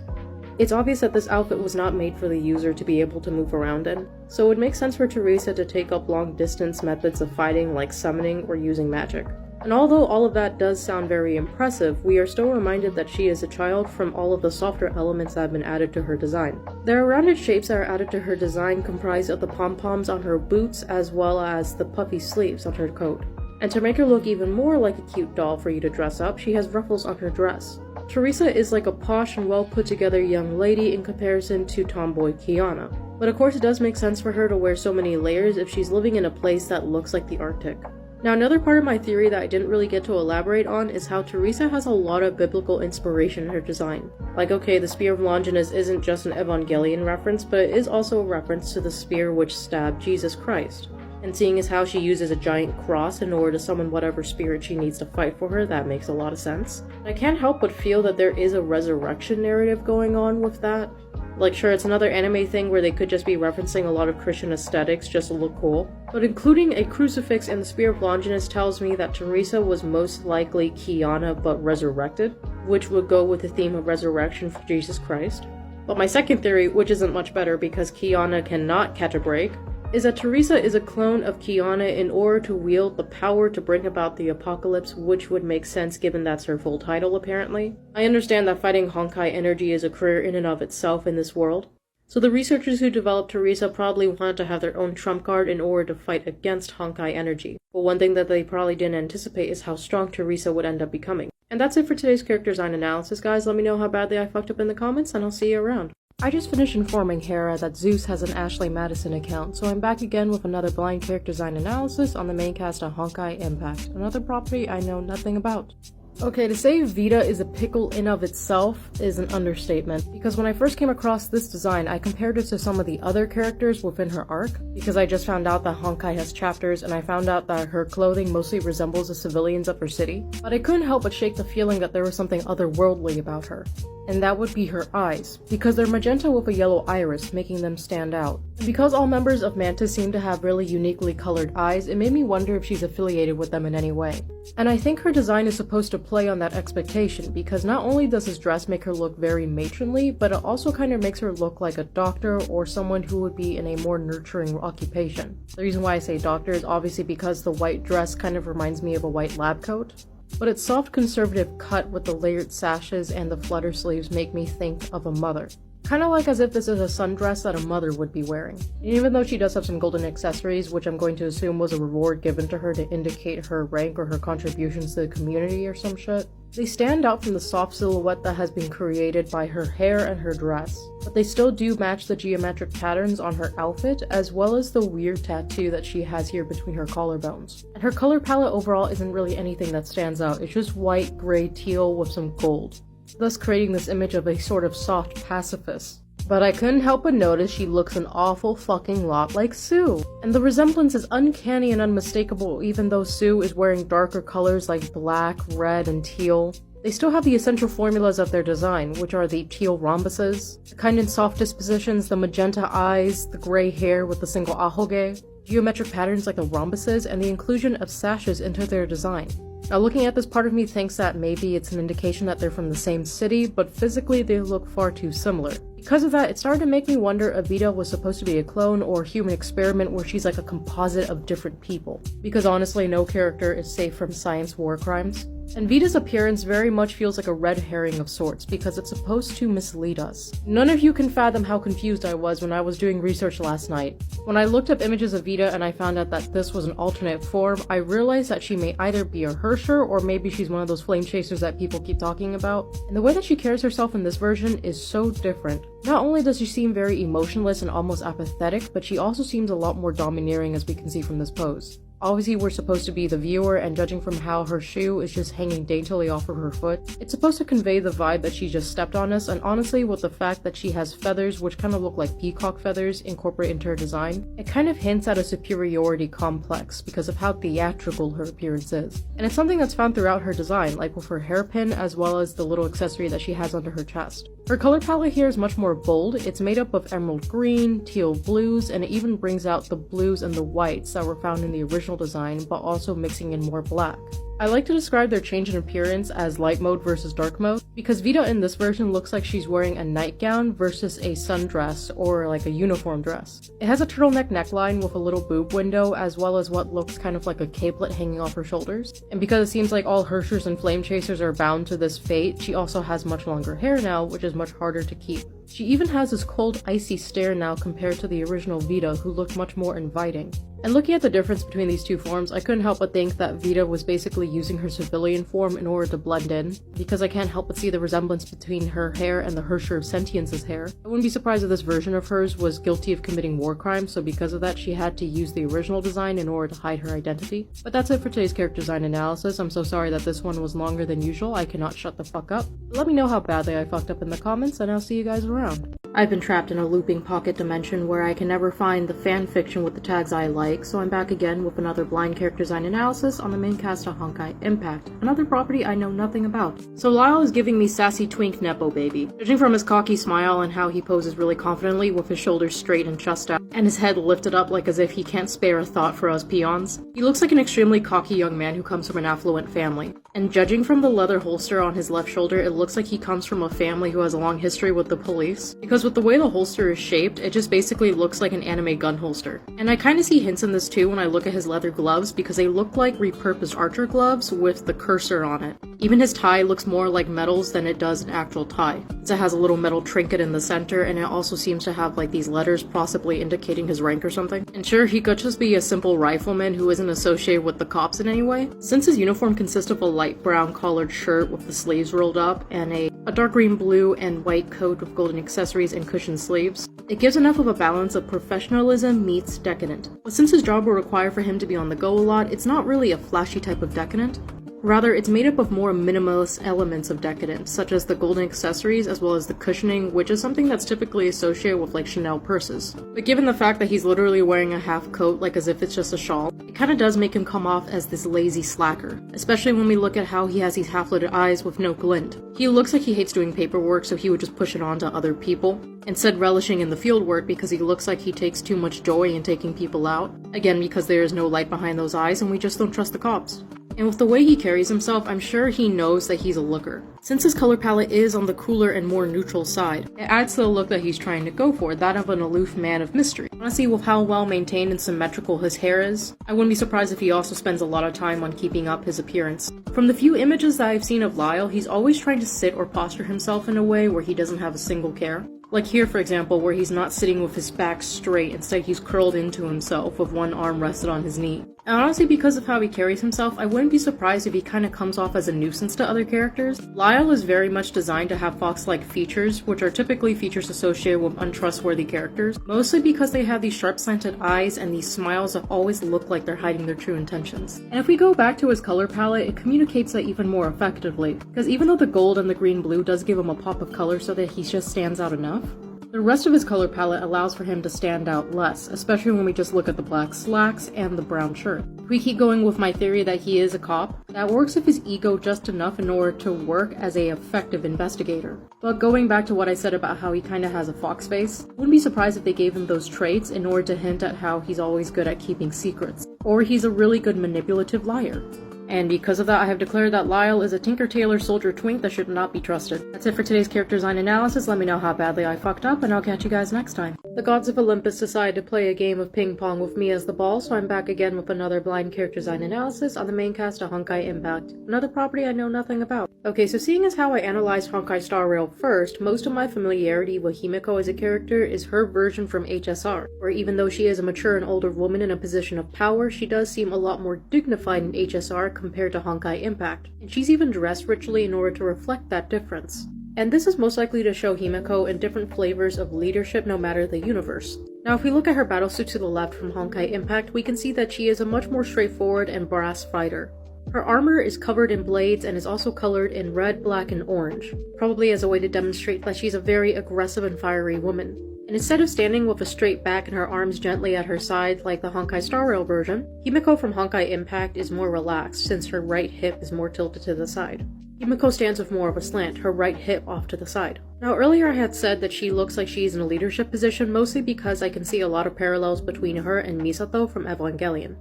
It's obvious that this outfit was not made for the user to be able to move around in, so it makes sense for Teresa to take up long-distance methods of fighting like summoning or using magic. And although all of that does sound very impressive, we are still reminded that she is a child from all of the softer elements that have been added to her design. There are rounded shapes that are added to her design comprised of the pom-poms on her boots as well as the puffy sleeves on her coat. And to make her look even more like a cute doll for you to dress up, she has ruffles on her dress. Teresa is like a posh and well put together young lady in comparison to tomboy Kiana. But of course it does make sense for her to wear so many layers if she's living in a place that looks like the Arctic. Now, another part of my theory that I didn't really get to elaborate on is how Teresa has a lot of biblical inspiration in her design. Like, okay, the Spear of Longinus isn't just an Evangelion reference, but it is also a reference to the spear which stabbed Jesus Christ. And seeing as how she uses a giant cross in order to summon whatever spirit she needs to fight for her, that makes a lot of sense. I can't help but feel that there is a resurrection narrative going on with that. Like, sure, it's another anime thing where they could just be referencing a lot of Christian aesthetics just to look cool, but including a crucifix and the Spear of Longinus tells me that Teresa was most likely Kiana but resurrected, which would go with the theme of resurrection for Jesus Christ. But my second theory, which isn't much better because Kiana cannot catch a break, is that Teresa is a clone of Kiana in order to wield the power to bring about the apocalypse, which would make sense given that's her full title apparently. I understand that fighting Honkai energy is a career in and of itself in this world, so the researchers who developed Teresa probably wanted to have their own trump card in order to fight against Honkai energy. But one thing that they probably didn't anticipate is how strong Teresa would end up becoming. And that's it for today's character design analysis, guys. Let me know how badly I fucked up in the comments, and I'll see you around. I just finished informing Hera that Zeus has an Ashley Madison account, so I'm back again with another blind character design analysis on the main cast of Honkai Impact, another property I know nothing about. Okay, to say Vita is a pickle in of itself is an understatement, because when I first came across this design, I compared it to some of the other characters within her arc, because I just found out that Honkai has chapters, and I found out that her clothing mostly resembles the civilians of her city, but I couldn't help but shake the feeling that there was something otherworldly about her. And that would be her eyes, because they're magenta with a yellow iris, making them stand out. And because all members of Mantis seem to have really uniquely colored eyes, it made me wonder if she's affiliated with them in any way. And I think her design is supposed to play on that expectation, because not only does this dress make her look very matronly, but it also kind of makes her look like a doctor or someone who would be in a more nurturing occupation. The reason why I say doctor is obviously because the white dress kind of reminds me of a white lab coat. But its soft conservative cut with the layered sashes and the flutter sleeves make me think of a mother. Kinda like as if this is a sundress that a mother would be wearing. And even though she does have some golden accessories, which I'm going to assume was a reward given to her to indicate her rank or her contributions to the community or some shit, they stand out from the soft silhouette that has been created by her hair and her dress. But they still do match the geometric patterns on her outfit, as well as the weird tattoo that she has here between her collarbones. And her color palette overall isn't really anything that stands out, it's just white, gray, teal with some gold, thus creating this image of a sort of soft pacifist. But I couldn't help but notice she looks an awful fucking lot like Sue. And the resemblance is uncanny and unmistakable even though Sue is wearing darker colors like black, red, and teal. They still have the essential formulas of their design, which are the teal rhombuses, the kind and soft dispositions, the magenta eyes, the gray hair with the single ahoge, geometric patterns like the rhombuses, and the inclusion of sashes into their design. Now looking at this, part of me thinks that maybe it's an indication that they're from the same city, but physically they look far too similar. Because of that, it started to make me wonder if Vita was supposed to be a clone or a human experiment where she's like a composite of different people. Because honestly, no character is safe from science war crimes. And Vita's appearance very much feels like a red herring of sorts because it's supposed to mislead us. None of you can fathom how confused I was when I was doing research last night. When I looked up images of Vita and I found out that this was an alternate form, I realized that she may either be a Herrscher or maybe she's one of those Flamechasers that people keep talking about. And the way that she carries herself in this version is so different. Not only does she seem very emotionless and almost apathetic, but she also seems a lot more domineering, as we can see from this pose. Obviously, we're supposed to be the viewer, and judging from how her shoe is just hanging daintily off of her foot, it's supposed to convey the vibe that she just stepped on us, and honestly, with the fact that she has feathers which kind of look like peacock feathers incorporated into her design, it kind of hints at a superiority complex because of how theatrical her appearance is. And it's something that's found throughout her design, like with her hairpin as well as the little accessory that she has under her chest. Her color palette here is much more bold. It's made up of emerald green, teal blues, and it even brings out the blues and the whites that were found in the original design, but also mixing in more black. I like to describe their change in appearance as light mode versus dark mode, because Vita in this version looks like she's wearing a nightgown versus a sundress or like a uniform dress. It has a turtleneck neckline with a little boob window as well as what looks kind of like a capelet hanging off her shoulders. And because it seems like all Herrschers and Flamechasers are bound to this fate, she also has much longer hair now, which is much harder to keep. She even has this cold, icy stare now compared to the original Vita, who looked much more inviting. And looking at the difference between these two forms, I couldn't help but think that Vita was basically using her civilian form in order to blend in, because I can't help but see the resemblance between her hair and the Herrscher of Sentience's hair. I wouldn't be surprised if this version of hers was guilty of committing war crimes, so because of that she had to use the original design in order to hide her identity. But that's it for today's character design analysis. I'm so sorry that this one was longer than usual. I cannot shut the fuck up. Let me know how badly I fucked up in the comments, and I'll see you guys around. I've been trapped in a looping pocket dimension where I can never find the fanfiction with the tags I like, so I'm back again with another blind character design analysis on the main cast of Honkai Impact, another property I know nothing about. So Lyle is giving me sassy twink nepo baby. Judging from his cocky smile and how he poses really confidently with his shoulders straight and chest out, and his head lifted up like as if he can't spare a thought for us peons, he looks like an extremely cocky young man who comes from an affluent family. And judging from the leather holster on his left shoulder, it looks like he comes from a family who has a long history with the police, because with the way the holster is shaped, it just basically looks like an anime gun holster. And I kinda see hints in this too when I look at his leather gloves, because they look like repurposed archer gloves with the cursor on it. Even his tie looks more like metals than it does an actual tie. It has a little metal trinket in the center, and it also seems to have like these letters possibly indicating his rank or something. And sure, he could just be a simple rifleman who isn't associated with the cops in any way, since his uniform consists of a light brown collared shirt with the sleeves rolled up and a dark green blue and white coat with golden accessories and cushioned sleeves. It gives enough of a balance of professionalism meets decadent. But since his job will require for him to be on the go a lot, it's not really a flashy type of decadent. Rather, it's made up of more minimalist elements of decadence, such as the golden accessories as well as the cushioning, which is something that's typically associated with like Chanel purses. But given the fact that he's literally wearing a half coat like as if it's just a shawl, it kinda does make him come off as this lazy slacker, especially when we look at how he has these half-lidded eyes with no glint. He looks like he hates doing paperwork, so he would just push it on to other people, instead relishing in the field work because he looks like he takes too much joy in taking people out, again because there is no light behind those eyes and we just don't trust the cops. And with the way he carries himself, I'm sure he knows that he's a looker. Since his color palette is on the cooler and more neutral side, it adds to the look that he's trying to go for, that of an aloof man of mystery. Honestly, with how well maintained and symmetrical his hair is, I wouldn't be surprised if he also spends a lot of time on keeping up his appearance. From the few images that I've seen of Lyle, he's always trying to sit or posture himself in a way where he doesn't have a single care. Like here, for example, where he's not sitting with his back straight, instead he's curled into himself with one arm rested on his knee. And honestly, because of how he carries himself, I wouldn't be surprised if he kinda comes off as a nuisance to other characters. Lyle is very much designed to have fox-like features, which are typically features associated with untrustworthy characters, mostly because they have these sharp slanted eyes and these smiles that always look like they're hiding their true intentions. And if we go back to his color palette, it communicates that even more effectively, because even though the gold and the green-blue does give him a pop of color so that he just stands out enough, the rest of his color palette allows for him to stand out less, especially when we just look at the black slacks and the brown shirt. If we keep going with my theory that he is a cop, that works with his ego just enough in order to work as an effective investigator. But going back to what I said about how he kinda has a fox face, I wouldn't be surprised if they gave him those traits in order to hint at how he's always good at keeping secrets, or he's a really good manipulative liar. And because of that, I have declared that Lyle is a Tinker Tailor Soldier twink that should not be trusted. That's it for today's character design analysis. Let me know how badly I fucked up, and I'll catch you guys next time. The gods of Olympus decided to play a game of ping pong with me as the ball, so I'm back again with another blind character design analysis on the main cast of Honkai Impact, another property I know nothing about. Okay, so seeing as how I analyzed Honkai Star Rail first, most of my familiarity with Himeko as a character is her version from HSR, where even though she is a mature and older woman in a position of power, she does seem a lot more dignified in HSR compared to Honkai Impact, and she's even dressed richly in order to reflect that difference. And this is most likely to show Himeko in different flavors of leadership no matter the universe. Now if we look at her battlesuit to the left from Honkai Impact, we can see that she is a much more straightforward and brass fighter. Her armor is covered in blades and is also colored in red, black, and orange, probably as a way to demonstrate that she's a very aggressive and fiery woman. And instead of standing with a straight back and her arms gently at her side like the Honkai Star Rail version, Himeko from Honkai Impact is more relaxed since her right hip is more tilted to the side. Himeko stands with more of a slant, her right hip off to the side. Now earlier I had said that she looks like she's in a leadership position mostly because I can see a lot of parallels between her and Misato from Evangelion.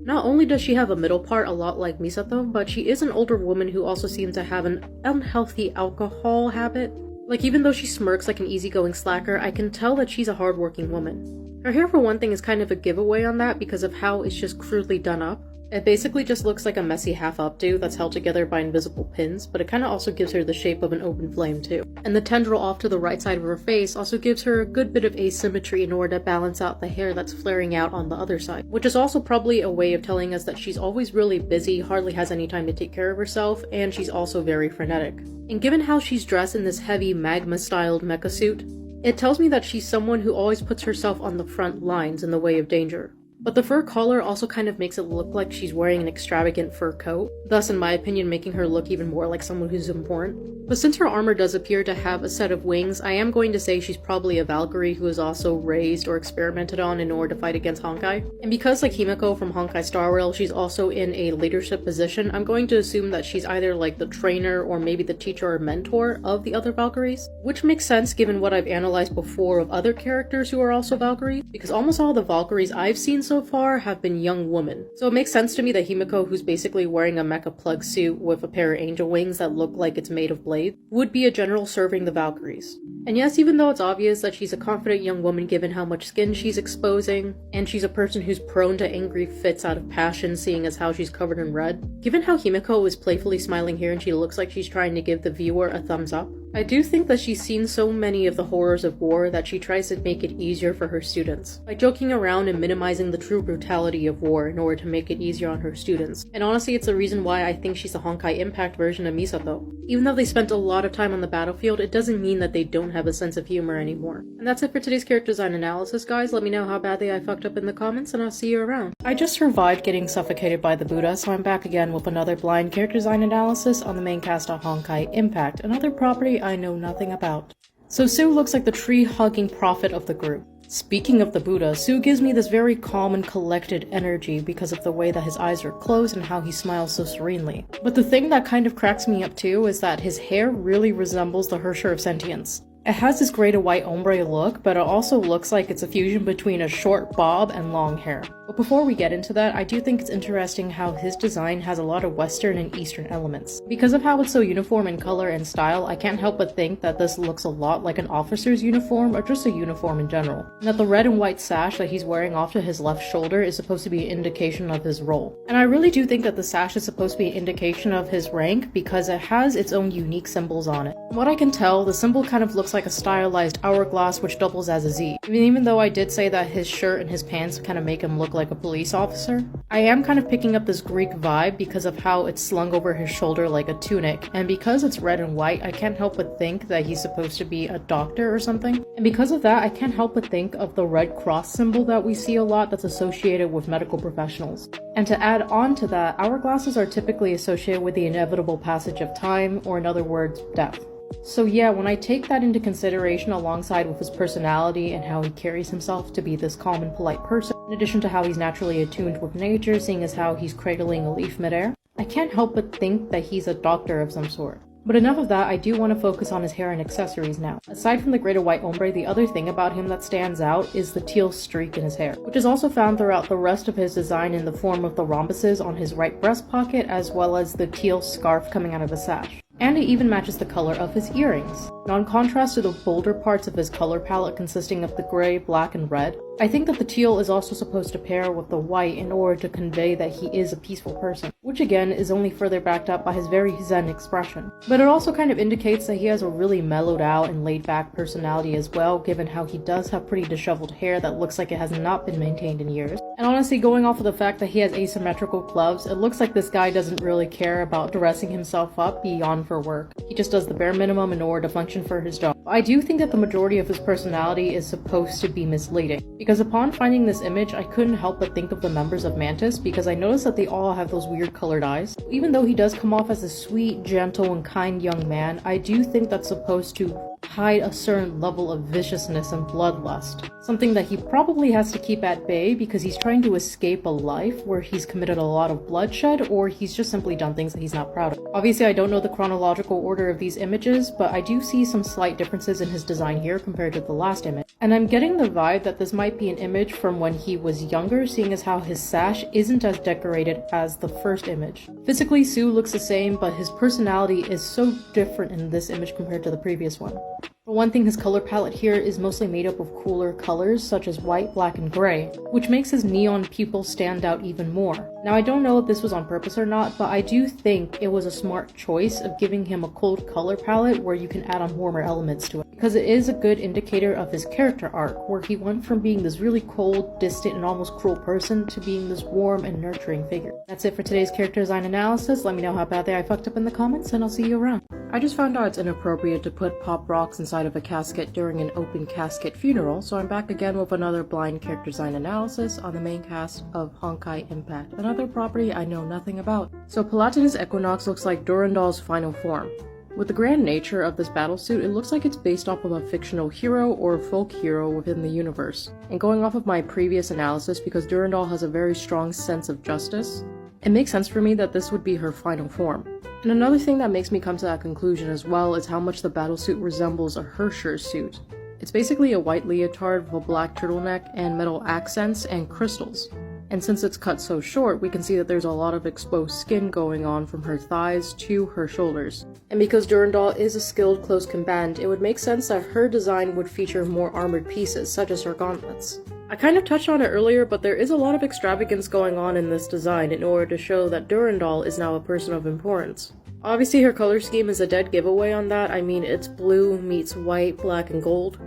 Not only does she have a middle part a lot like Misato, but she is an older woman who also seems to have an unhealthy alcohol habit. Like even though she smirks like an easygoing slacker, I can tell that she's a hardworking woman. Her hair for one thing is kind of a giveaway on that because of how it's just crudely done up. It basically just looks like a messy half-updo that's held together by invisible pins, but it kinda also gives her the shape of an open flame too. And the tendril off to the right side of her face also gives her a good bit of asymmetry in order to balance out the hair that's flaring out on the other side, which is also probably a way of telling us that she's always really busy, hardly has any time to take care of herself, and she's also very frenetic. And given how she's dressed in this heavy magma-styled mecha suit, it tells me that she's someone who always puts herself on the front lines in the way of danger. But the fur collar also kind of makes it look like she's wearing an extravagant fur coat, thus in my opinion making her look even more like someone who's important. But since her armor does appear to have a set of wings, I am going to say she's probably a Valkyrie who is also raised or experimented on in order to fight against Honkai. And because like Himeko from Honkai Star Rail, she's also in a leadership position, I'm going to assume that she's either like the trainer or maybe the teacher or mentor of the other Valkyries, which makes sense given what I've analyzed before of other characters who are also Valkyries, because almost all the Valkyries I've seen so far have been young women. So it makes sense to me that Himeko, who's basically wearing a mecha plug suit with a pair of angel wings that look like it's made of blades, would be a general serving the Valkyries. And yes, even though it's obvious that she's a confident young woman given how much skin she's exposing, and she's a person who's prone to angry fits out of passion seeing as how she's covered in red, given how Himeko is playfully smiling here and she looks like she's trying to give the viewer a thumbs up, I do think that she's seen so many of the horrors of war that she tries to make it easier for her students, by joking around and minimizing the true brutality of war in order to make it easier on her students. And honestly, it's the reason why I think she's a Honkai Impact version of Misato. Even though they spent a lot of time on the battlefield, it doesn't mean that they don't have a sense of humor anymore. And that's it for today's character design analysis, guys. Let me know how badly I fucked up in the comments, and I'll see you around. I just survived getting suffocated by the Buddha, so I'm back again with another blind character design analysis on the main cast of Honkai Impact, another property I know nothing about. So Su looks like the tree-hugging prophet of the group. Speaking of the Buddha, Su gives me this very calm and collected energy because of the way that his eyes are closed and how he smiles so serenely. But the thing that kind of cracks me up too is that his hair really resembles the Herrscher of Sentience. It has this gray to white ombre look, but it also looks like it's a fusion between a short bob and long hair. But before we get into that, I do think it's interesting how his design has a lot of Western and Eastern elements. Because of how it's so uniform in color and style, I can't help but think that this looks a lot like an officer's uniform or just a uniform in general. And that the red and white sash that he's wearing off to his left shoulder is supposed to be an indication of his role. And I really do think that the sash is supposed to be an indication of his rank because it has its own unique symbols on it. From what I can tell, the symbol kind of looks like a stylized hourglass which doubles as a Z. I mean, even though I did say that his shirt and his pants kind of make him look like a police officer, I am kind of picking up this Greek vibe because of how it's slung over his shoulder like a tunic, and because it's red and white, I can't help but think that he's supposed to be a doctor or something. And because of that, I can't help but think of the red cross symbol that we see a lot that's associated with medical professionals. And to add on to that, hourglasses are typically associated with the inevitable passage of time, or in other words, death. So yeah, when I take that into consideration alongside with his personality and how he carries himself to be this calm and polite person, in addition to how he's naturally attuned with nature, seeing as how he's cradling a leaf midair, I can't help but think that he's a doctor of some sort. But enough of that, I do want to focus on his hair and accessories now. Aside from the greater white ombre, the other thing about him that stands out is the teal streak in his hair, which is also found throughout the rest of his design in the form of the rhombuses on his right breast pocket, as well as the teal scarf coming out of the sash. and it even matches the color of his earrings. Now in contrast to the bolder parts of his color palette consisting of the gray, black, and red, I think that the teal is also supposed to pair with the white in order to convey that he is a peaceful person, which again is only further backed up by his very zen expression. But it also kind of indicates that he has a really mellowed out and laid back personality as well, given how he does have pretty disheveled hair that looks like it has not been maintained in years. And honestly, going off of the fact that he has asymmetrical gloves, it looks like this guy doesn't really care about dressing himself up beyond for work. He just does the bare minimum in order to function for his job. I do think that the majority of his personality is supposed to be misleading, because upon finding this image, I couldn't help but think of the members of Mantis, because I noticed that they all have those weird colored eyes. Even though he does come off as a sweet, gentle, and kind young man, I do think that's supposed to hide a certain level of viciousness and bloodlust. Something that he probably has to keep at bay because he's trying to escape a life where he's committed a lot of bloodshed, or he's just simply done things that he's not proud of. Obviously, I don't know the chronological order of these images, but I do see some slight differences in his design here compared to the last image. And I'm getting the vibe that this might be an image from when he was younger, seeing as how his sash isn't as decorated as the first image. Physically, Sue looks the same, but his personality is so different in this image compared to the previous one. For one thing, his color palette here is mostly made up of cooler colors such as white, black, and gray, which makes his neon pupils stand out even more. Now I don't know if this was on purpose or not, but I do think it was a smart choice of giving him a cold color palette where you can add on warmer elements to it, because it is a good indicator of his character arc, where he went from being this really cold, distant, and almost cruel person to being this warm and nurturing figure. That's it for today's character design analysis. Let me know how badly I fucked up in the comments, and I'll see you around. I just found out it's inappropriate to put pop rocks inside of a casket during an open casket funeral, so I'm back again with another blind character design analysis on the main cast of Honkai Impact, another property I know nothing about. So Palatinus Equinox looks like Durandal's final form. With the grand nature of this battlesuit, it looks like it's based off of a fictional hero or folk hero within the universe. And going off of my previous analysis, because Durandal has a very strong sense of justice, it makes sense for me that this would be her final form. And another thing that makes me come to that conclusion as well is how much the battlesuit resembles a Herrscher suit. It's basically a white leotard with a black turtleneck and metal accents and crystals. And since it's cut so short, we can see that there's a lot of exposed skin going on from her thighs to her shoulders. And because Durandal is a skilled close combatant, it would make sense that her design would feature more armored pieces, such as her gauntlets. I kind of touched on it earlier, but there is a lot of extravagance going on in this design in order to show that Durandal is now a person of importance. Obviously her color scheme is a dead giveaway on that. I mean, it's blue meets white, black, and gold,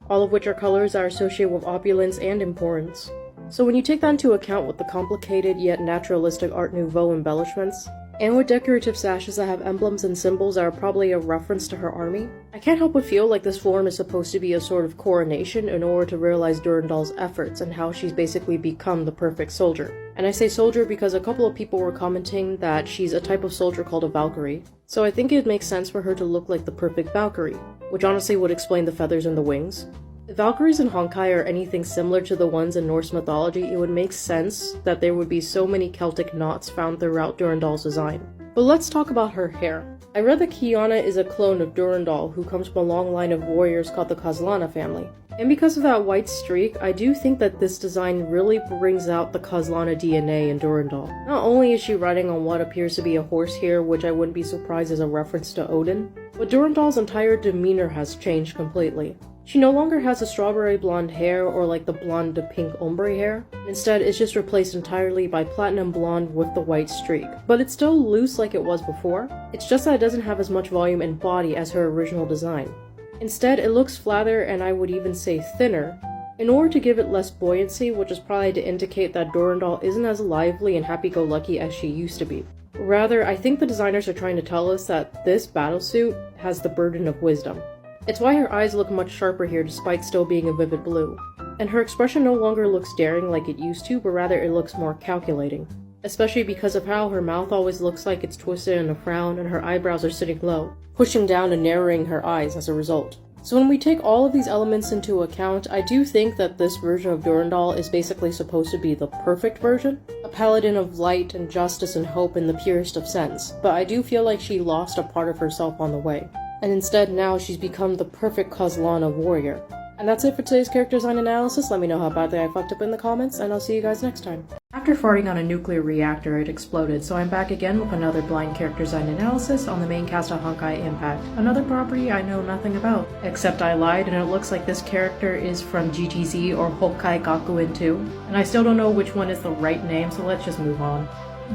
all of which are colors that are associated with opulence and importance. So when you take that into account with the complicated yet naturalistic Art Nouveau embellishments, and with decorative sashes that have emblems and symbols that are probably a reference to her army, I can't help but feel like this form is supposed to be a sort of coronation in order to realize Durandal's efforts and how she's basically become the perfect soldier. And I say soldier because a couple of people were commenting that she's a type of soldier called a Valkyrie, so I think it makes sense for her to look like the perfect Valkyrie, which honestly would explain the feathers and the wings. If Valkyries in Honkai are anything similar to the ones in Norse mythology, it would make sense that there would be so many Celtic knots found throughout Durandal's design. But let's talk about her hair. I read that Kiana is a clone of Durandal who comes from a long line of warriors called the Kozlana family. And because of that white streak, I do think that this design really brings out the Kozlana DNA in Durandal. Not only is she riding on what appears to be a horse here, which I wouldn't be surprised is a reference to Odin, but Durandal's entire demeanor has changed completely. She no longer has the strawberry blonde hair or like the blonde to pink ombre hair. Instead, it's just replaced entirely by platinum blonde with the white streak. But it's still loose like it was before. It's just that it doesn't have as much volume and body as her original design. Instead, it looks flatter and I would even say thinner, in order to give it less buoyancy, which is probably to indicate that Durandal isn't as lively and happy-go-lucky as she used to be. Rather, I think the designers are trying to tell us that this battlesuit has the burden of wisdom. It's why her eyes look much sharper here despite still being a vivid blue. And her expression no longer looks daring like it used to, but rather it looks more calculating. Especially because of how her mouth always looks like it's twisted in a frown and her eyebrows are sitting low, pushing down and narrowing her eyes as a result. So when we take all of these elements into account, I do think that this version of Durandal is basically supposed to be the perfect version. A paladin of light and justice and hope in the purest of sense, but I do feel like she lost a part of herself on the way. And instead now she's become the perfect Kozlana warrior. And that's it for today's character design analysis. Let me know how badly I fucked up in the comments, and I'll see you guys next time. After After farting on a nuclear reactor, it exploded, so I'm back again with another blind character design analysis on the main cast of Honkai Impact, another property I know nothing about. Except I lied, and it looks like this character is from GTZ or Honkai Gakuen 2, and I still don't know which one is the right name, so let's just move on.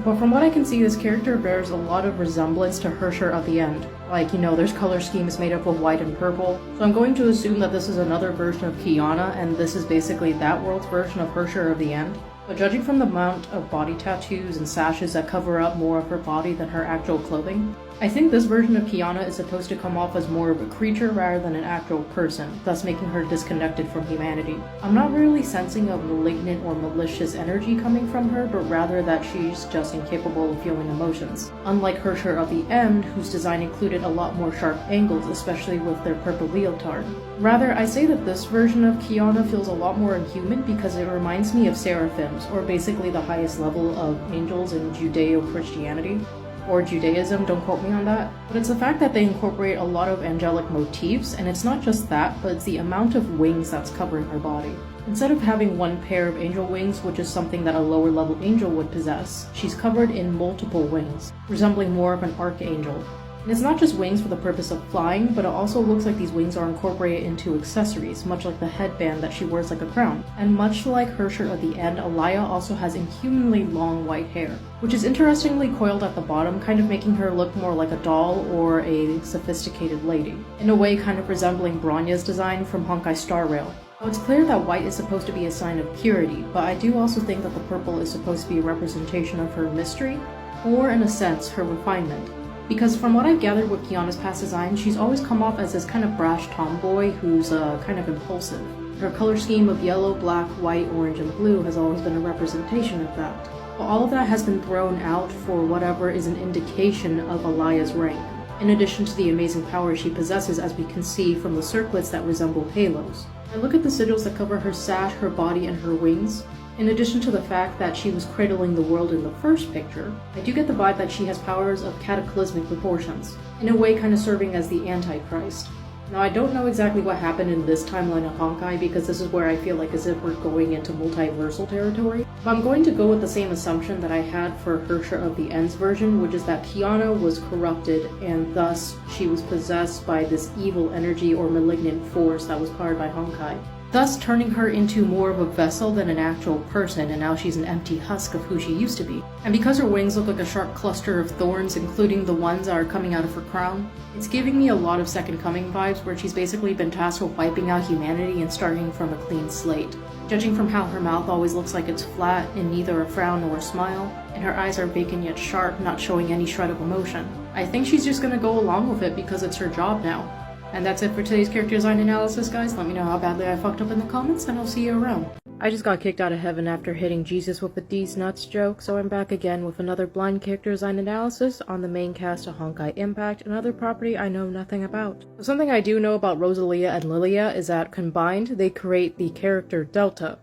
But from what I can see, this character bears a lot of resemblance to Herrscher of the End. Like, you know, there's color schemes made up of white and purple, so I'm going to assume that this is another version of Kiana, and this is basically that world's version of Herrscher of the End. But judging from the amount of body tattoos and sashes that cover up more of her body than her actual clothing, I think this version of Kiana is supposed to come off as more of a creature rather than an actual person, thus making her disconnected from humanity. I'm not really sensing a malignant or malicious energy coming from her, but rather that she's just incapable of feeling emotions. Unlike Herrscher of the End, whose design included a lot more sharp angles, especially with their purple leotard. Rather, I say that this version of Kiana feels a lot more inhuman because it reminds me of seraphims, or basically the highest level of angels in Judeo-Christianity. Or Judaism, don't quote me on that. But it's the fact that they incorporate a lot of angelic motifs, and it's not just that, but it's the amount of wings that's covering her body. Instead of having one pair of angel wings, which is something that a lower level angel would possess, she's covered in multiple wings, resembling more of an archangel. And it's not just wings for the purpose of flying, but it also looks like these wings are incorporated into accessories, much like the headband that she wears like a crown. And much like Herrscher of the End, Liliya also has inhumanly long white hair, which is interestingly coiled at the bottom, kind of making her look more like a doll or a sophisticated lady, in a way kind of resembling Bronya's design from Honkai Star Rail. Now, it's clear that white is supposed to be a sign of purity, but I do also think that the purple is supposed to be a representation of her mystery, or in a sense, her refinement. Because from what I've gathered with Kiana's past design, she's always come off as this kind of brash tomboy who's kind of impulsive. Her color scheme of yellow, black, white, orange, and blue has always been a representation of that. But all of that has been thrown out for whatever is an indication of Liliya's rank, in addition to the amazing power she possesses, as we can see from the circlets that resemble halos. And look at the sigils that cover her sash, her body, and her wings. In addition to the fact that she was cradling the world in the first picture, I do get the vibe that she has powers of cataclysmic proportions, in a way kind of serving as the Antichrist. Now, I don't know exactly what happened in this timeline of Honkai, because this is where I feel like as if we're going into multiversal territory, but I'm going to go with the same assumption that I had for Herrscher of the End's version, which is that Kiana was corrupted, and thus she was possessed by this evil energy or malignant force that was powered by Honkai, thus turning her into more of a vessel than an actual person, and now she's an empty husk of who she used to be. And because her wings look like a sharp cluster of thorns, including the ones that are coming out of her crown, it's giving me a lot of Second Coming vibes, where she's basically been tasked with wiping out humanity and starting from a clean slate. Judging from how her mouth always looks like it's flat, in neither a frown nor a smile, and her eyes are vacant yet sharp, not showing any shred of emotion, I think she's just gonna go along with it because it's her job now. And that's it for today's character design analysis, guys. Let me know how badly I fucked up in the comments, and I'll see you around. I just got kicked out of heaven after hitting Jesus with a D's nuts joke, so I'm back again with another blind character design analysis on the main cast of Honkai Impact, another property I know nothing about. So something I do know about Rozaliya and Liliya is that combined, they create the character Delta.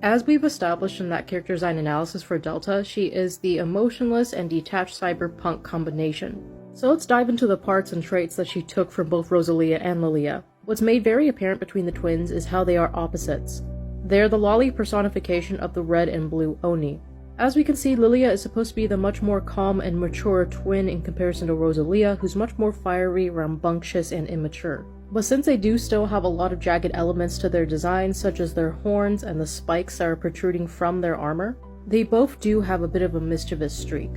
As we've established in that character design analysis for Delta, she is the emotionless and detached cyberpunk combination. So let's dive into the parts and traits that she took from both Rozaliya and Liliya. What's made very apparent between the twins is how they are opposites. They're the lolly personification of the red and blue Oni. As we can see, Liliya is supposed to be the much more calm and mature twin in comparison to Rozaliya, who's much more fiery, rambunctious, and immature. But since they do still have a lot of jagged elements to their design, such as their horns and the spikes that are protruding from their armor, they both do have a bit of a mischievous streak.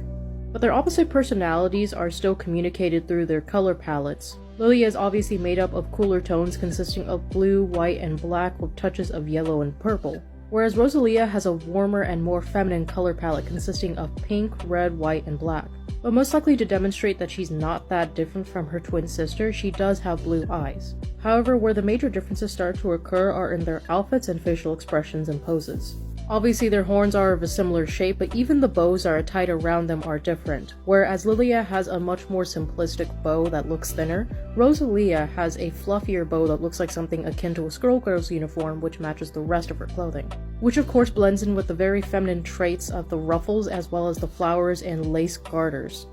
But their opposite personalities are still communicated through their color palettes. Liliya is obviously made up of cooler tones consisting of blue, white, and black with touches of yellow and purple, whereas Rozaliya has a warmer and more feminine color palette consisting of pink, red, white, and black. But most likely to demonstrate that she's not that different from her twin sister, she does have blue eyes. However, where the major differences start to occur are in their outfits and facial expressions and poses. Obviously their horns are of a similar shape, but even the bows that are tied around them are different. Whereas Liliya has a much more simplistic bow that looks thinner, Rozaliya has a fluffier bow that looks like something akin to a Skullgirl's uniform, which matches the rest of her clothing. Which of course blends in with the very feminine traits of the ruffles as well as the flowers and lace garters.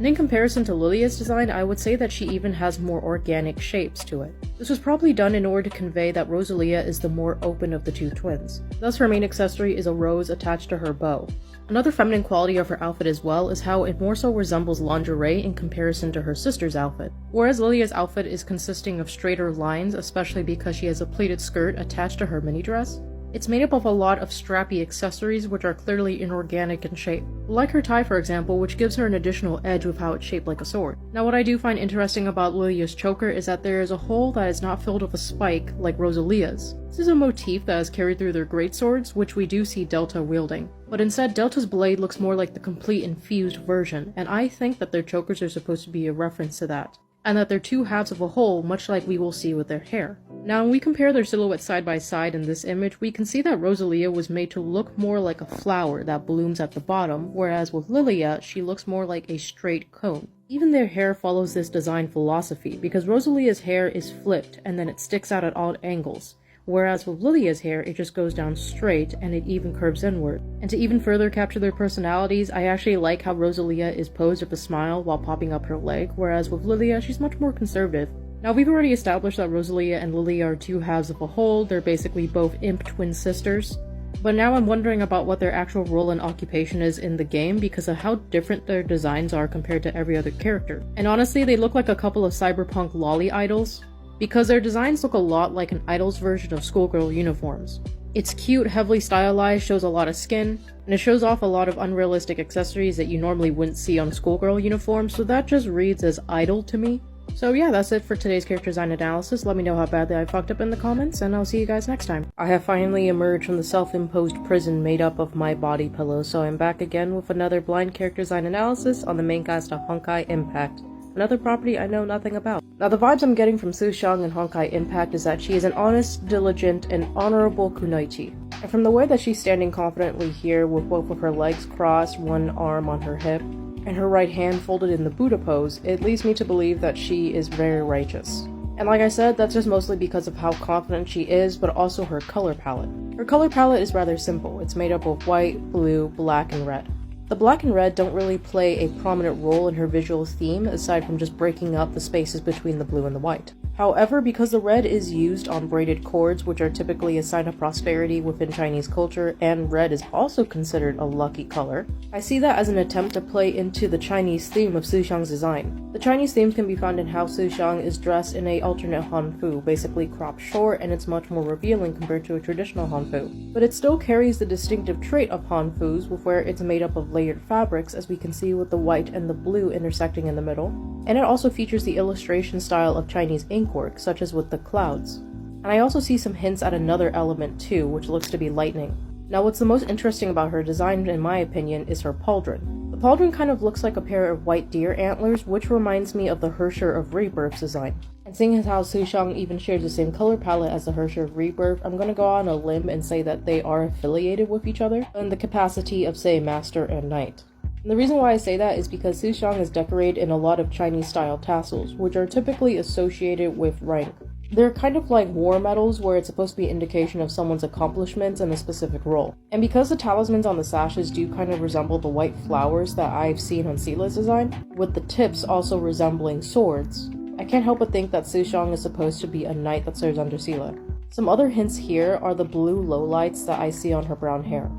And in comparison to Liliya's design, I would say that she even has more organic shapes to it. This was probably done in order to convey that Rozaliya is the more open of the two twins. Thus her main accessory is a rose attached to her bow. Another feminine quality of her outfit as well is how it more so resembles lingerie in comparison to her sister's outfit. Whereas Liliya's outfit is consisting of straighter lines, especially because she has a pleated skirt attached to her mini dress, it's made up of a lot of strappy accessories which are clearly inorganic in shape. Like her tie, for example, which gives her an additional edge with how it's shaped like a sword. Now what I do find interesting about Liliya's choker is that there is a hole that is not filled with a spike like Rozaliya's. This is a motif that is carried through their greatswords, which we do see Delta wielding. But instead, Delta's blade looks more like the complete infused version, and I think that their chokers are supposed to be a reference to that, and that they're two halves of a whole, much like we will see with their hair. Now when we compare their silhouettes side by side in this image, we can see that Rozaliya was made to look more like a flower that blooms at the bottom, whereas with Liliya, she looks more like a straight cone. Even their hair follows this design philosophy, because Rozaliya's hair is flipped and then it sticks out at odd angles, whereas with Liliya's hair, it just goes down straight and it even curves inward. And to even further capture their personalities, I actually like how Rozaliya is posed with a smile while popping up her leg, whereas with Liliya, she's much more conservative. Now we've already established that Rozaliya and Liliya are two halves of a whole, they're basically both imp twin sisters. But now I'm wondering about what their actual role and occupation is in the game because of how different their designs are compared to every other character. And honestly, they look like a couple of cyberpunk lolly idols, because their designs look a lot like an idol's version of schoolgirl uniforms. It's cute, heavily stylized, shows a lot of skin, and it shows off a lot of unrealistic accessories that you normally wouldn't see on schoolgirl uniforms, so that just reads as idol to me. So yeah, that's it for today's character design analysis. Let me know how badly I fucked up in the comments, and I'll see you guys next time. I have finally emerged from the self-imposed prison made up of my body pillow, so I'm back again with another blind character design analysis on the main cast of Honkai Impact, another property I know nothing about. Now the vibes I'm getting from Sushang and Honkai Impact is that she is an honest, diligent, and honorable kunoichi. And from the way that she's standing confidently here with both of her legs crossed, one arm on her hip, and her right hand folded in the Buddha pose, it leads me to believe that she is very righteous. And like I said, that's just mostly because of how confident she is, but also her color palette. Her color palette is rather simple. It's made up of white, blue, black, and red. The black and red don't really play a prominent role in her visual theme, aside from just breaking up the spaces between the blue and the white. However, because the red is used on braided cords, which are typically a sign of prosperity within Chinese culture, and red is also considered a lucky color, I see that as an attempt to play into the Chinese theme of Sushang's design. The Chinese theme can be found in how Sushang is dressed in a alternate hanfu, basically cropped short, and it's much more revealing compared to a traditional hanfu. But it still carries the distinctive trait of hanfus, with where it's made up of layered fabrics, as we can see with the white and the blue intersecting in the middle. And it also features the illustration style of Chinese inkwork, such as with the clouds. And I also see some hints at another element too, which looks to be lightning. Now what's the most interesting about her design, in my opinion, is her pauldron. The pauldron kind of looks like a pair of white deer antlers, which reminds me of the Herrscher of Rebirth's design. And seeing as how Sushang even shares the same color palette as the Herrscher of Rebirth, I'm gonna go on a limb and say that they are affiliated with each other in the capacity of, say, master and knight. And the reason why I say that is because Sushang is decorated in a lot of Chinese-style tassels, which are typically associated with rank. They're kind of like war medals, where it's supposed to be an indication of someone's accomplishments in a specific role. And because the talismans on the sashes do kind of resemble the white flowers that I've seen on Seele's design, with the tips also resembling swords, I can't help but think that Sushang is supposed to be a knight that serves under Seele. Some other hints here are the blue lowlights that I see on her brown hair.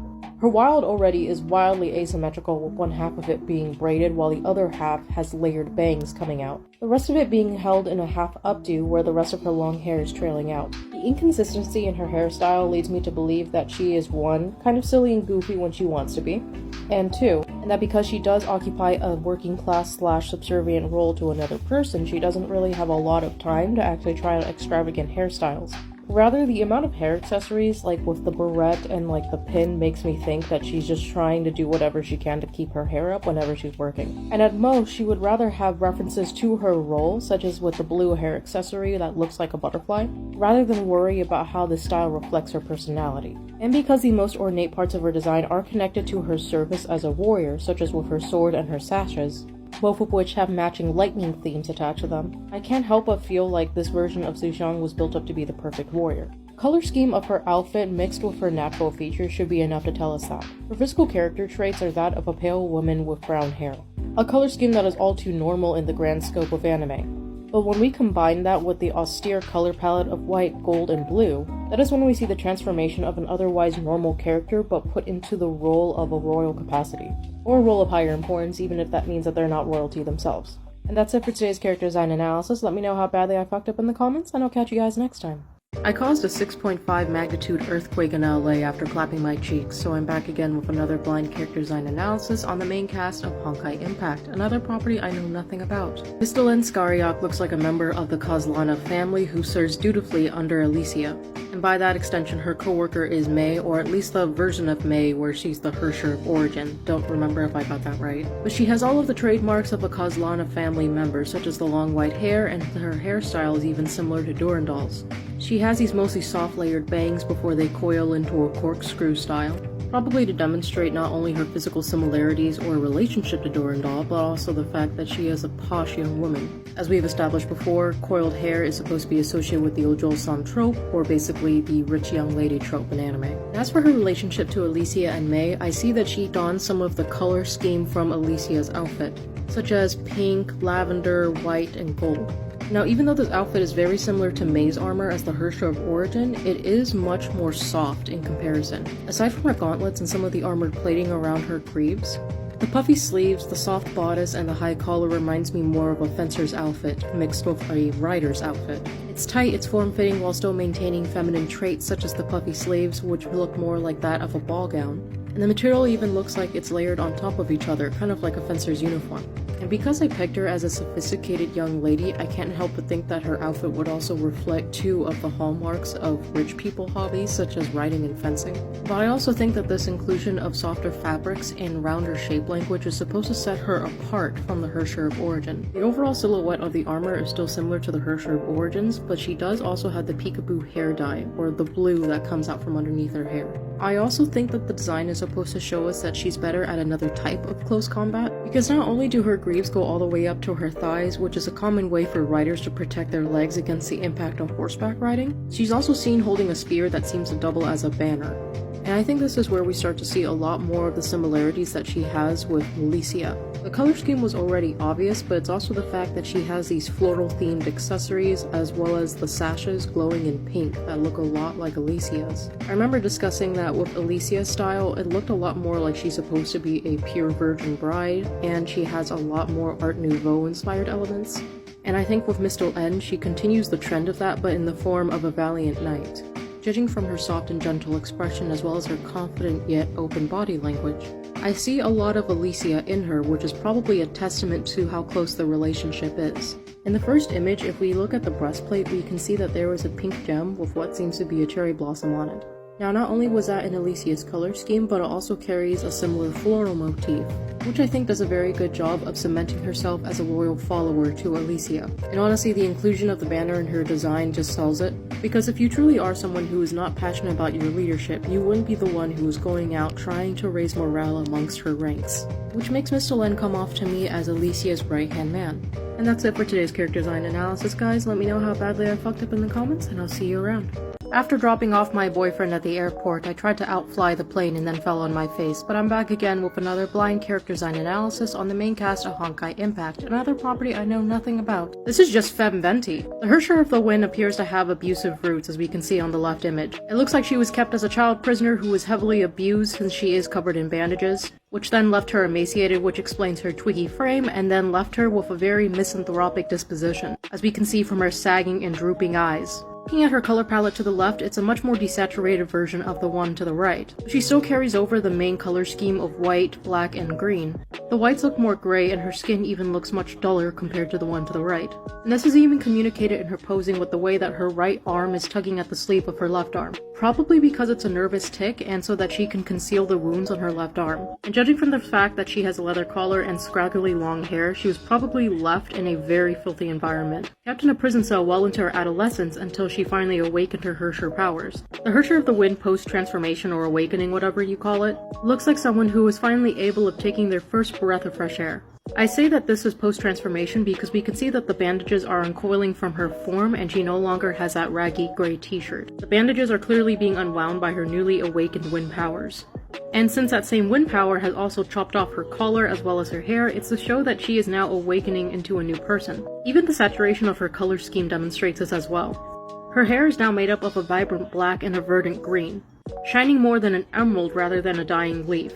Her wild already is wildly asymmetrical, with one half of it being braided while the other half has layered bangs coming out. The rest of it being held in a half updo where the rest of her long hair is trailing out. The inconsistency in her hairstyle leads me to believe that she is 1, kind of silly and goofy when she wants to be, and 2, and that because she does occupy a working class / subservient role to another person, she doesn't really have a lot of time to actually try out extravagant hairstyles. Rather, the amount of hair accessories, like with the barrette and like the pin, makes me think that she's just trying to do whatever she can to keep her hair up whenever she's working. And at most, she would rather have references to her role, such as with the blue hair accessory that looks like a butterfly, rather than worry about how this style reflects her personality. And because the most ornate parts of her design are connected to her service as a warrior, such as with her sword and her sashes, both of which have matching lightning themes attached to them, I can't help but feel like this version of Sushang was built up to be the perfect warrior. The color scheme of her outfit mixed with her natural features should be enough to tell us that. Her physical character traits are that of a pale woman with brown hair. a color scheme that is all too normal in the grand scope of anime. But when we combine that with the austere color palette of white, gold, and blue, that is when we see the transformation of an otherwise normal character but put into the role of a royal capacity. Or a role of higher importance, even if that means that they're not royalty themselves. And that's it for today's character design analysis. Let me know how badly I fucked up in the comments, and I'll catch you guys next time. I caused a 6.5 magnitude earthquake in LA after clapping my cheeks, so I'm back again with another blind character design analysis on the main cast of Honkai Impact, another property I know nothing about. Pistol and Skariak looks like a member of the Kozlana family who serves dutifully under Elysia. And by that extension, her co-worker is May, or at least the version of May where she's the Herrscher of Origin. Don't remember if I got that right. But she has all of the trademarks of a Kozlana family member, such as the long white hair, and her hairstyle is even similar to Durandal's. She has these mostly soft layered bangs before they coil into a corkscrew style, probably to demonstrate not only her physical similarities or relationship to Durandal, but also the fact that she is a posh young woman. As we've established before, coiled hair is supposed to be associated with the Ojol-san trope, or basically the rich young lady trope in anime. As for her relationship to Elysia and May, I see that she dons some of the color scheme from Elysia's outfit, such as pink, lavender, white, and gold. Now, even though this outfit is very similar to May's armor as the Herrscher of Origin, it is much more soft in comparison. Aside from her gauntlets and some of the armored plating around her greaves, the puffy sleeves, the soft bodice, and the high collar reminds me more of a fencer's outfit, mixed with a rider's outfit. It's tight, it's form-fitting while still maintaining feminine traits such as the puffy sleeves, which look more like that of a ball gown. And the material even looks like it's layered on top of each other, kind of like a fencer's uniform. And because I pegged her as a sophisticated young lady, I can't help but think that her outfit would also reflect two of the hallmarks of rich people hobbies, such as riding and fencing. But I also think that this inclusion of softer fabrics and rounder shape language is supposed to set her apart from the Herrscher of Origin. The overall silhouette of the armor is still similar to the Herrscher of Origins, but she does also have the peekaboo hair dye, or the blue that comes out from underneath her hair. I also think that the design is supposed to show us that she's better at another type of close combat, because not only do her greaves go all the way up to her thighs, which is a common way for riders to protect their legs against the impact of horseback riding, she's also seen holding a spear that seems to double as a banner. And I think this is where we start to see a lot more of the similarities that she has with Elysia. The color scheme was already obvious, but it's also the fact that she has these floral themed accessories as well as the sashes glowing in pink that look a lot like Elysia's. I remember discussing that with Elysia's style, it looked a lot more like she's supposed to be a pure virgin bride, and she has a lot more Art Nouveau inspired elements. And I think with Mistle End, she continues the trend of that, but in the form of a valiant knight. Judging from her soft and gentle expression as well as her confident yet open body language, I see a lot of Elysia in her, which is probably a testament to how close the relationship is. In the first image, if we look at the breastplate, we can see that there was a pink gem with what seems to be a cherry blossom on it. Now, not only was that in Elysia's color scheme, but it also carries a similar floral motif, which I think does a very good job of cementing herself as a loyal follower to Elysia. And honestly, the inclusion of the banner in her design just sells it, because if you truly are someone who is not passionate about your leadership, you wouldn't be the one who is going out trying to raise morale amongst her ranks, which makes Mr. Len come off to me as Elysia's right-hand man. And that's it for today's character design analysis, guys. Let me know how badly I fucked up in the comments, and I'll see you around. After dropping off my boyfriend at the airport, I tried to outfly the plane and then fell on my face, but I'm back again with another blind character design analysis on the main cast of Honkai Impact, another property I know nothing about. This is just Femventi. The Herrscher of the Wind appears to have abusive roots, as we can see on the left image. It looks like she was kept as a child prisoner who was heavily abused since she is covered in bandages, which then left her emaciated, which explains her twiggy frame, and then left her with a very misanthropic disposition, as we can see from her sagging and drooping eyes. Looking at her color palette to the left, it's a much more desaturated version of the one to the right. She still carries over the main color scheme of white, black, and green. The whites look more gray, and her skin even looks much duller compared to the one to the right. And this is even communicated in her posing with the way that her right arm is tugging at the sleeve of her left arm. Probably because it's a nervous tic, and so that she can conceal the wounds on her left arm. And judging from the fact that she has a leather collar and scraggly long hair, she was probably left in a very filthy environment, kept in a prison cell well into her adolescence until she finally awakened her Herrscher powers. The Herrscher of the Wind post-transformation, or awakening, whatever you call it, looks like someone who was finally able of taking their first breath of fresh air. I say that this is post-transformation because we can see that the bandages are uncoiling from her form and she no longer has that raggy gray t-shirt. The bandages are clearly being unwound by her newly awakened wind powers. And since that same wind power has also chopped off her collar as well as her hair, it's to show that she is now awakening into a new person. Even the saturation of her color scheme demonstrates this as well. Her hair is now made up of a vibrant black and a verdant green, shining more than an emerald rather than a dying leaf.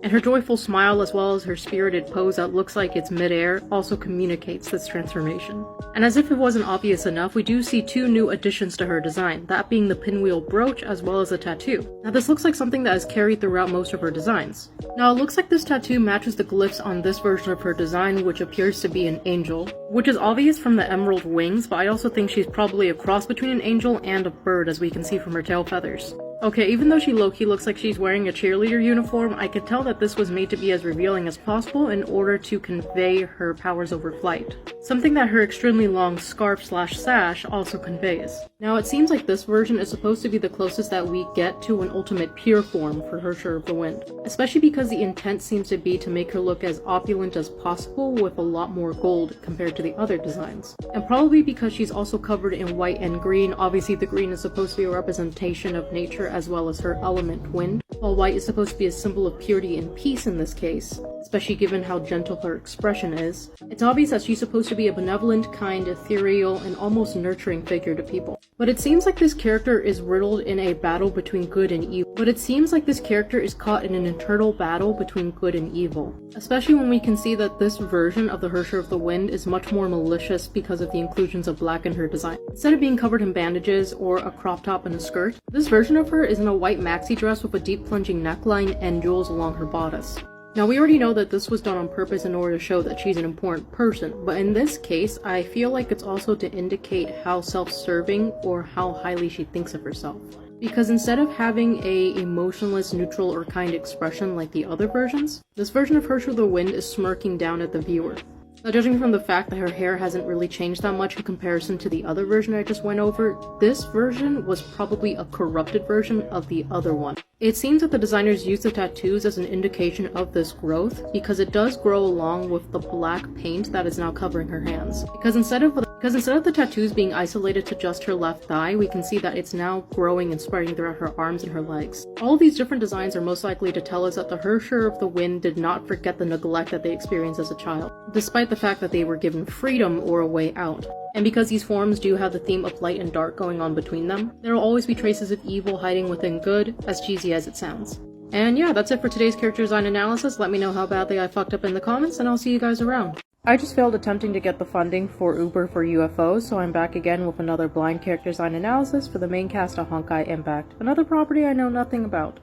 And her joyful smile as well as her spirited pose that looks like it's mid-air also communicates this transformation. And as if it wasn't obvious enough, we do see two new additions to her design, that being the pinwheel brooch as well as a tattoo. Now this looks like something that is carried throughout most of her designs. Now it looks like this tattoo matches the glyphs on this version of her design, which appears to be an angel, which is obvious from the emerald wings, but I also think she's probably a cross between an angel and a bird as we can see from her tail feathers. Okay, even though she low-key looks like she's wearing a cheerleader uniform, I can tell that this was made to be as revealing as possible in order to convey her powers over flight. Something that her extremely long scarf/sash also conveys. Now it seems like this version is supposed to be the closest that we get to an ultimate pure form for Herrscher of the Wind, especially because the intent seems to be to make her look as opulent as possible with a lot more gold compared to the other designs. And probably because she's also covered in white and green. Obviously the green is supposed to be a representation of nature as well as her element wind, while white is supposed to be a symbol of purity and peace in this case, especially given how gentle her expression is. It's obvious that she's supposed to be a benevolent, kind, ethereal, and almost nurturing figure to people. But it seems like this character is riddled in a battle between good and evil. But it seems like this character is caught in an internal battle between good and evil, especially when we can see that this version of the Herrscher of the Wind is much more malicious because of the inclusions of black in her design. Instead of being covered in bandages or a crop top and a skirt, this version of her is in a white maxi dress with a deep plunging neckline and jewels along her bodice. Now we already know that this was done on purpose in order to show that she's an important person, but in this case, I feel like it's also to indicate how self-serving or how highly she thinks of herself. Because instead of having a emotionless, neutral, or kind expression like the other versions, this version of Herrscher of the Wind is smirking down at the viewer. Now, judging from the fact that her hair hasn't really changed that much in comparison to the other version I just went over, this version was probably a corrupted version of the other one. It seems that the designers used the tattoos as an indication of this growth, because it does grow along with the black paint that is now covering her hands. Because instead of the tattoos being isolated to just her left thigh, we can see that it's now growing and spreading throughout her arms and her legs. All of these different designs are most likely to tell us that the Herrscher of the Wind did not forget the neglect that they experienced as a child, despite the fact that they were given freedom or a way out. And because these forms do have the theme of light and dark going on between them, there will always be traces of evil hiding within good, as cheesy as it sounds. And yeah, that's it for today's character design analysis. Let me know how badly I fucked up in the comments, and I'll see you guys around. I just failed attempting to get the funding for Uber for UFOs, so I'm back again with another blind character design analysis for the main cast of Honkai Impact, another property I know nothing about.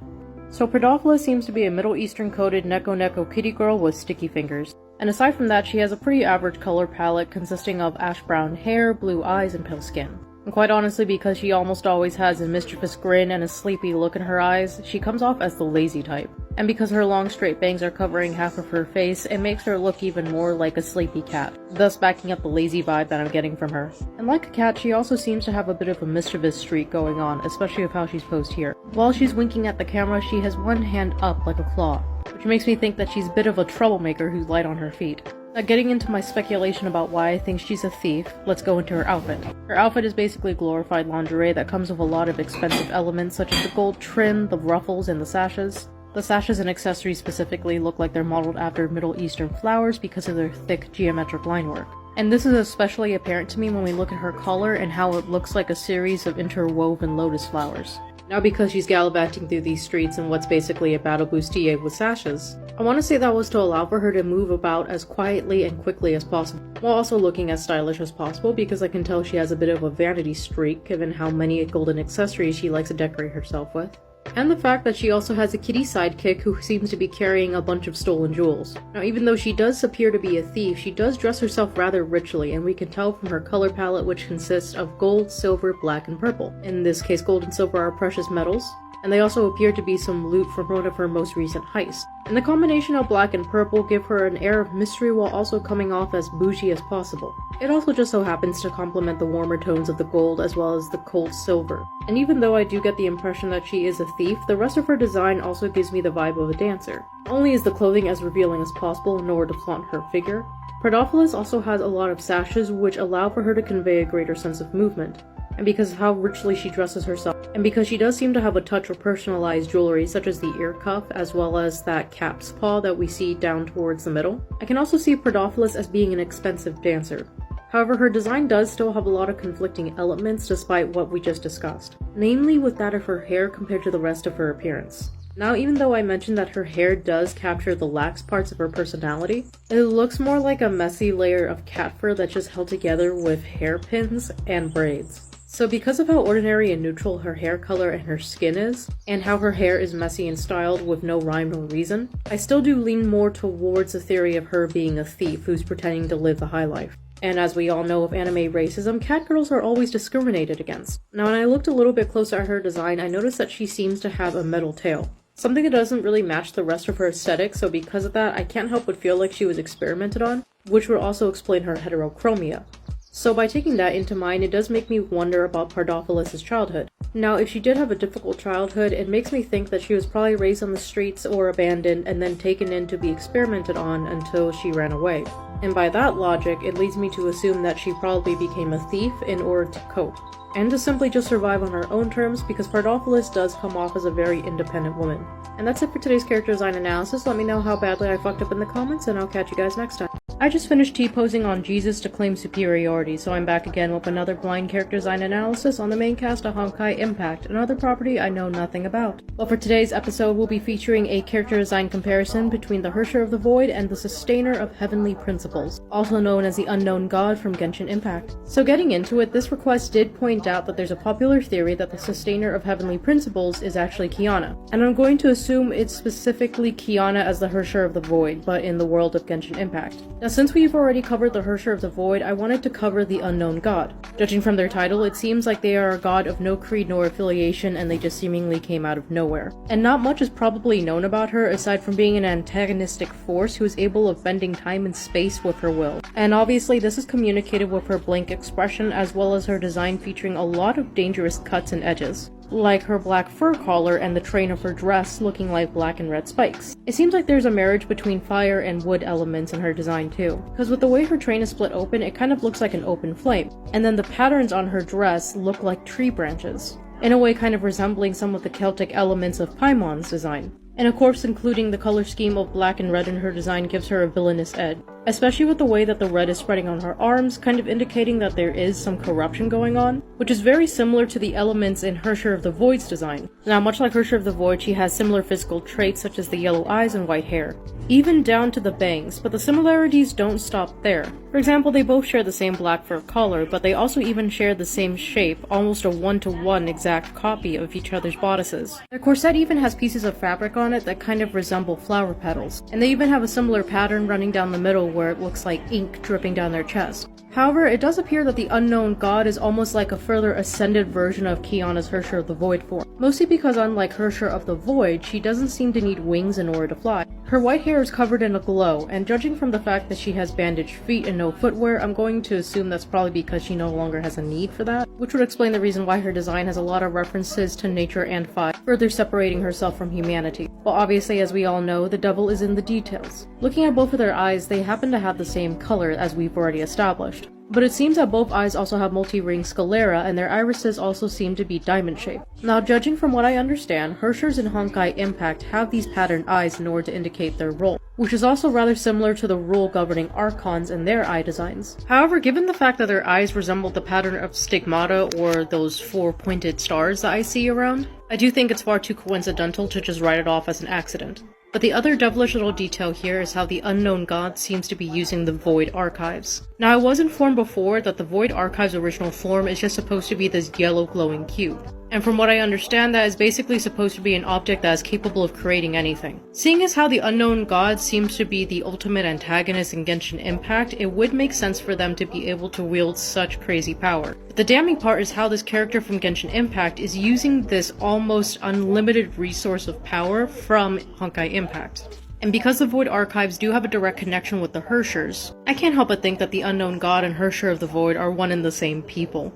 So Pradophila seems to be a Middle Eastern coded Neko kitty girl with sticky fingers. And aside from that, she has a pretty average color palette consisting of ash brown hair, blue eyes, and pale skin. And quite honestly, because she almost always has a mischievous grin and a sleepy look in her eyes, she comes off as the lazy type. And because her long straight bangs are covering half of her face, it makes her look even more like a sleepy cat, thus backing up the lazy vibe that I'm getting from her. And like a cat, she also seems to have a bit of a mischievous streak going on, especially with how she's posed here. While she's winking at the camera, she has one hand up like a claw, which makes me think that she's a bit of a troublemaker who's light on her feet. Now, getting into my speculation about why I think she's a thief, let's go into her outfit. Her outfit is basically glorified lingerie that comes with a lot of expensive elements such as the gold trim, the ruffles, and the sashes. The sashes and accessories specifically look like they're modeled after Middle Eastern flowers because of their thick geometric line work. And this is especially apparent to me when we look at her color and how it looks like a series of interwoven lotus flowers. Now because she's gallivanting through these streets in what's basically a battle bustier with sashes, I want to say that was to allow for her to move about as quietly and quickly as possible, while also looking as stylish as possible because I can tell she has a bit of a vanity streak given how many golden accessories she likes to decorate herself with. And the fact that she also has a kitty sidekick who seems to be carrying a bunch of stolen jewels. Now even though she does appear to be a thief, she does dress herself rather richly, and we can tell from her color palette, which consists of gold, silver, black, and purple. In this case, gold and silver are precious metals, and they also appear to be some loot from one of her most recent heists. And the combination of black and purple give her an air of mystery while also coming off as bougie as possible. It also just so happens to complement the warmer tones of the gold as well as the cold silver. And even though I do get the impression that she is a thief, the rest of her design also gives me the vibe of a dancer. Not only is the clothing as revealing as possible in order to flaunt her figure, Pardophilis also has a lot of sashes which allow for her to convey a greater sense of movement. And because of how richly she dresses herself, and because she does seem to have a touch of personalized jewelry such as the ear cuff as well as that cat's paw that we see down towards the middle, I can also see Pardophilis as being an expensive dancer. However, her design does still have a lot of conflicting elements despite what we just discussed, namely with that of her hair compared to the rest of her appearance. Now, even though I mentioned that her hair does capture the lax parts of her personality, it looks more like a messy layer of cat fur that's just held together with hairpins and braids. So because of how ordinary and neutral her hair color and her skin is, and how her hair is messy and styled with no rhyme or reason, I still do lean more towards the theory of her being a thief who's pretending to live the high life. And as we all know of anime racism, cat girls are always discriminated against. Now when I looked a little bit closer at her design, I noticed that she seems to have a metal tail. Something that doesn't really match the rest of her aesthetic, so because of that, I can't help but feel like she was experimented on, which would also explain her heterochromia. So by taking that into mind, it does make me wonder about Pardophilis' childhood. Now, if she did have a difficult childhood, it makes me think that she was probably raised on the streets or abandoned and then taken in to be experimented on until she ran away. And by that logic, it leads me to assume that she probably became a thief in order to cope, and to simply just survive on her own terms because Pardophilis does come off as a very independent woman. And that's it for today's character design analysis. Let me know how badly I fucked up in the comments and I'll catch you guys next time. I just finished T-posing on Jesus to claim superiority, so I'm back again with another blind character design analysis on the main cast of Honkai Impact, another property I know nothing about. Well, for today's episode, we'll be featuring a character design comparison between the Herrscher of the Void and the Sustainer of Heavenly Principles, also known as the Unknown God from Genshin Impact. So getting into it, this request did point out that there's a popular theory that the Sustainer of Heavenly Principles is actually Kiana, and I'm going to assume it's specifically Kiana as the Herrscher of the Void, but in the world of Genshin Impact. Now, since we've already covered the Herrscher of the Void, I wanted to cover the Unknown God. Judging from their title, it seems like they are a god of no creed nor affiliation and they just seemingly came out of nowhere. And not much is probably known about her aside from being an antagonistic force who is able of bending time and space with her will. And obviously this is communicated with her blank expression as well as her design featuring a lot of dangerous cuts and edges, like her black fur collar and the train of her dress looking like black and red spikes. It seems like there's a marriage between fire and wood elements in her design too, because with the way her train is split open, it kind of looks like an open flame, and then the patterns on her dress look like tree branches, in a way kind of resembling some of the Celtic elements of Paimon's design. And of course, including the color scheme of black and red in her design gives her a villainous edge, especially with the way that the red is spreading on her arms, kind of indicating that there is some corruption going on, which is very similar to the elements in Herrscher of the Void's design. Now, much like Herrscher of the Void, she has similar physical traits such as the yellow eyes and white hair, even down to the bangs, but the similarities don't stop there. For example, they both share the same black fur color, but they also even share the same shape, almost a one-to-one exact copy of each other's bodices. Their corset even has pieces of fabric on it that kind of resemble flower petals, and they even have a similar pattern running down the middle where it looks like ink dripping down their chest. However, it does appear that the Unknown God is almost like a further ascended version of Kiana's Herrscher of the Void form, mostly because unlike Herrscher of the Void, she doesn't seem to need wings in order to fly. Her white hair is covered in a glow, and judging from the fact that she has bandaged feet and no footwear, I'm going to assume that's probably because she no longer has a need for that, which would explain the reason why her design has a lot of references to nature and fire, further separating herself from humanity. But obviously, as we all know, the devil is in the details. Looking at both of their eyes, they happen to have the same color as we've already established. But it seems that both eyes also have multi-ring sclera and their irises also seem to be diamond-shaped. Now, judging from what I understand, Herrschers in Honkai Impact have these patterned eyes in order to indicate their role, which is also rather similar to the rule governing Archons and their eye designs. However, given the fact that their eyes resemble the pattern of stigmata or those four pointed stars that I see around, I do think it's far too coincidental to just write it off as an accident. But the other devilish little detail here is how the Unknown God seems to be using the Void Archives. Now, I was informed before that the Void Archives' original form is just supposed to be this yellow glowing cube. And from what I understand, that is basically supposed to be an object that is capable of creating anything. Seeing as how the Unknown God seems to be the ultimate antagonist in Genshin Impact, it would make sense for them to be able to wield such crazy power. But the damning part is how this character from Genshin Impact is using this almost unlimited resource of power from Honkai Impact. And because the Void archives do have a direct connection with the Herrschers, I can't help but think that the Unknown God and Herrscher of the Void are one and the same people.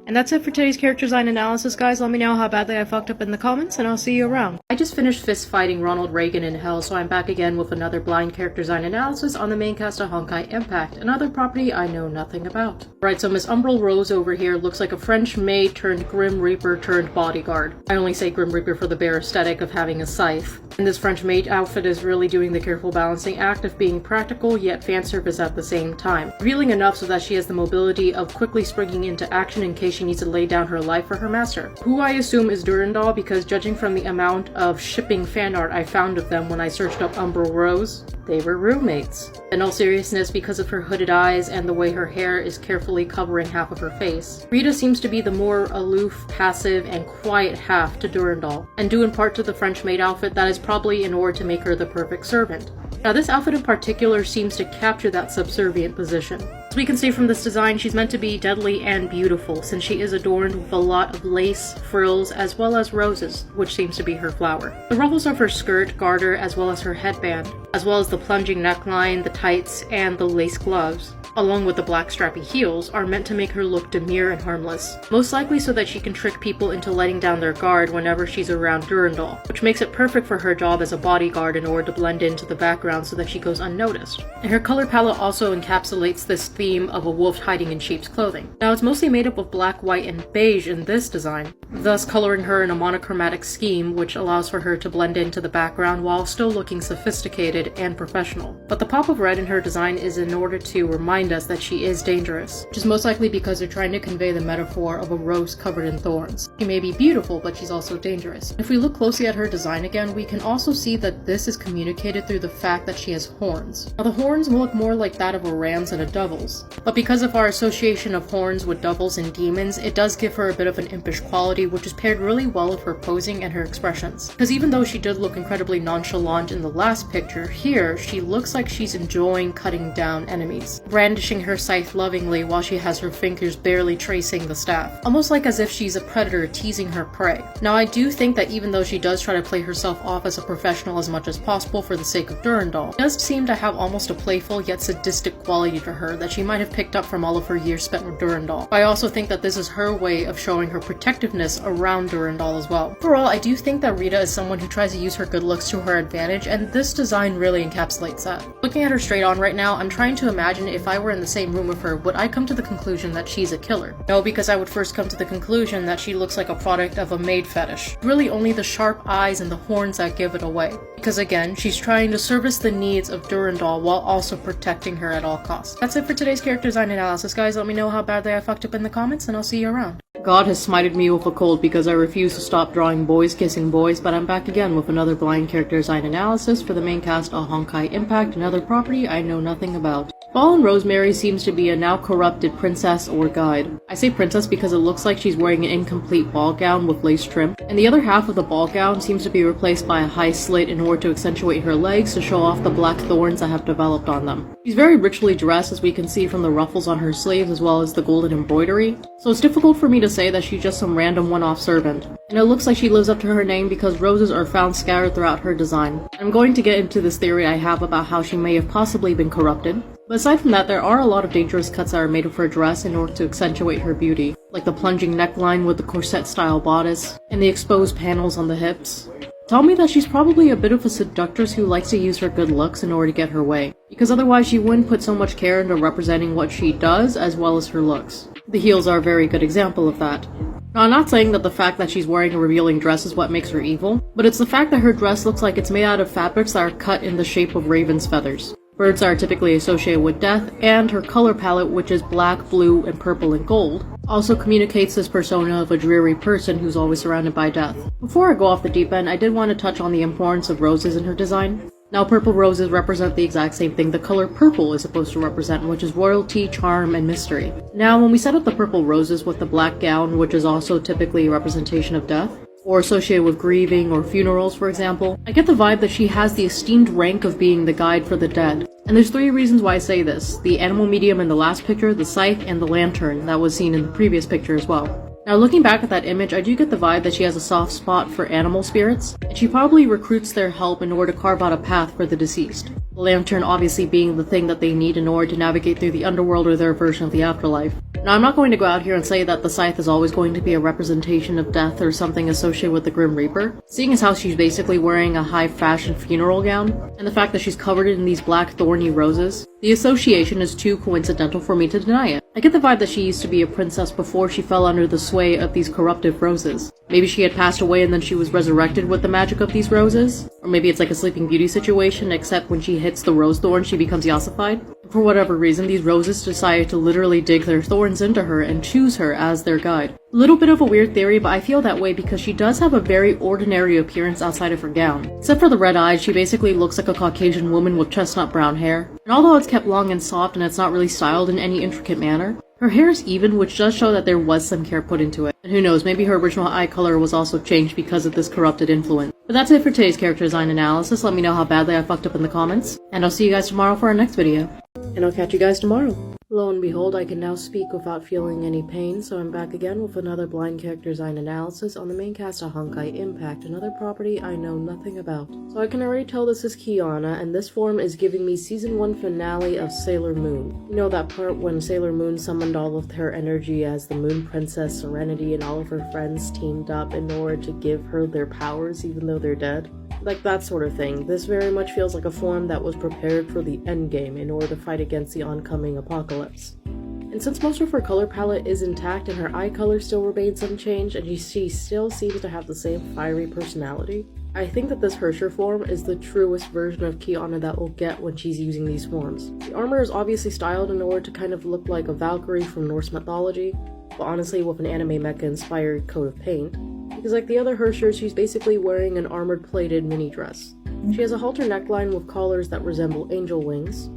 And that's it for today's character design analysis, guys. Let me know how badly I fucked up in the comments, and I'll see you around. I just finished fist fighting Ronald Reagan in hell, so I'm back again with another blind character design analysis on the main cast of Honkai Impact, another property I know nothing about. Right, so Miss Umbral Rose over here looks like a French maid turned Grim Reaper turned bodyguard. I only say Grim Reaper for the bare aesthetic of having a scythe. And this French maid outfit is really doing the careful balancing act of being practical yet fan service at the same time. Revealing enough so that she has the mobility of quickly springing into action in case she needs to lay down her life for her master, who I assume is Durandal because judging from the amount of shipping fan art I found of them when I searched up Umbral Rose, they were roommates. In all seriousness, because of her hooded eyes and the way her hair is carefully covering half of her face, Rita seems to be the more aloof, passive, and quiet half to Durandal, and due in part to the French maid outfit that is probably in order to make her the perfect servant. Now this outfit in particular seems to capture that subservient position. As we can see from this design, she's meant to be deadly and beautiful since she is adorned with a lot of lace, frills, as well as roses, which seems to be her flower. The ruffles of her skirt, garter, as well as her headband, as well as the plunging neckline, the tights, and the lace gloves, along with the black strappy heels, are meant to make her look demure and harmless, most likely so that she can trick people into letting down their guard whenever she's around Durandal, which makes it perfect for her job as a bodyguard in order to blend into the background so that she goes unnoticed. And her color palette also encapsulates this theme of a wolf hiding in sheep's clothing. Now it's mostly made up of black, white, and beige in this design, thus coloring her in a monochromatic scheme which allows for her to blend into the background while still looking sophisticated and professional. But the pop of red in her design is in order to remind us that she is dangerous, which is most likely because they're trying to convey the metaphor of a rose covered in thorns. She may be beautiful, but she's also dangerous. If we look closely at her design again, we can also see that this is communicated through the fact that she has horns. Now the horns will look more like that of a ram's and a devil's, but because of our association of horns with devils and demons, it does give her a bit of an impish quality, which is paired really well with her posing and her expressions. Because even though she did look incredibly nonchalant in the last picture, here she looks like she's enjoying cutting down enemies, brandishing her scythe lovingly while she has her fingers barely tracing the staff, almost like as if she's a predator teasing her prey. Now I do think that even though she does try to play herself off as a professional as much as possible for the sake of Durandal, it does seem to have almost a playful yet sadistic quality to her that she might have picked up from all of her years spent with Durandal. I also think that this is her way of showing her protectiveness around Durandal as well. Overall, I do think that Rita is someone who tries to use her good looks to her advantage, and this design really encapsulates that. Looking at her straight on right now, I'm trying to imagine if I were in the same room with her, would I come to the conclusion that she's a killer? No, because I would first come to the conclusion that she looks like a product of a maid fetish. Really only the sharp eyes and the horns that give it away. Because again, she's trying to service the needs of Durandal while also protecting her at all costs. That's it for today's character design analysis, guys. Let me know how badly I fucked up in the comments, and I'll see you around. God has smited me with a cold because I refuse to stop drawing boys kissing boys, but I'm back again with another blind character design analysis for the main cast of Honkai Impact, another property I know nothing about. Fallen Rosemary seems to be a now corrupted princess or guide. I say princess because it looks like she's wearing an incomplete ball gown with lace trim, and the other half of the ball gown seems to be replaced by a high slit in order to accentuate her legs to show off the black thorns that have developed on them. She's very richly dressed, as we can see from the ruffles on her sleeves as well as the golden embroidery, so it's difficult for me to say that she's just some random one-off servant. And it looks like she lives up to her name because roses are found scattered throughout her design. I'm going to get into this theory I have about how she may have possibly been corrupted. But aside from that, there are a lot of dangerous cuts that are made of her dress in order to accentuate her beauty, like the plunging neckline with the corset-style bodice, and the exposed panels on the hips. Tell me that she's probably a bit of a seductress who likes to use her good looks in order to get her way, because otherwise she wouldn't put so much care into representing what she does as well as her looks. The heels are a very good example of that. Now, I'm not saying that the fact that she's wearing a revealing dress is what makes her evil, but it's the fact that her dress looks like it's made out of fabrics that are cut in the shape of raven's feathers. Birds are typically associated with death, and her color palette, which is black, blue, and purple and gold, also communicates this persona of a dreary person who's always surrounded by death. Before I go off the deep end, I did want to touch on the importance of roses in her design. Now, purple roses represent the exact same thing the color purple is supposed to represent, which is royalty, charm, and mystery. Now, when we set up the purple roses with the black gown, which is also typically a representation of death, or associated with grieving or funerals, for example, I get the vibe that she has the esteemed rank of being the guide for the dead. And there's 3 reasons why I say this: the animal medium in the last picture, the scythe, and the lantern that was seen in the previous picture as well. Now looking back at that image, I do get the vibe that she has a soft spot for animal spirits, and she probably recruits their help in order to carve out a path for the deceased. The lantern obviously being the thing that they need in order to navigate through the underworld or their version of the afterlife. Now I'm not going to go out here and say that the scythe is always going to be a representation of death or something associated with the Grim Reaper, seeing as how she's basically wearing a high fashion funeral gown, and the fact that she's covered in these black thorny roses. The association is too coincidental for me to deny it. I get the vibe that she used to be a princess before she fell under the sway of these corruptive roses. Maybe she had passed away and then she was resurrected with the magic of these roses? Or maybe it's like a Sleeping Beauty situation, except when she hits the rose thorn she becomes yassified? For whatever reason, these roses decided to literally dig their thorns into her and choose her as their guide. A little bit of a weird theory, but I feel that way because she does have a very ordinary appearance outside of her gown. Except for the red eyes, she basically looks like a Caucasian woman with chestnut brown hair. And although it's kept long and soft and it's not really styled in any intricate manner, her hair is even, which does show that there was some care put into it. And who knows, maybe her original eye color was also changed because of this corrupted influence. But that's it for today's character design analysis. Let me know how badly I fucked up in the comments. And I'll see you guys tomorrow for our next video. And I'll catch you guys tomorrow. Lo and behold, I can now speak without feeling any pain, so I'm back again with another blind character design analysis on the main cast of Honkai Impact, another property I know nothing about. So I can already tell this is Kiana, and this form is giving me Season 1 finale of Sailor Moon. You know that part when Sailor Moon summoned all of her energy as the Moon Princess Serenity and all of her friends teamed up in order to give her their powers even though they're dead? Like that sort of thing. This very much feels like a form that was prepared for the endgame in order to fight against the oncoming apocalypse. And since most of her color palette is intact and her eye color still remains unchanged and she still seems to have the same fiery personality, I think that this Herrscher form is the truest version of Kiana that we'll get when she's using these forms. The armor is obviously styled in order to kind of look like a Valkyrie from Norse mythology, but honestly with an anime mecha inspired coat of paint. Because like the other Herrschers, she's basically wearing an armored plated mini dress. She has a halter neckline with collars that resemble angel wings,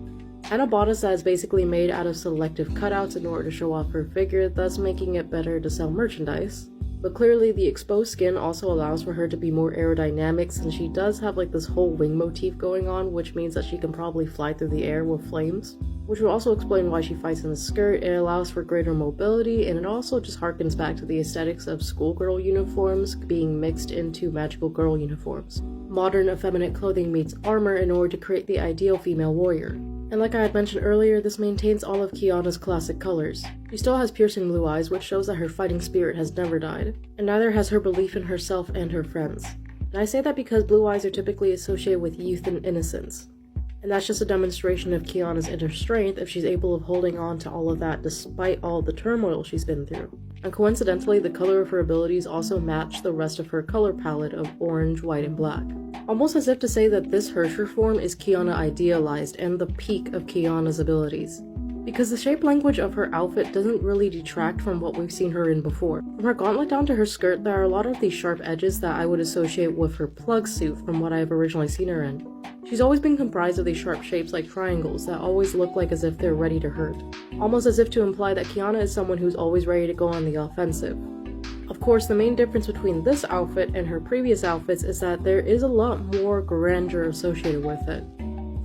and a bodice that is basically made out of selective cutouts in order to show off her figure, thus making it better to sell merchandise. But clearly the exposed skin also allows for her to be more aerodynamic since she does have like this whole wing motif going on, which means that she can probably fly through the air with flames. Which will also explain why she fights in a skirt. It allows for greater mobility, and it also just harkens back to the aesthetics of schoolgirl uniforms being mixed into magical girl uniforms. Modern effeminate clothing meets armor in order to create the ideal female warrior. And like I had mentioned earlier, this maintains all of Kiana's classic colors. She still has piercing blue eyes, which shows that her fighting spirit has never died, and neither has her belief in herself and her friends. And I say that because blue eyes are typically associated with youth and innocence. And that's just a demonstration of Kiana's inner strength if she's able of holding on to all of that despite all the turmoil she's been through. And coincidentally, the color of her abilities also match the rest of her color palette of orange, white, and black. Almost as if to say that this Herrscher form is Kiana idealized and the peak of Kiana's abilities. Because the shape language of her outfit doesn't really detract from what we've seen her in before. From her gauntlet down to her skirt, there are a lot of these sharp edges that I would associate with her plug suit from what I've originally seen her in. She's always been comprised of these sharp shapes like triangles that always look like as if they're ready to hurt. Almost as if to imply that Kiana is someone who's always ready to go on the offensive. Of course, the main difference between this outfit and her previous outfits is that there is a lot more grandeur associated with it.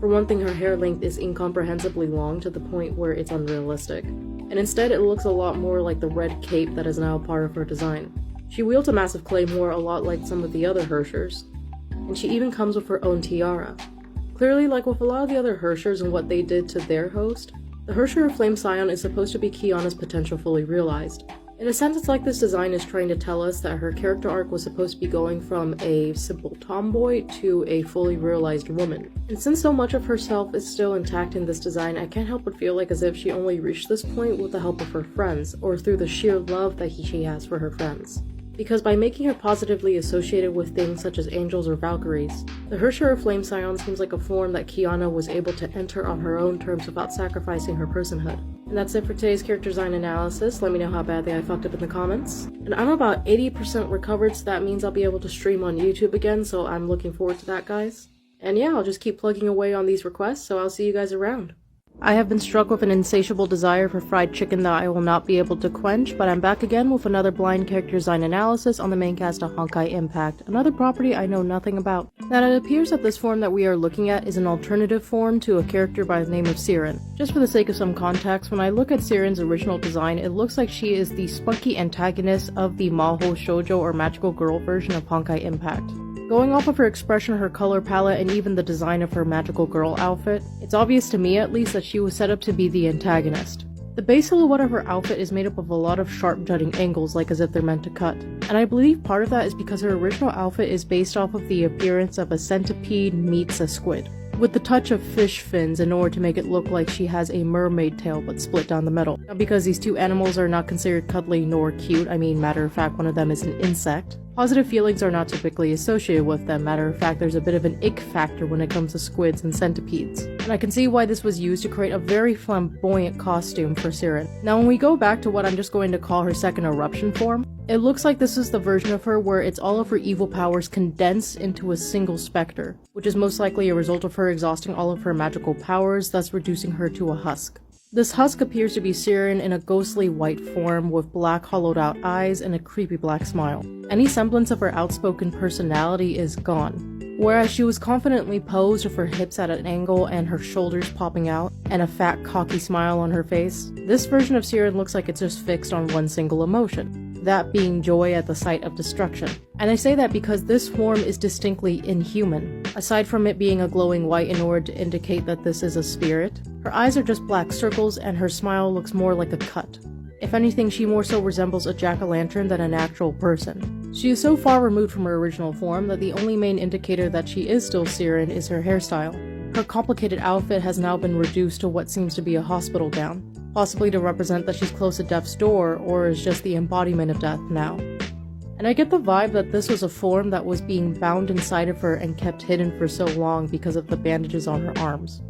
For one thing, her hair length is incomprehensibly long to the point where it's unrealistic, and instead it looks a lot more like the red cape that is now part of her design. She wields a massive claymore a lot like some of the other Herrschers, and she even comes with her own tiara. Clearly, like with a lot of the other Herrschers and what they did to their host, the Herrscher of Flamescion is supposed to be Kiana's potential fully realized. In a sense, it's like this design is trying to tell us that her character arc was supposed to be going from a simple tomboy to a fully realized woman. And since so much of herself is still intact in this design, I can't help but feel like as if she only reached this point with the help of her friends, or through the sheer love that she has for her friends. Because by making her positively associated with things such as angels or Valkyries, the Herrscher of Flamescion seems like a form that Kiana was able to enter on her own terms without sacrificing her personhood. And that's it for today's character design analysis. Let me know how badly I fucked up in the comments. And I'm about 80% recovered, so that means I'll be able to stream on YouTube again, so I'm looking forward to that, guys. And yeah, I'll just keep plugging away on these requests, so I'll see you guys around. I have been struck with an insatiable desire for fried chicken that I will not be able to quench, but I'm back again with another blind character design analysis on the main cast of Honkai Impact, another property I know nothing about. Now it appears that this form that we are looking at is an alternative form to a character by the name of Sirin. Just for the sake of some context, when I look at Sirin's original design, it looks like she is the spunky antagonist of the Maho Shoujo or magical girl version of Honkai Impact. Going off of her expression, her color palette, and even the design of her magical girl outfit, it's obvious to me at least that she was set up to be the antagonist. The base silhouette of her outfit is made up of a lot of sharp jutting angles, like as if they're meant to cut. And I believe part of that is because her original outfit is based off of the appearance of a centipede meets a squid, with the touch of fish fins in order to make it look like she has a mermaid tail but split down the middle. Now because these two animals are not considered cuddly nor cute, I mean matter of fact one of them is an insect, positive feelings are not typically associated with them. Matter of fact, there's a bit of an ick factor when it comes to squids and centipedes. And I can see why this was used to create a very flamboyant costume for Sirin. Now when we go back to what I'm just going to call her second eruption form, it looks like this is the version of her where it's all of her evil powers condensed into a single specter, which is most likely a result of her exhausting all of her magical powers, thus reducing her to a husk. This husk appears to be Sirin in a ghostly white form with black hollowed out eyes and a creepy black smile. Any semblance of her outspoken personality is gone. Whereas she was confidently posed with her hips at an angle and her shoulders popping out, and a fat cocky smile on her face, this version of Sirin looks like it's just fixed on one single emotion, that being joy at the sight of destruction. And I say that because this form is distinctly inhuman. Aside from it being a glowing white in order to indicate that this is a spirit, her eyes are just black circles and her smile looks more like a cut. If anything, she more so resembles a jack-o'-lantern than an actual person. She is so far removed from her original form that the only main indicator that she is still Sirin is her hairstyle. Her complicated outfit has now been reduced to what seems to be a hospital gown, possibly to represent that she's close to death's door or is just the embodiment of death now. And I get the vibe that this was a form that was being bound inside of her and kept hidden for so long because of the bandages on her arms.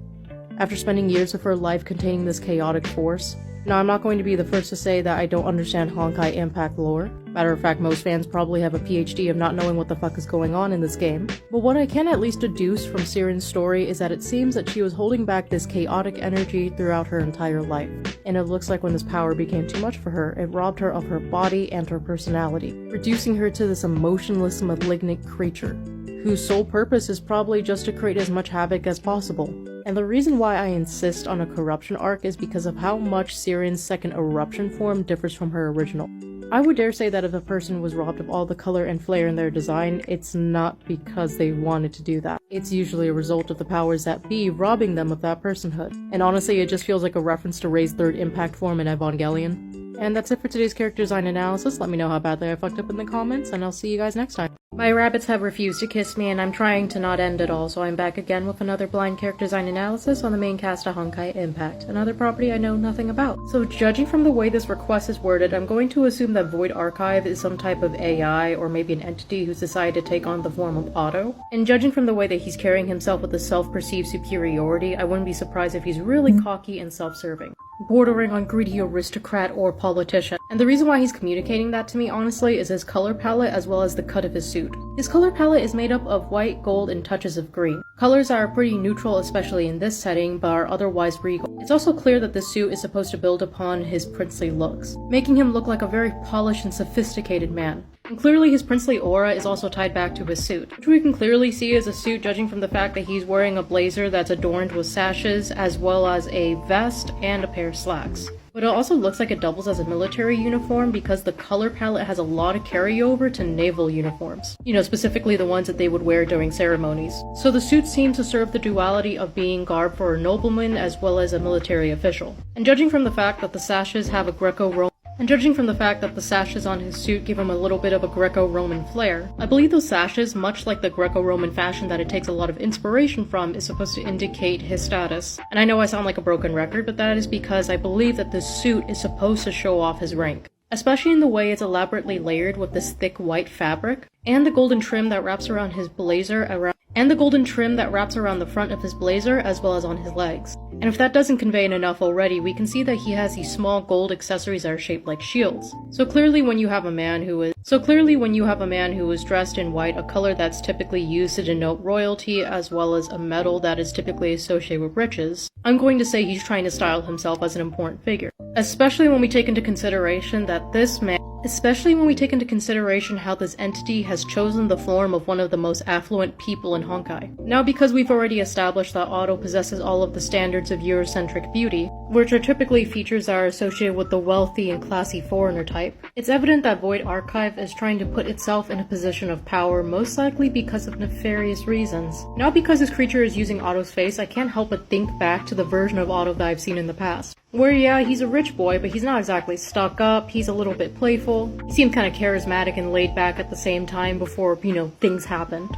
After spending years of her life containing this chaotic force, now I'm not going to be the first to say that I don't understand Honkai Impact lore. Matter of fact, most fans probably have a PhD of not knowing what the fuck is going on in this game. But what I can at least deduce from Sirin's story is that it seems that she was holding back this chaotic energy throughout her entire life. And it looks like when this power became too much for her, it robbed her of her body and her personality, reducing her to this emotionless, malignant creature, whose sole purpose is probably just to create as much havoc as possible. And the reason why I insist on a corruption arc is because of how much Sirin's second eruption form differs from her original. I would dare say that if a person was robbed of all the color and flair in their design, it's not because they wanted to do that. It's usually a result of the powers that be robbing them of that personhood. And honestly, it just feels like a reference to Rei's third impact form in Evangelion. And that's it for today's character design analysis. Let me know how badly I fucked up in the comments, and I'll see you guys next time. My rabbits have refused to kiss me, and I'm trying to not end it all, so I'm back again with another blind character design analysis on the main cast of Honkai Impact, another property I know nothing about. So judging from the way this request is worded, I'm going to assume that Void Archive is some type of AI, or maybe an entity who's decided to take on the form of Otto. And judging from the way that he's carrying himself with a self-perceived superiority, I wouldn't be surprised if he's really cocky and self-serving, bordering on greedy aristocrat or politician. And the reason why he's communicating that to me, honestly, is his color palette as well as the cut of his suit. His color palette is made up of white, gold, and touches of green. Colors are pretty neutral, especially in this setting, but are otherwise regal. It's also clear that this suit is supposed to build upon his princely looks, making him look like a very polished and sophisticated man. And clearly his princely aura is also tied back to his suit, which we can clearly see as a suit judging from the fact that he's wearing a blazer that's adorned with sashes, as well as a vest and a pair of slacks. But it also looks like it doubles as a military uniform because the color palette has a lot of carryover to naval uniforms. You know, specifically the ones that they would wear during ceremonies. So the suit seems to serve the duality of being garb for a nobleman as well as a military official. And judging from the fact that the sashes have a Greco-Roman on his suit give him a little bit of a Greco-Roman flair, I believe those sashes, much like the Greco-Roman fashion that it takes a lot of inspiration from, is supposed to indicate his status. And I know I sound like a broken record, but that is because I believe that this suit is supposed to show off his rank, especially in the way it's elaborately layered with this thick white fabric, and the golden trim that wraps around his blazer and the golden trim that wraps around the front of his blazer as well as on his legs. And if that doesn't convey enough already, we can see that he has these small gold accessories that are shaped like shields. So clearly when you have a man who is dressed in white, a color that's typically used to denote royalty, as well as a metal that is typically associated with riches, I'm going to say he's trying to style himself as an important figure. Especially when we take into consideration how this entity has chosen the form of one of the most affluent people in Honkai. Now, because we've already established that Otto possesses all of the standards of Eurocentric beauty, which are typically features that are associated with the wealthy and classy foreigner type, it's evident that Void Archive is trying to put itself in a position of power, most likely because of nefarious reasons. Now, because this creature is using Otto's face, I can't help but think back to the version of Otto that I've seen in the past. Where, yeah, he's a rich boy, but he's not exactly stuck up, he's a little bit playful, he seemed kinda charismatic and laid back at the same time before, things happened.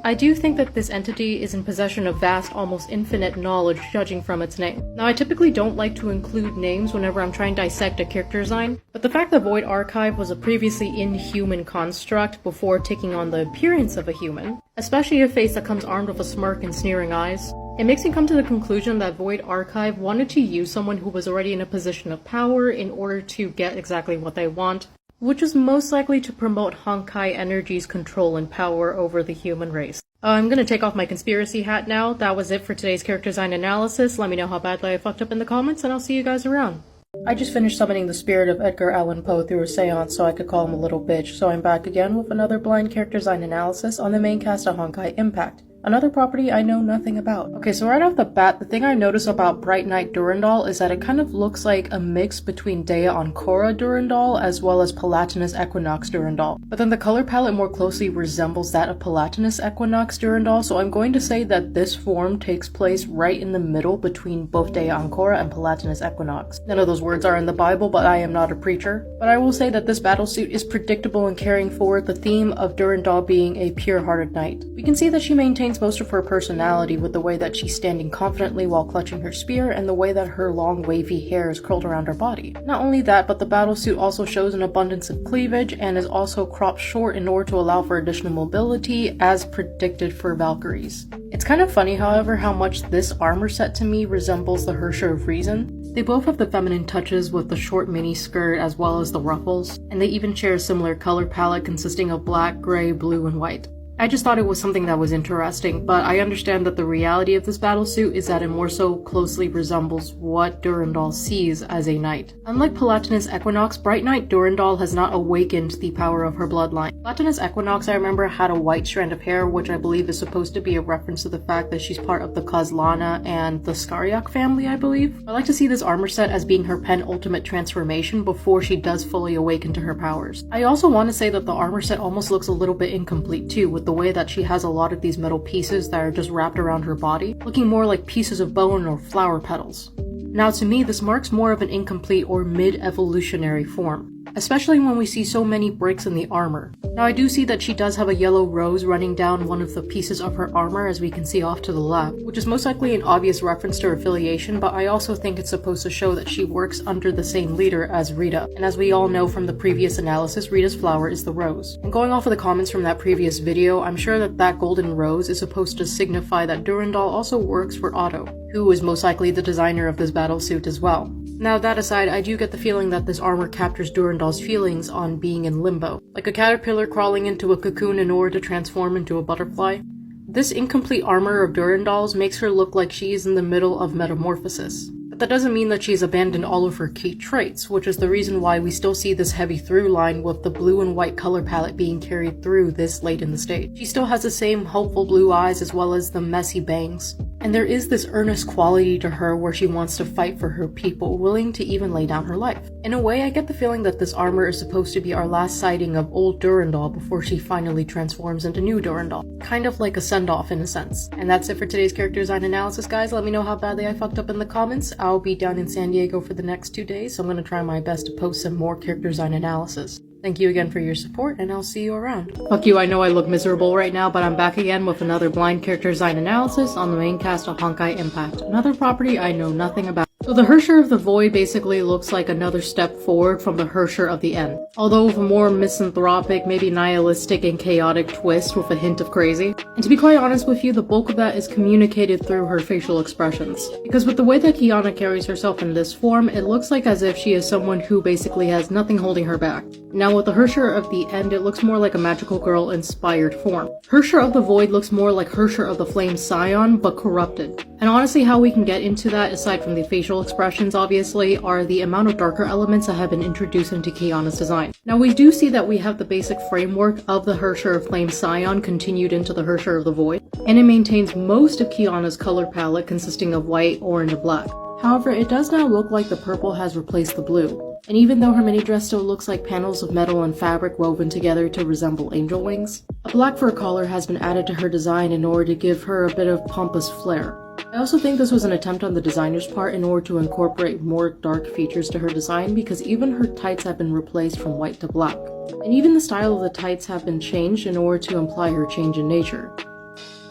I do think that this entity is in possession of vast, almost infinite knowledge, judging from its name. Now, I typically don't like to include names whenever I'm trying to dissect a character design, but the fact that Void Archive was a previously inhuman construct before taking on the appearance of a human, especially a face that comes armed with a smirk and sneering eyes, it makes me come to the conclusion that Void Archive wanted to use someone who was already in a position of power in order to get exactly what they want, which is most likely to promote Honkai Energy's control and power over the human race. I'm gonna take off my conspiracy hat now. That was it for today's character design analysis. Let me know how badly I fucked up in the comments, and I'll see you guys around. I just finished summoning the spirit of Edgar Allan Poe through a seance so I could call him a little bitch, so I'm back again with another blind character design analysis on the main cast of Honkai Impact. Another property I know nothing about. Okay, so right off the bat, the thing I notice about Bright Knight Durandal is that it kind of looks like a mix between Dea Ancora Durandal as well as Palatinus Equinox Durandal. But then the color palette more closely resembles that of Palatinus Equinox Durandal, so I'm going to say that this form takes place right in the middle between both Dea Ancora and Palatinus Equinox. None of those words are in the Bible, but I am not a preacher. But I will say that this battlesuit is predictable in carrying forward the theme of Durandal being a pure-hearted knight. We can see that she maintains most of her personality with the way that she's standing confidently while clutching her spear and the way that her long wavy hair is curled around her body. Not only that, but the battlesuit also shows an abundance of cleavage and is also cropped short in order to allow for additional mobility as predicted for Valkyries. It's kind of funny, however, how much this armor set to me resembles the Herrscher of Reason. They both have the feminine touches with the short mini skirt as well as the ruffles, and they even share a similar color palette consisting of black, gray, blue, and white. I just thought it was something that was interesting, but I understand that the reality of this battlesuit is that it more so closely resembles what Durandal sees as a knight. Unlike Palatinus Equinox, Bright Knight Durandal has not awakened the power of her bloodline. Palatinus Equinox, I remember, had a white strand of hair, which I believe is supposed to be a reference to the fact that she's part of the Kozlana and the Skariak family, I believe. I like to see this armor set as being her penultimate transformation before she does fully awaken to her powers. I also want to say that the armor set almost looks a little bit incomplete too, with the way that she has a lot of these metal pieces that are just wrapped around her body, looking more like pieces of bone or flower petals. Now to me, this marks more of an incomplete or mid-evolutionary form, especially when we see so many breaks in the armor. Now I do see that she does have a yellow rose running down one of the pieces of her armor, as we can see off to the left, which is most likely an obvious reference to her affiliation, but I also think it's supposed to show that she works under the same leader as Rita. And as we all know from the previous analysis, Rita's flower is the rose. And going off of the comments from that previous video, I'm sure that that golden rose is supposed to signify that Durandal also works for Otto, who is most likely the designer of this battlesuit as well. Now that aside, I do get the feeling that this armor captures Durandal's feelings on being in limbo, like a caterpillar crawling into a cocoon in order to transform into a butterfly. This incomplete armor of Durandal's makes her look like she is in the middle of metamorphosis. But that doesn't mean that she's abandoned all of her key traits, which is the reason why we still see this heavy through line with the blue and white color palette being carried through this late in the stage. She still has the same hopeful blue eyes as well as the messy bangs. And there is this earnest quality to her where she wants to fight for her people, willing to even lay down her life. In a way, I get the feeling that this armor is supposed to be our last sighting of old Durandal before she finally transforms into new Durandal. Kind of like a send-off in a sense. And that's it for today's character design analysis, guys. Let me know how badly I fucked up in the comments. I'll be down in San Diego for the next 2 days, so I'm going to try my best to post some more character design analysis. Thank you again for your support, and I'll see you around. Fuck you, I know I look miserable right now, but I'm back again with another blind character design analysis on the main cast of Honkai Impact, another property I know nothing about. So the Herrscher of the Void basically looks like another step forward from the Herrscher of the End, although with a more misanthropic, maybe nihilistic and chaotic twist with a hint of crazy. And to be quite honest with you, the bulk of that is communicated through her facial expressions. Because with the way that Kiana carries herself in this form, it looks like as if she is someone who basically has nothing holding her back. Now with the Herrscher of the End, it looks more like a magical girl inspired form. Herrscher of the Void looks more like Herrscher of the Flamescion, but corrupted. And honestly, how we can get into that, aside from the facial expressions obviously, are the amount of darker elements that have been introduced into Kiana's design. Now we do see that we have the basic framework of the Herrscher of Flamescion continued into the Herrscher of the Void, and it maintains most of Kiana's color palette consisting of white, orange, and black. However, it does now look like the purple has replaced the blue. And even though her mini dress still looks like panels of metal and fabric woven together to resemble angel wings, a black fur collar has been added to her design in order to give her a bit of pompous flair. I also think this was an attempt on the designer's part in order to incorporate more dark features to her design, because even her tights have been replaced from white to black. And even the style of the tights have been changed in order to imply her change in nature.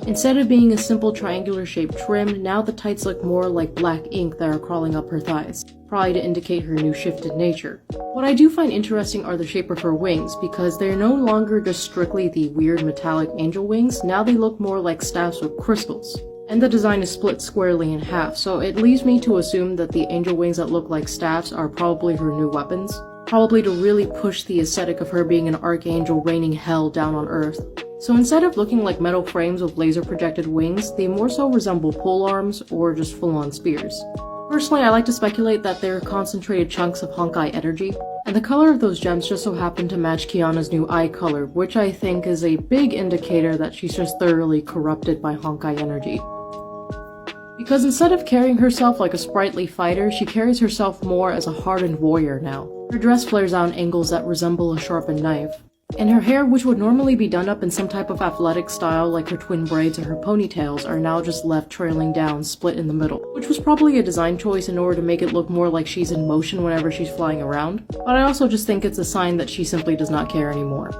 Instead of being a simple triangular shaped trim, now the tights look more like black ink that are crawling up her thighs, probably to indicate her new shifted nature. What I do find interesting are the shape of her wings, because they're no longer just strictly the weird metallic angel wings, now they look more like staffs with crystals. And the design is split squarely in half, so it leads me to assume that the angel wings that look like staffs are probably her new weapons, probably to really push the aesthetic of her being an archangel raining hell down on Earth. So instead of looking like metal frames with laser projected wings, they more so resemble pole arms or just full-on spears. Personally, I like to speculate that they're concentrated chunks of Honkai energy, and the color of those gems just so happen to match Kiana's new eye color, which I think is a big indicator that she's just thoroughly corrupted by Honkai energy. Because instead of carrying herself like a sprightly fighter, she carries herself more as a hardened warrior now. Her dress flares out in angles that resemble a sharpened knife. And her hair, which would normally be done up in some type of athletic style like her twin braids or her ponytails, are now just left trailing down, split in the middle, which was probably a design choice in order to make it look more like she's in motion whenever she's flying around, but I also just think it's a sign that she simply does not care anymore.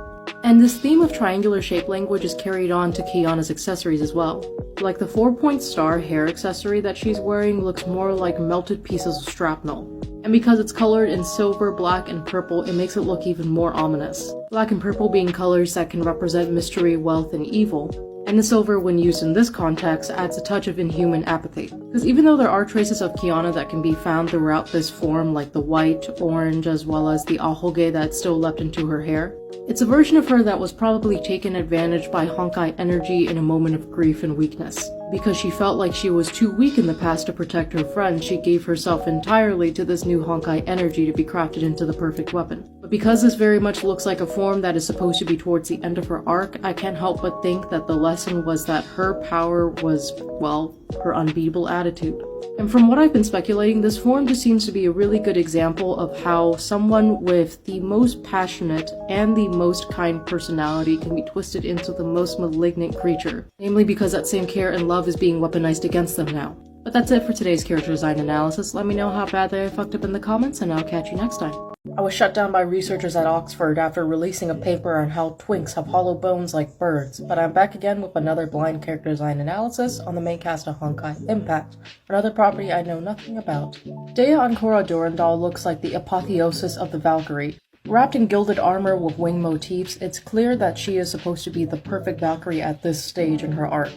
And this theme of triangular shape language is carried on to Kiana's accessories as well. Like the 4-point star hair accessory that she's wearing looks more like melted pieces of shrapnel. And because it's colored in silver, black, and purple, it makes it look even more ominous. Black and purple being colors that can represent mystery, wealth, and evil. And the silver, when used in this context, adds a touch of inhuman apathy. Because even though there are traces of Kiana that can be found throughout this form, like the white, orange, as well as the ahoge that's still left into her hair, it's a version of her that was probably taken advantage by Honkai energy in a moment of grief and weakness. Because she felt like she was too weak in the past to protect her friend, she gave herself entirely to this new Honkai energy to be crafted into the perfect weapon. But because this very much looks like a form that is supposed to be towards the end of her arc, I can't help but think that the lesson was that her power was, well, her unbeatable attitude. And from what I've been speculating, this form just seems to be a really good example of how someone with the most passionate and the most kind personality can be twisted into the most malignant creature, namely because that same care and love is being weaponized against them now. But that's it for today's character design analysis. Let me know how badly I fucked up in the comments, and I'll catch you next time. I was shut down by researchers at Oxford after releasing a paper on how twinks have hollow bones like birds, but I'm back again with another blind character design analysis on the main cast of Honkai Impact, another property I know nothing about. Dea Ancora Durandal looks like the apotheosis of the Valkyrie. Wrapped in gilded armor with wing motifs, it's clear that she is supposed to be the perfect Valkyrie at this stage in her arc.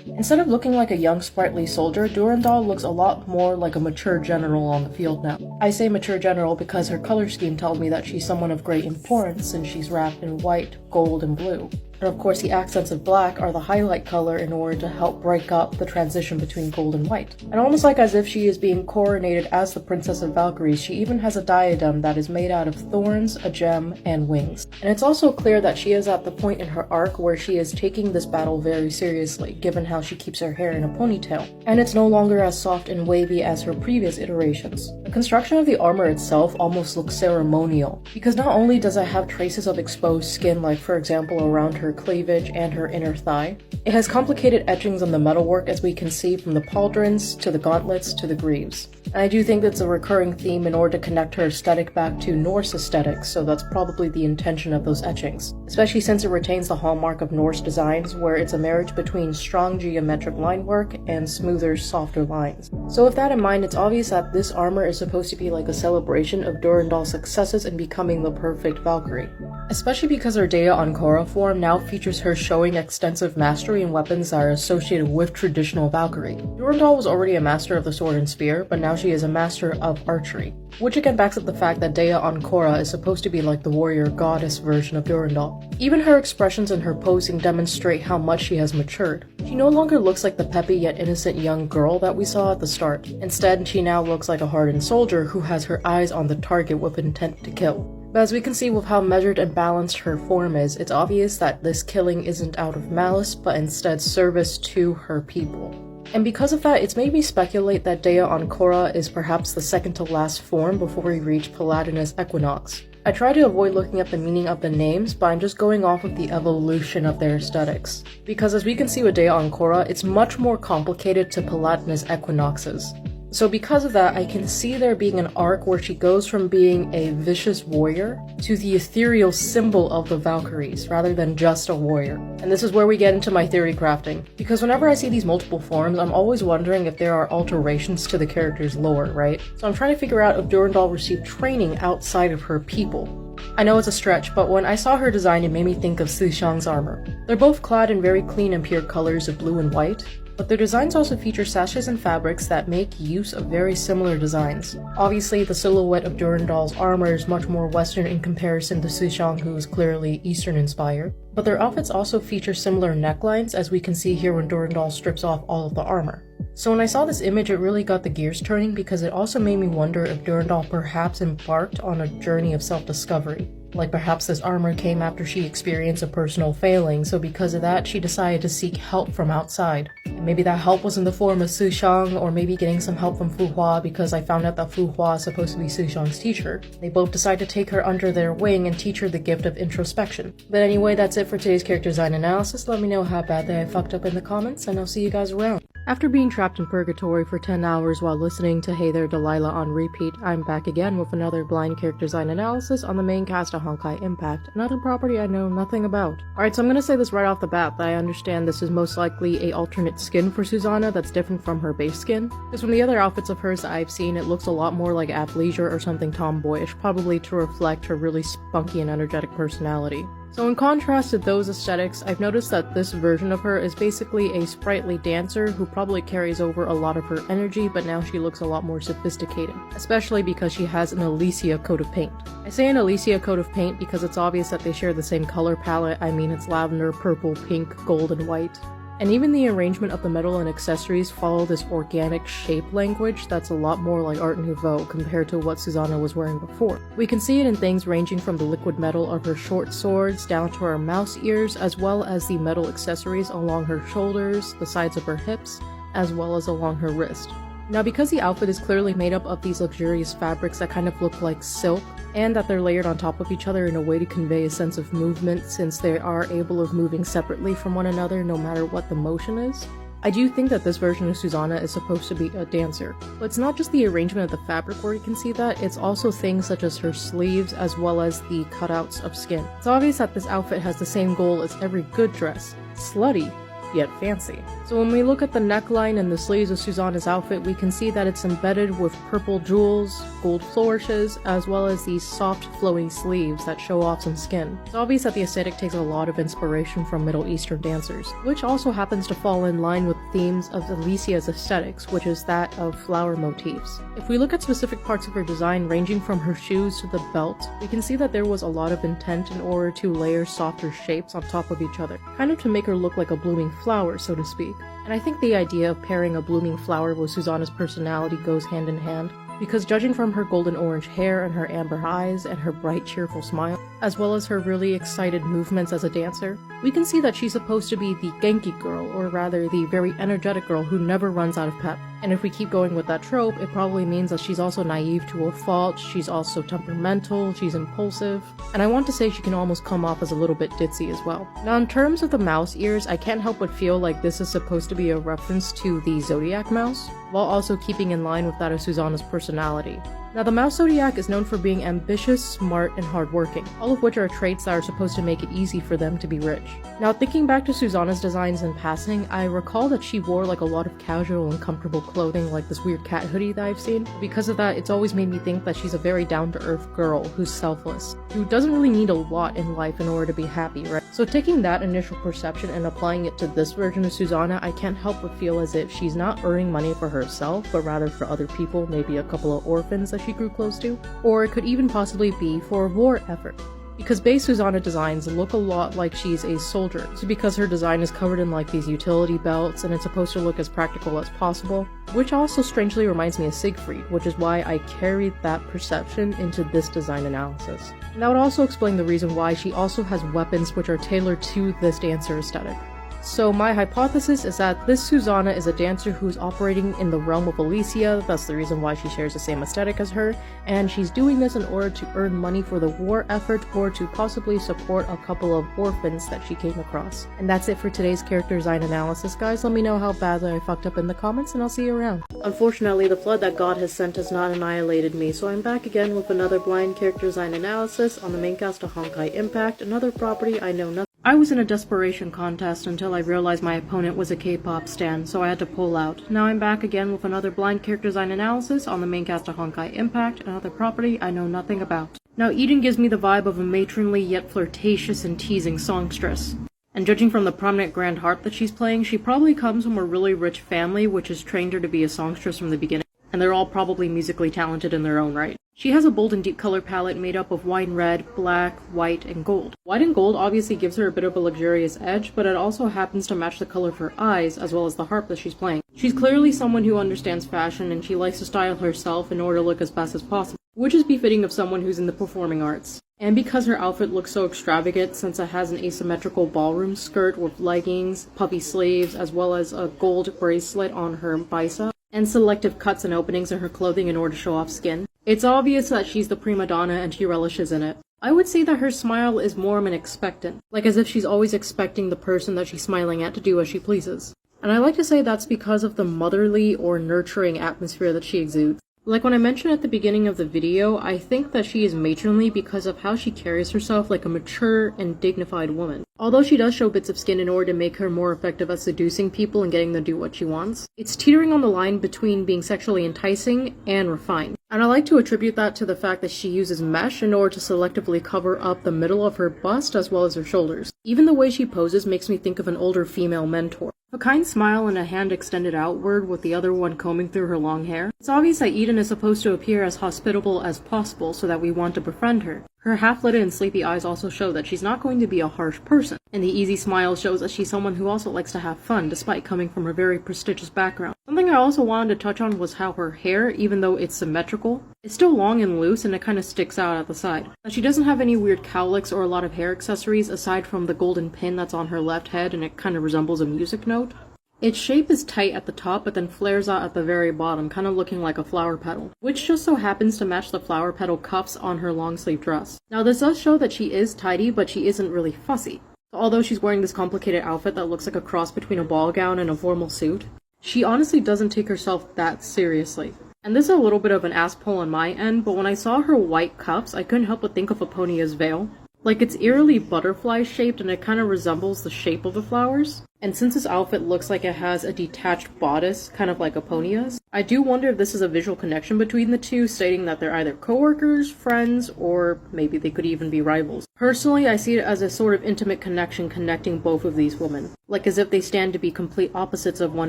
Instead of looking like a young sprightly soldier, Durandal looks a lot more like a mature general on the field now. I say mature general because her color scheme tells me that she's someone of great importance since she's wrapped in white, gold, and blue. And of course the accents of black are the highlight color in order to help break up the transition between gold and white. And almost like as if she is being coronated as the Princess of Valkyries, she even has a diadem that is made out of thorns, a gem, and wings. And it's also clear that she is at the point in her arc where she is taking this battle very seriously, given how she keeps her hair in a ponytail. And it's no longer as soft and wavy as her previous iterations. The construction of the armor itself almost looks ceremonial, because not only does it have traces of exposed skin, like for example around her her cleavage and her inner thigh. It has complicated etchings on the metalwork, as we can see, from the pauldrons to the gauntlets to the greaves. And I do think that's a recurring theme in order to connect her aesthetic back to Norse aesthetics, so that's probably the intention of those etchings. Especially since it retains the hallmark of Norse designs, where it's a marriage between strong geometric line work and smoother, softer lines. So with that in mind, it's obvious that this armor is supposed to be like a celebration of Durandal's successes in becoming the perfect Valkyrie. Especially because her Dea Ancora form now features her showing extensive mastery in weapons that are associated with traditional Valkyrie. Durandal was already a master of the sword and spear, but now she is a master of archery, which again backs up the fact that Dea Ancora is supposed to be like the warrior goddess version of Durandal. Even her expressions and her posing demonstrate how much she has matured. She no longer looks like the peppy yet innocent young girl that we saw at the start. Instead, she now looks like a hardened soldier who has her eyes on the target with intent to kill. But as we can see with how measured and balanced her form is, it's obvious that this killing isn't out of malice, but instead service to her people. And because of that, it's made me speculate that Dea Ancora is perhaps the second to last form before we reach Palatinus Equinox. I try to avoid looking at the meaning of the names, but I'm just going off of the evolution of their aesthetics. Because as we can see with Dea Ancora, it's much more complicated to Palatinus Equinox's. So because of that, I can see there being an arc where she goes from being a vicious warrior to the ethereal symbol of the Valkyries, rather than just a warrior. And this is where we get into my theory crafting. Because whenever I see these multiple forms, I'm always wondering if there are alterations to the character's lore, right? So I'm trying to figure out if Durandal received training outside of her people. I know it's a stretch, but when I saw her design, it made me think of Sushang's armor. They're both clad in very clean and pure colors of blue and white, but their designs also feature sashes and fabrics that make use of very similar designs. Obviously, the silhouette of Durandal's armor is much more Western in comparison to Sushang, who is clearly Eastern inspired, but their outfits also feature similar necklines, as we can see here when Durandal strips off all of the armor. So when I saw this image, it really got the gears turning, because it also made me wonder if Durandal perhaps embarked on a journey of self-discovery. Like perhaps this armor came after she experienced a personal failing, so because of that, she decided to seek help from outside. And maybe that help was in the form of Sushang, or maybe getting some help from Fu Hua, because I found out that Fu Hua is supposed to be Sushang's teacher. They both decide to take her under their wing and teach her the gift of introspection. But anyway, that's it for today's character design analysis. Let me know how badly I fucked up in the comments, and I'll see you guys around. After being trapped in purgatory for 10 hours while listening to Hey There Delilah on repeat, I'm back again with another blind character design analysis on the main cast of Honkai Impact, another property I know nothing about. Alright, so I'm gonna say this right off the bat, that I understand this is most likely a alternate skin for Susanna that's different from her base skin. Because from the other outfits of hers that I've seen, it looks a lot more like athleisure or something tomboyish, probably to reflect her really spunky and energetic personality. So in contrast to those aesthetics, I've noticed that this version of her is basically a sprightly dancer who probably carries over a lot of her energy, but now she looks a lot more sophisticated, especially because she has an Elysia coat of paint. I say an Elysia coat of paint because it's obvious that they share the same color palette. I mean, it's lavender, purple, pink, gold, and white. And even the arrangement of the metal and accessories follow this organic shape language that's a lot more like Art Nouveau compared to what Susanna was wearing before. We can see it in things ranging from the liquid metal of her short swords down to her mouse ears, as well as the metal accessories along her shoulders, the sides of her hips, as well as along her wrist. Now, because the outfit is clearly made up of these luxurious fabrics that kind of look like silk, and that they're layered on top of each other in a way to convey a sense of movement since they are able of moving separately from one another no matter what the motion is, I do think that this version of Susanna is supposed to be a dancer. But it's not just the arrangement of the fabric where you can see that, it's also things such as her sleeves as well as the cutouts of skin. It's obvious that this outfit has the same goal as every good dress: slutty, yet fancy. So when we look at the neckline and the sleeves of Susanna's outfit, we can see that it's embedded with purple jewels, gold flourishes, as well as these soft flowing sleeves that show off some skin. It's obvious that the aesthetic takes a lot of inspiration from Middle Eastern dancers, which also happens to fall in line with themes of Elysia's aesthetics, which is that of flower motifs. If we look at specific parts of her design, ranging from her shoes to the belt, we can see that there was a lot of intent in order to layer softer shapes on top of each other, kind of to make her look like a blooming flower, so to speak. And I think the idea of pairing a blooming flower with Susanna's personality goes hand in hand, because judging from her golden orange hair and her amber eyes and her bright cheerful smile, as well as her really excited movements as a dancer, we can see that she's supposed to be the Genki girl, or rather the very energetic girl who never runs out of pep. And if we keep going with that trope, it probably means that she's also naive to a fault, she's also temperamental, she's impulsive, and I want to say she can almost come off as a little bit ditzy as well. Now in terms of the mouse ears, I can't help but feel like this is supposed to be a reference to the Zodiac mouse, while also keeping in line with that of Susanna's personality. Now the mouse Zodiac is known for being ambitious, smart, and hardworking, all of which are traits that are supposed to make it easy for them to be rich. Now thinking back to Susanna's designs in passing, I recall that she wore like a lot of casual and comfortable clothing like this weird cat hoodie that I've seen. Because of that, it's always made me think that she's a very down-to-earth girl who's selfless, who doesn't really need a lot in life in order to be happy, right? So taking that initial perception and applying it to this version of Susanna, I can't help but feel as if she's not earning money for herself, but rather for other people, maybe a couple of orphans that she grew close to, or it could even possibly be for a war effort. Because base Susanna designs look a lot like she's a soldier, so because her design is covered in like these utility belts and it's supposed to look as practical as possible, which also strangely reminds me of Siegfried, which is why I carried that perception into this design analysis. And that would also explain the reason why she also has weapons which are tailored to this dancer aesthetic. So my hypothesis is that this Susanna is a dancer who's operating in the realm of Elysia, that's the reason why she shares the same aesthetic as her, and she's doing this in order to earn money for the war effort or to possibly support a couple of orphans that she came across. And that's it for today's character design analysis, guys. Let me know how badly I fucked up in the comments and I'll see you around. Unfortunately, the flood that God has sent has not annihilated me, so I'm back again with another blind character design analysis on the main cast of Honkai Impact, another property I know nothing. I was in a desperation contest until I realized my opponent was a K-pop stan, so I had to pull out. Now I'm back again with another blind character design analysis on the main cast of Honkai Impact, another property I know nothing about. Now Eden gives me the vibe of a matronly yet flirtatious and teasing songstress. And judging from the prominent grand harp that she's playing, she probably comes from a really rich family which has trained her to be a songstress from the beginning, and they're all probably musically talented in their own right. She has a bold and deep color palette made up of wine red, black, white, and gold. White and gold obviously gives her a bit of a luxurious edge, but it also happens to match the color of her eyes as well as the harp that she's playing. She's clearly someone who understands fashion and she likes to style herself in order to look as best as possible, which is befitting of someone who's in the performing arts. And because her outfit looks so extravagant since it has an asymmetrical ballroom skirt with leggings, puffy sleeves, as well as a gold bracelet on her bicep, and selective cuts and openings in her clothing in order to show off skin, it's obvious that she's the prima donna and she relishes in it. I would say that her smile is more of an expectant, like as if she's always expecting the person that she's smiling at to do as she pleases. And I like to say that's because of the motherly or nurturing atmosphere that she exudes. Like when I mentioned at the beginning of the video, I think that she is matronly because of how she carries herself like a mature and dignified woman. Although she does show bits of skin in order to make her more effective at seducing people and getting them to do what she wants, it's teetering on the line between being sexually enticing and refined. And I like to attribute that to the fact that she uses mesh in order to selectively cover up the middle of her bust as well as her shoulders. Even the way she poses makes me think of an older female mentor. A kind smile and a hand extended outward with the other one combing through her long hair. It's obvious that Eden is supposed to appear as hospitable as possible so that we want to befriend her. Her half-lit and sleepy eyes also show that she's not going to be a harsh person, and the easy smile shows that she's someone who also likes to have fun despite coming from a very prestigious background. Something I also wanted to touch on was how her hair, even though it's symmetrical, is still long and loose and it kind of sticks out at the side. Now, she doesn't have any weird cowlicks or a lot of hair accessories aside from the golden pin that's on her left head and it kind of resembles a music note. Its shape is tight at the top but then flares out at the very bottom, kind of looking like a flower petal, which just so happens to match the flower petal cuffs on her long sleeve dress. Now this does show that she is tidy, but she isn't really fussy. So although she's wearing this complicated outfit that looks like a cross between a ball gown and a formal suit, she honestly doesn't take herself that seriously. And this is a little bit of an ass pull on my end, but when I saw her white cuffs, I couldn't help but think of Aponia's veil. Like, it's eerily butterfly-shaped and it kind of resembles the shape of the flowers. And since this outfit looks like it has a detached bodice, kind of like Aponia's, I do wonder if this is a visual connection between the two, stating that they're either co-workers, friends, or maybe they could even be rivals. Personally, I see it as a sort of intimate connection connecting both of these women, like as if they stand to be complete opposites of one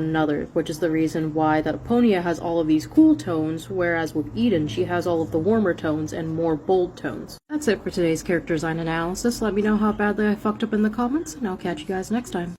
another, which is the reason why that Aponia has all of these cool tones, whereas with Eden, she has all of the warmer tones and more bold tones. That's it for today's character design analysis. Let me know how badly I fucked up in the comments, and I'll catch you guys next time.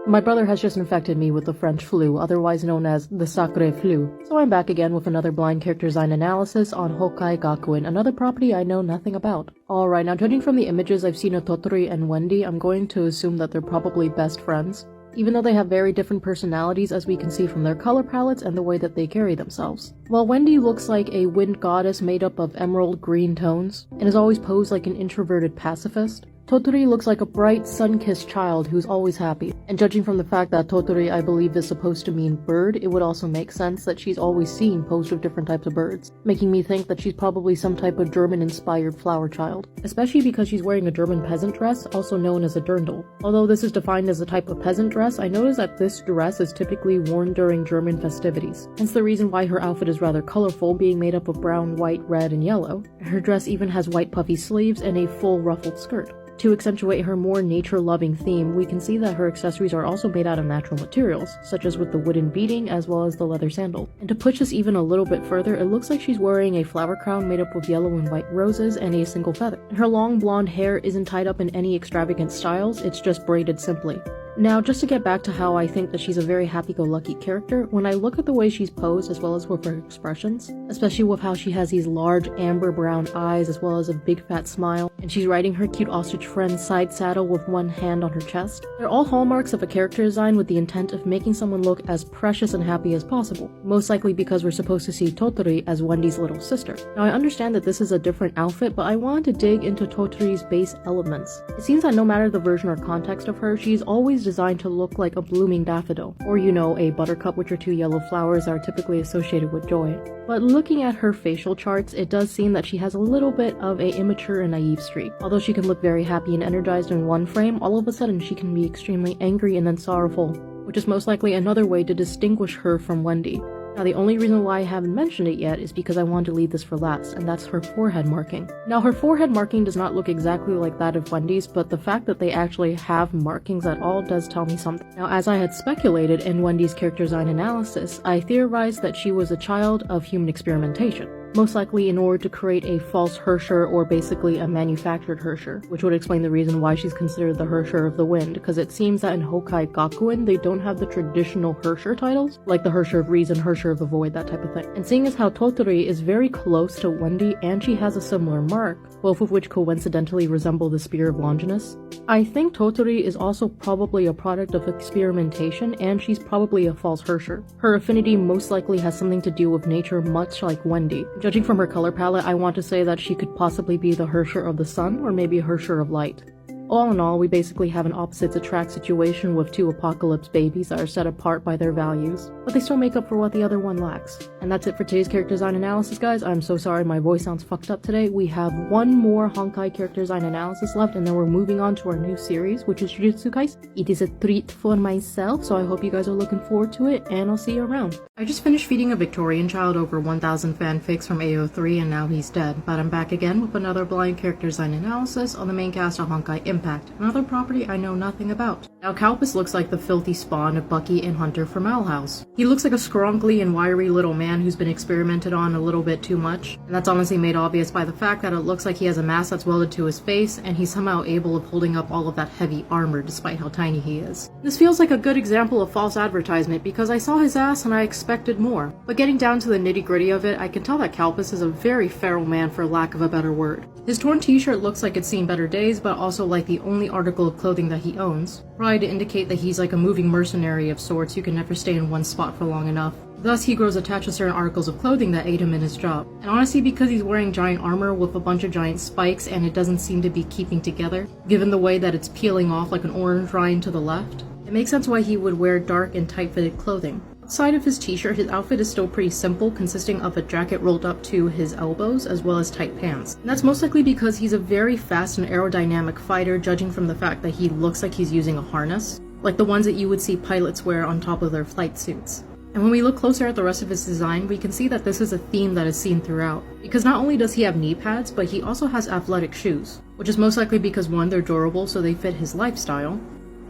My brother has just infected me with the French flu, otherwise known as the Sacre Flu, so I'm back again with another blind character design analysis on Honkai Gakuen, another property I know nothing about. Alright, now judging from the images I've seen of Tottori and Wendy, I'm going to assume that they're probably best friends. even though they have very different personalities as we can see from their color palettes and the way that they carry themselves. While Wendy looks like a wind goddess made up of emerald green tones, and is always posed like an introverted pacifist, Toturi looks like a bright, sun-kissed child who's always happy. And judging from the fact that Toturi, I believe, is supposed to mean bird, it would also make sense that she's always seen posed with different types of birds, making me think that she's probably some type of German-inspired flower child. Especially because she's wearing a German peasant dress, also known as a dirndl. Although this is defined as a type of peasant dress, I noticed that this dress is typically worn during German festivities. Hence the reason why her outfit is rather colorful, being made up of brown, white, red, and yellow. Her dress even has white puffy sleeves and a full ruffled skirt. To accentuate her more nature-loving theme, we can see that her accessories are also made out of natural materials, such as with the wooden beading as well as the leather sandal. And to push this even a little bit further, it looks like she's wearing a flower crown made up of yellow and white roses and a single feather. And her long blonde hair isn't tied up in any extravagant styles, it's just braided simply. Now, just to get back to how I think that she's a very happy-go-lucky character, when I look at the way she's posed as well as with her expressions, especially with how she has these large amber brown eyes as well as a big fat smile, and she's riding her cute ostrich friend side saddle with one hand on her chest, they're all hallmarks of a character design with the intent of making someone look as precious and happy as possible, most likely because we're supposed to see Toturi as Wendy's little sister. Now, I understand that this is a different outfit, but I wanted to dig into Toturi's base elements. It seems that no matter the version or context of her, she's always designed to look like a blooming daffodil, or you know, a buttercup, which are two yellow flowers that are typically associated with joy. But looking at her facial charts, it does seem that she has a little bit of a immature and naive streak. Although she can look very happy and energized in one frame, all of a sudden she can be extremely angry and then sorrowful, which is most likely another way to distinguish her from Wendy. Now, the only reason why I haven't mentioned it yet is because I wanted to leave this for last, and that's her forehead marking. Now, her forehead marking does not look exactly like that of Wendy's, but the fact that they actually have markings at all does tell me something. Now, as I had speculated in Wendy's character design analysis, I theorized that she was a child of human experimentation. Most likely in order to create a false Herrscher, or basically a manufactured Herrscher, which would explain the reason why she's considered the Herrscher of the Wind, because it seems that in Honkai Gakuen they don't have the traditional Herrscher titles, like the Herrscher of Reason, Herrscher of the Void, that type of thing. And seeing as how Toturi is very close to Wendy and she has a similar mark, both of which coincidentally resemble the Spear of Longinus, I think Toturi is also probably a product of experimentation, and she's probably a false Herrscher. Her affinity most likely has something to do with nature, much like Wendy. Judging from her color palette, I want to say that she could possibly be the Herrscher of the Sun, or maybe a Herrscher of Light. All in all, we basically have an opposites attract situation with two apocalypse babies that are set apart by their values, but they still make up for what the other one lacks. And that's it for today's character design analysis, guys. I'm so sorry my voice sounds fucked up today. We have one more Honkai character design analysis left, and then we're moving on to our new series, which is Jujutsu Kaisen. It is a treat for myself, so I hope you guys are looking forward to it, and I'll see you around. I just finished feeding a Victorian child over 1,000 fanfics from AO3, and now he's dead, but I'm back again with another blind character design analysis on the main cast of Honkai Impact, another property I know nothing about. Now, Kalpus looks like the filthy spawn of Bucky and Hunter from Owl House. He looks like a scroungly and wiry little man who's been experimented on a little bit too much, and that's honestly made obvious by the fact that it looks like he has a mask that's welded to his face, and he's somehow able of holding up all of that heavy armor despite how tiny he is. This feels like a good example of false advertisement because I saw his ass and I expected more. But getting down to the nitty-gritty of it, I can tell that Kalpus is a very feral man, for lack of a better word. His torn t-shirt looks like it's seen better days, but also like the only article of clothing that he owns, probably to indicate that he's like a moving mercenary of sorts who can never stay in one spot for long enough. Thus, he grows attached to certain articles of clothing that aid him in his job. And honestly, because he's wearing giant armor with a bunch of giant spikes and it doesn't seem to be keeping together, given the way that it's peeling off like an orange rind to the left, it makes sense why he would wear dark and tight-fitted clothing. Outside of his t-shirt, his outfit is still pretty simple, consisting of a jacket rolled up to his elbows as well as tight pants. And that's most likely because he's a very fast and aerodynamic fighter, judging from the fact that he looks like he's using a harness, like the ones that you would see pilots wear on top of their flight suits. And when we look closer at the rest of his design, we can see that this is a theme that is seen throughout. Because not only does he have knee pads, but he also has athletic shoes, which is most likely because 1, they're durable so they fit his lifestyle,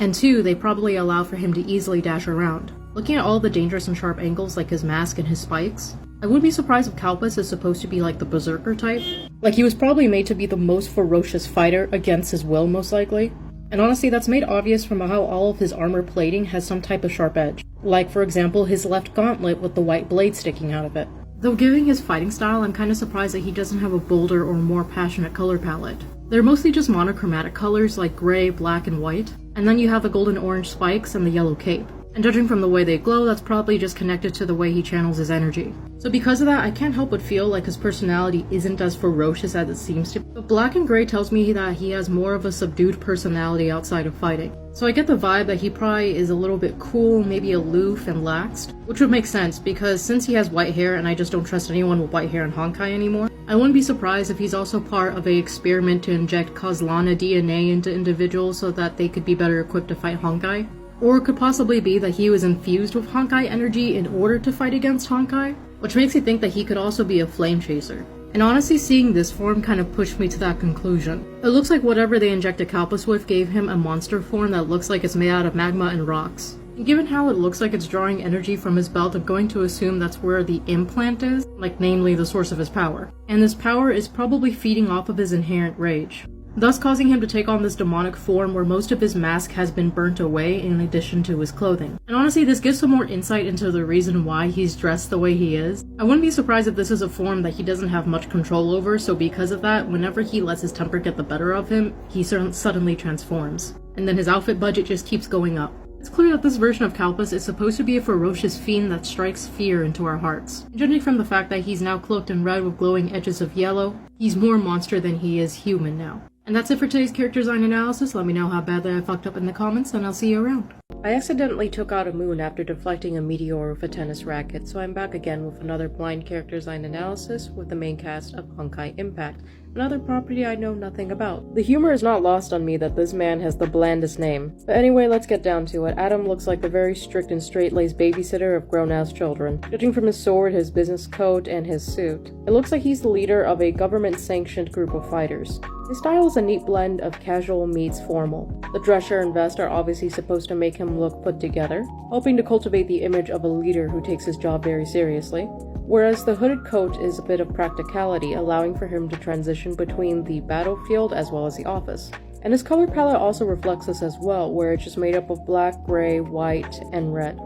and 2, they probably allow for him to easily dash around. Looking at all the dangerous and sharp angles like his mask and his spikes, I wouldn't be surprised if Kalpus is supposed to be like the berserker type. Like, he was probably made to be the most ferocious fighter against his will, most likely. And honestly, that's made obvious from how all of his armor plating has some type of sharp edge. Like, for example, his left gauntlet with the white blade sticking out of it. Though given his fighting style, I'm kinda surprised that he doesn't have a bolder or more passionate color palette. They're mostly just monochromatic colors like gray, black, and white. And then you have the golden orange spikes and the yellow cape. And judging from the way they glow, that's probably just connected to the way he channels his energy. So because of that, I can't help but feel like his personality isn't as ferocious as it seems to be. But black and gray tells me that he has more of a subdued personality outside of fighting. So I get the vibe that he probably is a little bit cool, maybe aloof and laxed, which would make sense because since he has white hair and I just don't trust anyone with white hair in Honkai anymore, I wouldn't be surprised if he's also part of an experiment to inject Kozlana DNA into individuals so that they could be better equipped to fight Honkai. Or it could possibly be that he was infused with Honkai energy in order to fight against Honkai, which makes me think that he could also be a Flamechaser. And honestly, seeing this form kind of pushed me to that conclusion. It looks like whatever they injected Kalpus with gave him a monster form that looks like it's made out of magma and rocks. And given how it looks like it's drawing energy from his belt, I'm going to assume that's where the implant is, like namely the source of his power. And this power is probably feeding off of his inherent rage, thus causing him to take on this demonic form where most of his mask has been burnt away in addition to his clothing. And honestly, this gives some more insight into the reason why he's dressed the way he is. I wouldn't be surprised if this is a form that he doesn't have much control over, so because of that, whenever he lets his temper get the better of him, he suddenly transforms. And then his outfit budget just keeps going up. It's clear that this version of Kalpus is supposed to be a ferocious fiend that strikes fear into our hearts. And judging from the fact that he's now cloaked in red with glowing edges of yellow, he's more monster than he is human now. And that's it for today's character design analysis. Let me know how badly I fucked up in the comments, and I'll see you around. I accidentally took out a moon after deflecting a meteor with a tennis racket, so I'm back again with another blind character design analysis with the main cast of Honkai Impact, another property I know nothing about. The humor is not lost on me that this man has the blandest name. But anyway, let's get down to it. Adam looks like the very strict and straight-laced babysitter of grown-ass children. Judging from his sword, his business coat, and his suit, it looks like he's the leader of a government-sanctioned group of fighters. His style is a neat blend of casual meets formal. The dress shirt and vest are obviously supposed to make him look put together, hoping to cultivate the image of a leader who takes his job very seriously, whereas the hooded coat is a bit of practicality, allowing for him to transition between the battlefield as well as the office. And his color palette also reflects this as well, where it's just made up of black, gray, white, and red,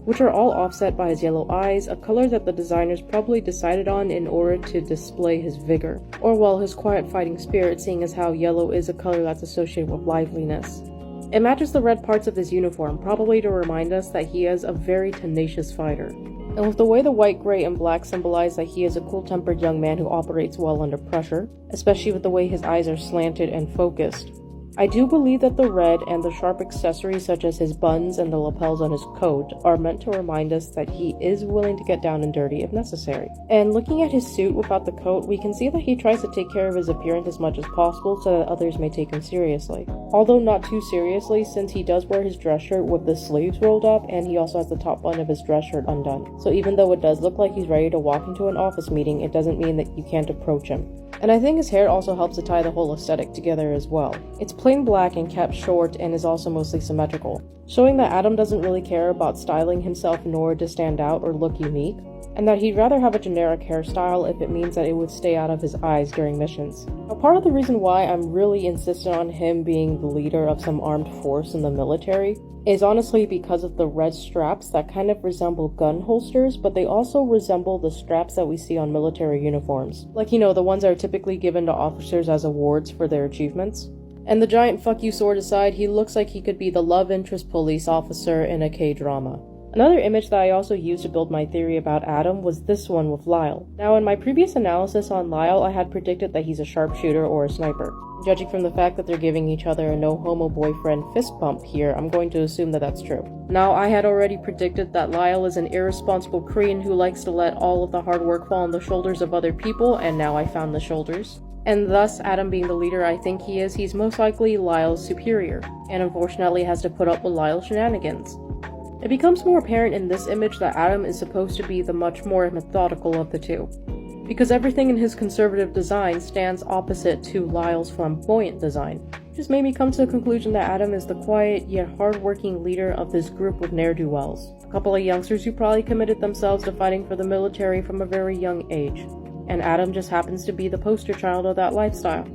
which are all offset by his yellow eyes, a color that the designers probably decided on in order to display his vigor, or well, his quiet fighting spirit, seeing as how yellow is a color that's associated with liveliness. It matches the red parts of his uniform, probably to remind us that he is a very tenacious fighter. And with the way the white, gray, and black symbolize that he is a cool-tempered young man who operates well under pressure, especially with the way his eyes are slanted and focused. I do believe that the red and the sharp accessories such as his buttons and the lapels on his coat are meant to remind us that he is willing to get down and dirty if necessary. And looking at his suit without the coat, we can see that he tries to take care of his appearance as much as possible so that others may take him seriously. Although not too seriously, since he does wear his dress shirt with the sleeves rolled up and he also has the top button of his dress shirt undone. So even though it does look like he's ready to walk into an office meeting, it doesn't mean that you can't approach him. And I think his hair also helps to tie the whole aesthetic together as well. It's plain black and kept short and is also mostly symmetrical, showing that Adam doesn't really care about styling himself in order to stand out or look unique, and that he'd rather have a generic hairstyle if it means that it would stay out of his eyes during missions. Now, part of the reason why I'm really insistent on him being the leader of some armed force in the military is honestly because of the red straps that kind of resemble gun holsters, but they also resemble the straps that we see on military uniforms. Like, you know, the ones that are typically given to officers as awards for their achievements. And the giant fuck you sword aside, he looks like he could be the love interest police officer in a K-drama. Another image that I also used to build my theory about Adam was this one with Lyle. Now, in my previous analysis on Lyle, I had predicted that he's a sharpshooter or a sniper. Judging from the fact that they're giving each other a no-homo boyfriend fist bump here, I'm going to assume that that's true. Now, I had already predicted that Lyle is an irresponsible Korean who likes to let all of the hard work fall on the shoulders of other people, and now I found the shoulders. And thus, Adam being the leader I think he is, he's most likely Lyle's superior, and unfortunately has to put up with Lyle's shenanigans. It becomes more apparent in this image that Adam is supposed to be the much more methodical of the two, because everything in his conservative design stands opposite to Lyle's flamboyant design. It just made me come to the conclusion that Adam is the quiet yet hard-working leader of this group of ne'er-do-wells, a couple of youngsters who probably committed themselves to fighting for the military from a very young age, and Adam just happens to be the poster child of that lifestyle.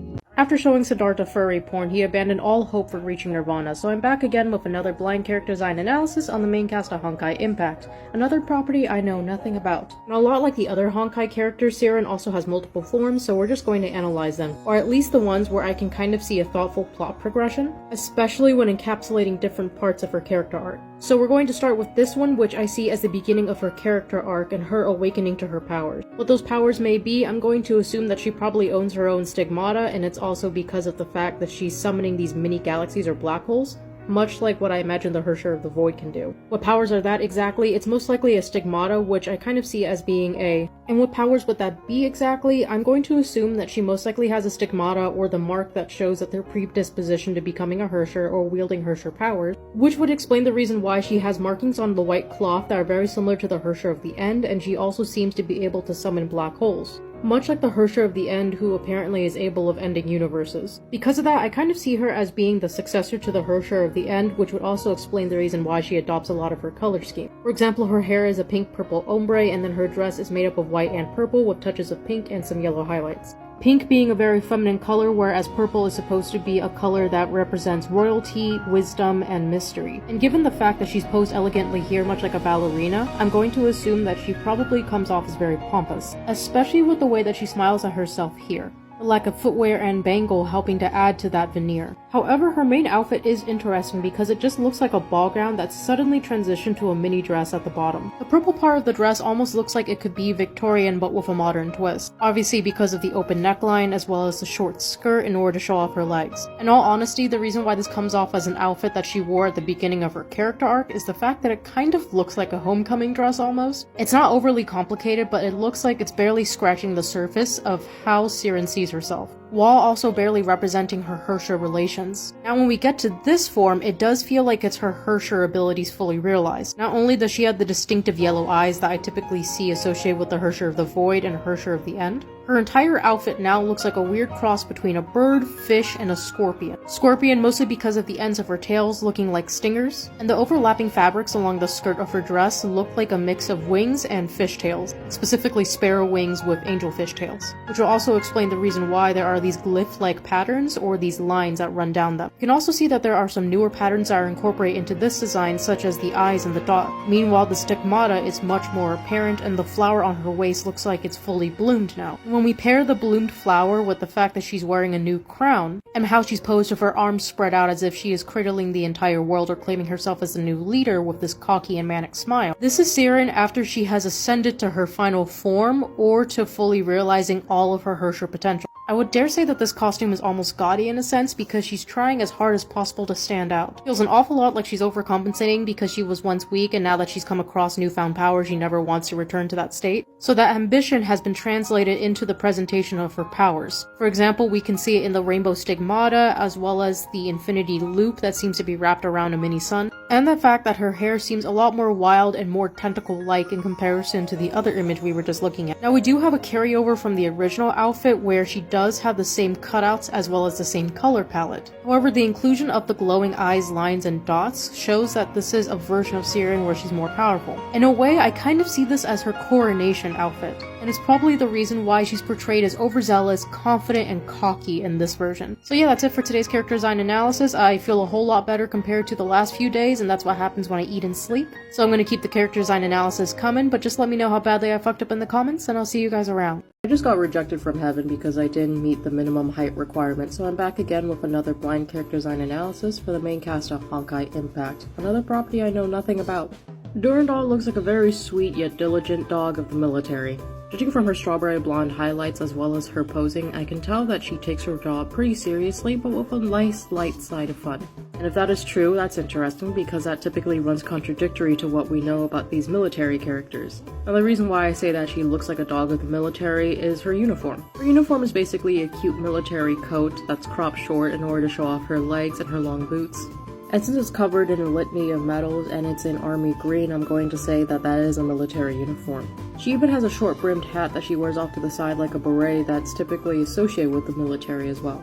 After showing Siddhartha furry porn, he abandoned all hope for reaching Nirvana, so I'm back again with another blind character design analysis on the main cast of Honkai Impact, another property I know nothing about. And a lot like the other Honkai characters, Sirin also has multiple forms, so we're just going to analyze them, or at least the ones where I can kind of see a thoughtful plot progression, especially when encapsulating different parts of her character arc. So we're going to start with this one, which I see as the beginning of her character arc and her awakening to her powers. What those powers may be, I'm going to assume that she probably owns her own stigmata, and it's also because of the fact that she's summoning these mini galaxies or black holes, much like what I imagine the Herrscher of the Void can do. What powers are that exactly? It's most likely a stigmata, which I kind of see as being a... And what powers would that be exactly? I'm going to assume that she most likely has a stigmata or the mark that shows that their predisposition to becoming a Herrscher or wielding Herrscher powers, which would explain the reason why she has markings on the white cloth that are very similar to the Herrscher of the End, and she also seems to be able to summon black holes, much like the Herrscher of the End, who apparently is able of ending universes. Because of that, I kind of see her as being the successor to the Herrscher of the End, which would also explain the reason why she adopts a lot of her color scheme. For example, her hair is a pink-purple ombre, and then her dress is made up of white and purple with touches of pink and some yellow highlights. Pink being a very feminine color, whereas purple is supposed to be a color that represents royalty, wisdom, and mystery. And given the fact that she's posed elegantly here, much like a ballerina, I'm going to assume that she probably comes off as very pompous, especially with the way that she smiles at herself here. The lack of footwear and bangle helping to add to that veneer. However, her main outfit is interesting because it just looks like a ball gown that's suddenly transitioned to a mini dress at the bottom. The purple part of the dress almost looks like it could be Victorian but with a modern twist, obviously because of the open neckline as well as the short skirt in order to show off her legs. In all honesty, the reason why this comes off as an outfit that she wore at the beginning of her character arc is the fact that it kind of looks like a homecoming dress almost. It's not overly complicated, but it looks like it's barely scratching the surface of how Sirin sees herself, while also barely representing her Herrscher relations. Now when we get to this form, it does feel like it's her Herrscher abilities fully realized. Not only does she have the distinctive yellow eyes that I typically see associated with the Herrscher of the Void and Herrscher of the End, her entire outfit now looks like a weird cross between a bird, fish, and a scorpion. Scorpion mostly because of the ends of her tails looking like stingers, and the overlapping fabrics along the skirt of her dress look like a mix of wings and fish tails, specifically sparrow wings with angelfish tails, which will also explain the reason why there are these glyph-like patterns or these lines that run down them. You can also see that there are some newer patterns that are incorporated into this design, such as the eyes and the dot. Meanwhile, the stigmata is much more apparent, and the flower on her waist looks like it's fully bloomed now. When we pair the bloomed flower with the fact that she's wearing a new crown, and how she's posed with her arms spread out as if she is cradling the entire world or claiming herself as the new leader with this cocky and manic smile. This is Sirin after she has ascended to her final form or to fully realizing all of her Herrscher potential. I would dare say that this costume is almost gaudy in a sense because she's trying as hard as possible to stand out. Feels an awful lot like she's overcompensating because she was once weak and now that she's come across newfound power she never wants to return to that state. So that ambition has been translated into the presentation of her powers. For example, we can see it in the rainbow stigmata as well as the infinity loop that seems to be wrapped around a mini sun, and the fact that her hair seems a lot more wild and more tentacle-like in comparison to the other image we were just looking at. Now we do have a carryover from the original outfit where she does have the same cutouts as well as the same color palette. However, the inclusion of the glowing eyes, lines, and dots shows that this is a version of Sirin where she's more powerful. In a way, I kind of see this as her coronation outfit, and it's probably the reason why she's portrayed as overzealous, confident, and cocky in this version. So yeah, that's it for today's character design analysis. I feel a whole lot better compared to the last few days, and that's what happens when I eat and sleep. So I'm going to keep the character design analysis coming, but just let me know how badly I fucked up in the comments, and I'll see you guys around. I just got rejected from heaven because I didn't meet the minimum height requirement, so I'm back again with another blind character design analysis for the main cast of Honkai Impact, another property I know nothing about. Durandal looks like a very sweet yet diligent dog of the military. Judging from her strawberry blonde highlights as well as her posing, I can tell that she takes her job pretty seriously but with a nice light side of fun. And if that is true, that's interesting because that typically runs contradictory to what we know about these military characters. Now the reason why I say that she looks like a dog of the military is her uniform. Her uniform is basically a cute military coat that's cropped short in order to show off her legs and her long boots. And since it's covered in a litany of medals and it's in army green, I'm going to say that that is a military uniform. She even has a short brimmed hat that she wears off to the side like a beret that's typically associated with the military as well.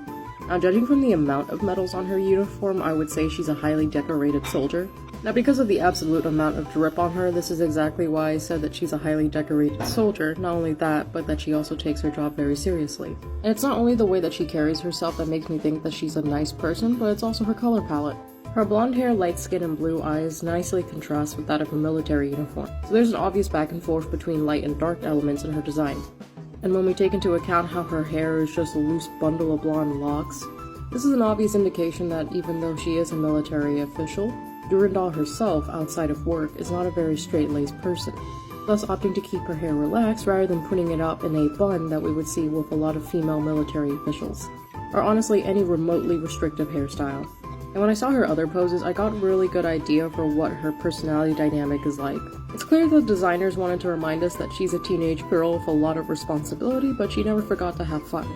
Now judging from the amount of medals on her uniform, I would say she's a highly decorated soldier. Now, because of the absolute amount of drip on her, this is exactly why I said that she's a highly decorated soldier. Not only that, but that she also takes her job very seriously. And it's not only the way that she carries herself that makes me think that she's a nice person, but it's also her color palette. Her blonde hair, light skin, and blue eyes nicely contrast with that of her military uniform, so there's an obvious back and forth between light and dark elements in her design. And when we take into account how her hair is just a loose bundle of blonde locks, this is an obvious indication that even though she is a military official, Durandal herself, outside of work, is not a very straight-laced person, thus opting to keep her hair relaxed rather than putting it up in a bun that we would see with a lot of female military officials, or honestly any remotely restrictive hairstyle. And when I saw her other poses, I got a really good idea for what her personality dynamic is like. It's clear the designers wanted to remind us that she's a teenage girl with a lot of responsibility, but she never forgot to have fun.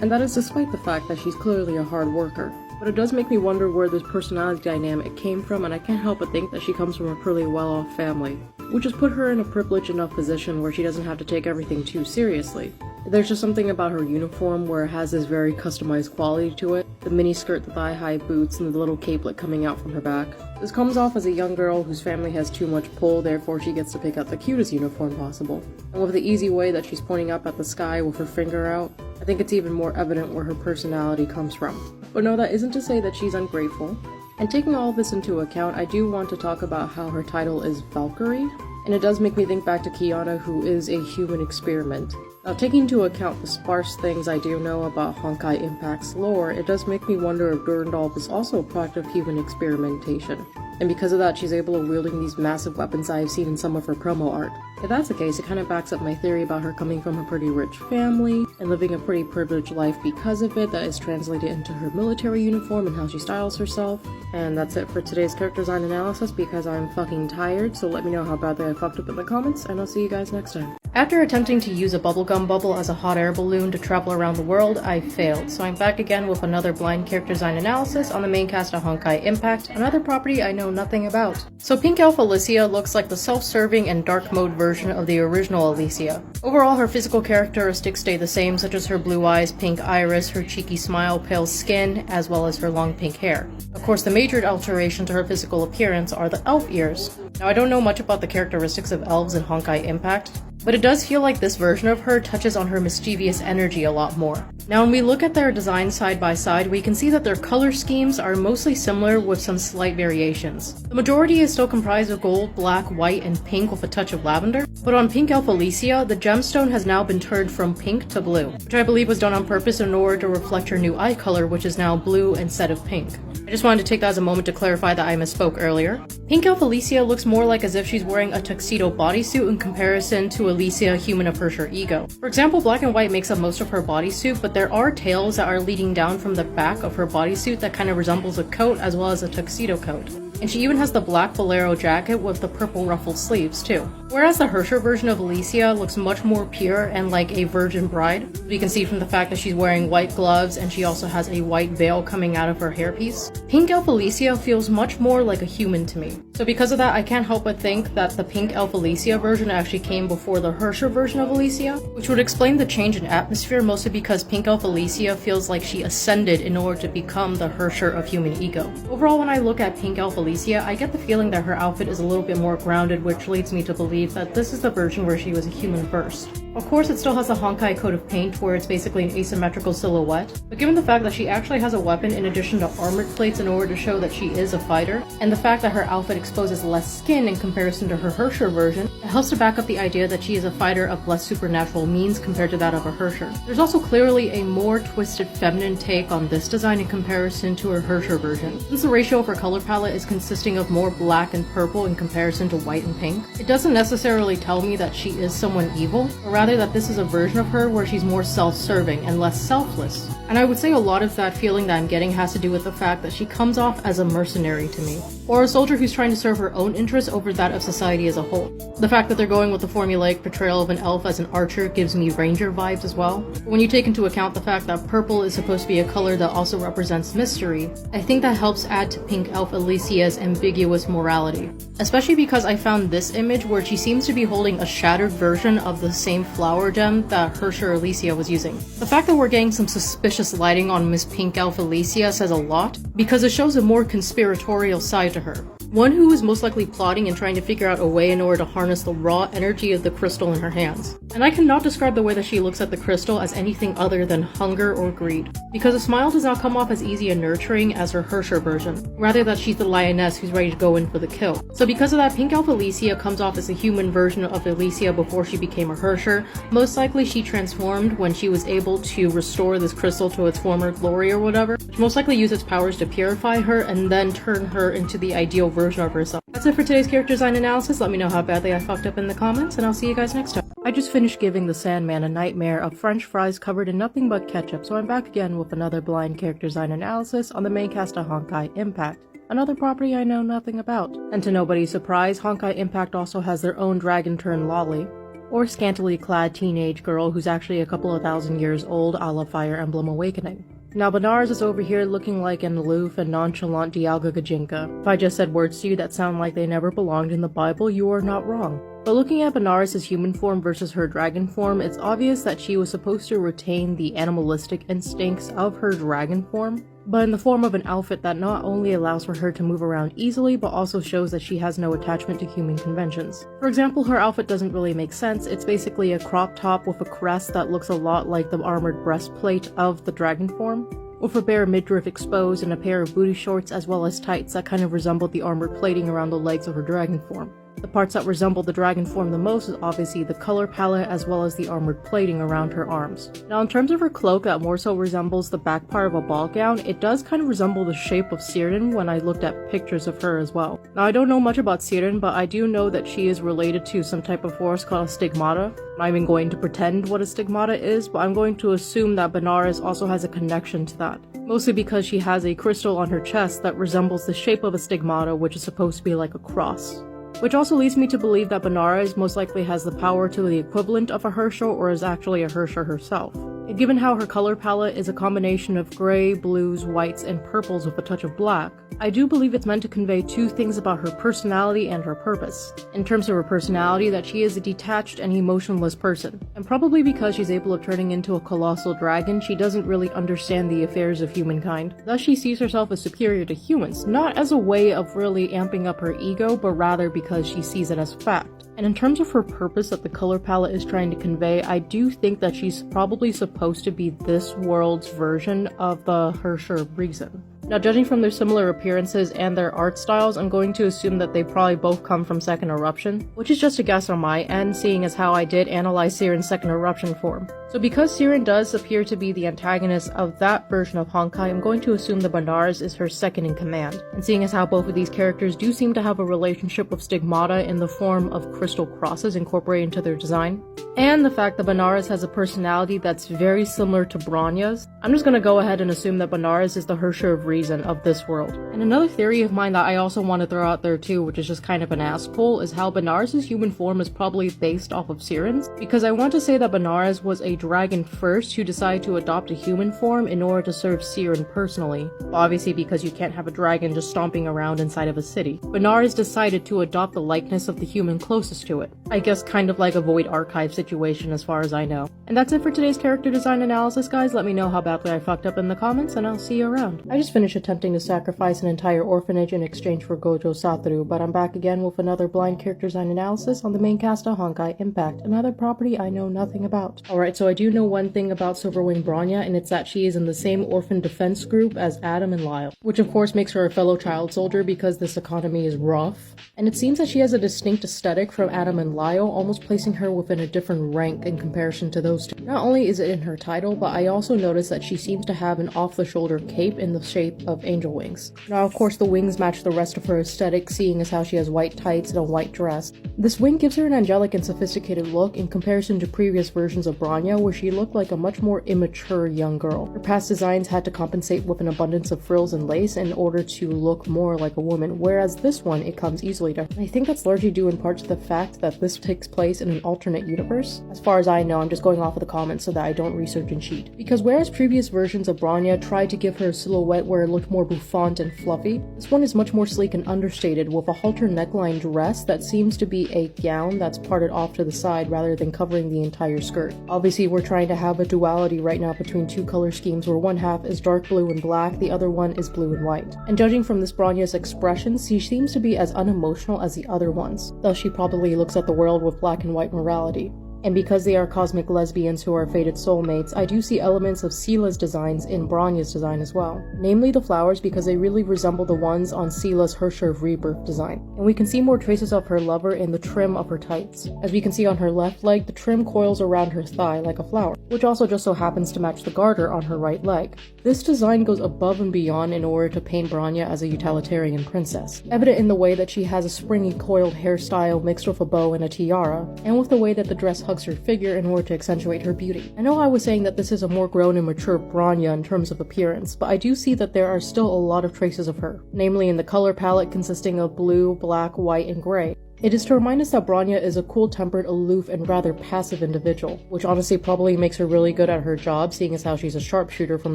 And that is despite the fact that she's clearly a hard worker. But it does make me wonder where this personality dynamic came from, and I can't help but think that she comes from a pretty well-off family, which has put her in a privileged enough position where she doesn't have to take everything too seriously. There's just something about her uniform where it has this very customized quality to it, the mini skirt, the thigh-high boots, and the little capelet coming out from her back. This comes off as a young girl whose family has too much pull, therefore she gets to pick out the cutest uniform possible. And with the easy way that she's pointing up at the sky with her finger out, I think it's even more evident where her personality comes from. But no, that isn't to say that she's ungrateful. And taking all of this into account, I do want to talk about how her title is Valkyrie, and it does make me think back to Kiana, who is a human experiment. Now, taking into account the sparse things I do know about Honkai Impact's lore, it does make me wonder if Durandal was also a product of human experimentation. And because of that, she's able to wielding these massive weapons I've seen in some of her promo art. If that's the case, it kind of backs up my theory about her coming from a pretty rich family and living a pretty privileged life because of it that is translated into her military uniform and how she styles herself. And that's it for today's character design analysis because I'm fucking tired, so let me know how badly I fucked up in the comments, and I'll see you guys next time. After attempting to use a bubblegum bubble as a hot air balloon to travel around the world, I failed, so I'm back again with another blind character design analysis on the main cast of Honkai Impact, another property I know nothing about. So Pink Elf Elysia looks like the self-serving and dark mode version of the original Elysia. Overall, her physical characteristics stay the same, such as her blue eyes, pink iris, her cheeky smile, pale skin, as well as her long pink hair. Of course, the major alteration to her physical appearance are the elf ears. Now, I don't know much about the characteristics of elves in Honkai Impact, but it does feel like this version of her touches on her mischievous energy a lot more. Now, when we look at their designs side by side, we can see that their color schemes are mostly similar with some slight variations. The majority is still comprised of gold, black, white, and pink with a touch of lavender, but on Pink Elf Elysia, the gemstone has now been turned from pink to blue, which I believe was done on purpose in order to reflect her new eye color, which is now blue instead of pink. I just wanted to take that as a moment to clarify that I misspoke earlier. Pink Elf Elysia looks more like as if she's wearing a tuxedo bodysuit in comparison to Elysia, human of Herrscher Ego. For example, black and white makes up most of her bodysuit, but there are tails that are leading down from the back of her bodysuit that kind of resembles a coat as well as a tuxedo coat. And she even has the black bolero jacket with the purple ruffled sleeves too. Whereas the Herrscher version of Elysia looks much more pure and like a virgin bride. You can see from the fact that she's wearing white gloves and she also has a white veil coming out of her hairpiece. Pink Elf Elysia feels much more like a human to me. So because of that, I can't help but think that the Pink Elf Elysia version actually came before the Herrscher version of Elysia, which would explain the change in atmosphere mostly because Pink Elf Elysia feels like she ascended in order to become the Herrscher of human ego. Overall, when I look at Pink Elf Elysia, I get the feeling that her outfit is a little bit more grounded, which leads me to believe that this is the version where she was a human first. Of course, it still has a Honkai coat of paint where it's basically an asymmetrical silhouette, but given the fact that she actually has a weapon in addition to armored plates in order to show that she is a fighter, and the fact that her outfit exposes less skin in comparison to her Herrscher version, it helps to back up the idea that she is a fighter of less supernatural means compared to that of a Herrscher. There's also clearly a more twisted feminine take on this design in comparison to her Herrscher version. Since the ratio of her color palette is consisting of more black and purple in comparison to white and pink, it doesn't necessarily tell me that she is someone evil, or rather that this is a version of her where she's more self-serving and less selfless. And I would say a lot of that feeling that I'm getting has to do with the fact that she comes off as a mercenary to me, or a soldier who's trying to serve her own interests over that of society as a whole. The fact that they're going with the formulaic portrayal of an elf as an archer gives me ranger vibes as well. But when you take into account the fact that purple is supposed to be a color that also represents mystery, I think that helps add to Pink Elf Elysia's ambiguous morality. Especially because I found this image where she seems to be holding a shattered version of the same flower gem that Herrscher Elysia was using. The fact that we're getting some suspicious lighting on Miss Pink Elf Elysia says a lot, because it shows a more conspiratorial side to her. One who is most likely plotting and trying to figure out a way in order to harness the raw energy of the crystal in her hands. And I cannot describe the way that she looks at the crystal as anything other than hunger or greed, because a smile does not come off as easy and nurturing as her Herrscher version, rather that she's the lioness who's ready to go in for the kill. So because of that, Pink Elf Elysia comes off as a human version of Elysia before she became a Herrscher. Most likely she transformed when she was able to restore this crystal to its former glory or whatever, which most likely used its powers to purify her and then turn her into the ideal version of herself. That's it for today's character design analysis. Let me know how badly I fucked up in the comments, and I'll see you guys next time. I just finished giving the Sandman a nightmare of french fries covered in nothing but ketchup, so I'm back again with another blind character design analysis on the main cast of Honkai Impact, another property I know nothing about. And to nobody's surprise, Honkai Impact also has their own dragon-turned lolly, or scantily clad teenage girl who's actually a couple of thousand years old, a la Fire Emblem Awakening. Now Benares is over here looking like an aloof and nonchalant Dialga Gajinka. If I just said words to you that sound like they never belonged in the Bible, you are not wrong. But looking at Benares' human form versus her dragon form, it's obvious that she was supposed to retain the animalistic instincts of her dragon form, but in the form of an outfit that not only allows for her to move around easily, but also shows that she has no attachment to human conventions. For example, her outfit doesn't really make sense. It's basically a crop top with a crest that looks a lot like the armored breastplate of the dragon form, with a bare midriff exposed and a pair of booty shorts as well as tights that kind of resemble the armored plating around the legs of her dragon form. The parts that resemble the dragon form the most is obviously the color palette as well as the armored plating around her arms. Now in terms of her cloak that more so resembles the back part of a ball gown, it does kind of resemble the shape of Sirin when I looked at pictures of her as well. Now I don't know much about Sirin, but I do know that she is related to some type of forest called a stigmata. I'm not even going to pretend what a stigmata is, but I'm going to assume that Benares also has a connection to that. Mostly because she has a crystal on her chest that resembles the shape of a stigmata, which is supposed to be like a cross. Which also leads me to believe that Benares most likely has the power to the equivalent of a Herrscher or is actually a Herrscher herself. And given how her color palette is a combination of gray, blues, whites, and purples with a touch of black, I do believe it's meant to convey two things about her personality and her purpose. In terms of her personality, that she is a detached and emotionless person, and probably because she's able of turning into a colossal dragon, she doesn't really understand the affairs of humankind. Thus she sees herself as superior to humans, not as a way of really amping up her ego, but rather because she sees it as fact. And in terms of her purpose that the color palette is trying to convey, I do think that she's probably supposed to be this world's version of the Herrscher of Reason. Now, judging from their similar appearances and their art styles, I'm going to assume that they probably both come from Second Eruption, which is just a guess on my end, seeing as how I did analyze Sirin's Second Eruption form. So because Sirin does appear to be the antagonist of that version of Honkai, I'm going to assume that Benares is her second in command. And seeing as how both of these characters do seem to have a relationship with stigmata in the form of crystal crosses incorporated into their design, and the fact that Benares has a personality that's very similar to Bronya's, I'm just gonna go ahead and assume that Benares is the Herrscher of Reason of this world. And another theory of mine that I also want to throw out there too, which is just kind of an ass pull, is how Benares' human form is probably based off of Sirin's, because I want to say that Benares was a dragon first who decided to adopt a human form in order to serve Sirin personally. Obviously because you can't have a dragon just stomping around inside of a city. Benares decided to adopt the likeness of the human closest to it. I guess kind of like a Void Archive situation as far as I know. And that's it for today's character design analysis, guys. Let me know how badly I fucked up in the comments and I'll see you around. I just finished attempting to sacrifice an entire orphanage in exchange for Gojo Satoru, but I'm back again with another blind character design analysis on the main cast of Honkai Impact, another property I know nothing about. Alright, so I do know one thing about Silverwing Bronya, and it's that she is in the same orphan defense group as Adam and Lyle, which of course makes her a fellow child soldier because this economy is rough. And it seems that she has a distinct aesthetic from Adam and Lyle, almost placing her within a different rank in comparison to those two. Not only is it in her title, but I also noticed that she seems to have an off-the-shoulder cape in the shape of angel wings. Now of course the wings match the rest of her aesthetic, seeing as how she has white tights and a white dress. This wing gives her an angelic and sophisticated look in comparison to previous versions of Bronya, where she looked like a much more immature young girl. Her past designs had to compensate with an abundance of frills and lace in order to look more like a woman, whereas this one, it comes easily to her. And I think that's largely due in part to the fact that this takes place in an alternate universe. As far as I know, I'm just going off of the comments so that I don't research and cheat. Because whereas previous versions of Bronya tried to give her a silhouette where it looked more bouffant and fluffy, this one is much more sleek and understated with a halter neckline dress that seems to be be a gown that's parted off to the side rather than covering the entire skirt. Obviously, we're trying to have a duality right now between two color schemes where one half is dark blue and black, the other one is blue and white. And judging from this Bronya's expression, she seems to be as unemotional as the other ones, thus she probably looks at the world with black and white morality. And because they are cosmic lesbians who are fated soulmates, I do see elements of Seele's designs in Bronya's design as well. Namely the flowers, because they really resemble the ones on Seele's Herrscher of Rebirth design. And we can see more traces of her lover in the trim of her tights. As we can see on her left leg, the trim coils around her thigh like a flower, which also just so happens to match the garter on her right leg. This design goes above and beyond in order to paint Bronya as a utilitarian princess, evident in the way that she has a springy coiled hairstyle mixed with a bow and a tiara, and with the way that the dress hugs her figure in order to accentuate her beauty. I know I was saying that this is a more grown and mature Bronya in terms of appearance, but I do see that there are still a lot of traces of her, namely in the color palette consisting of blue, black, white, and gray. It is to remind us that Bronya is a cool-tempered, aloof, and rather passive individual, which honestly probably makes her really good at her job, seeing as how she's a sharpshooter from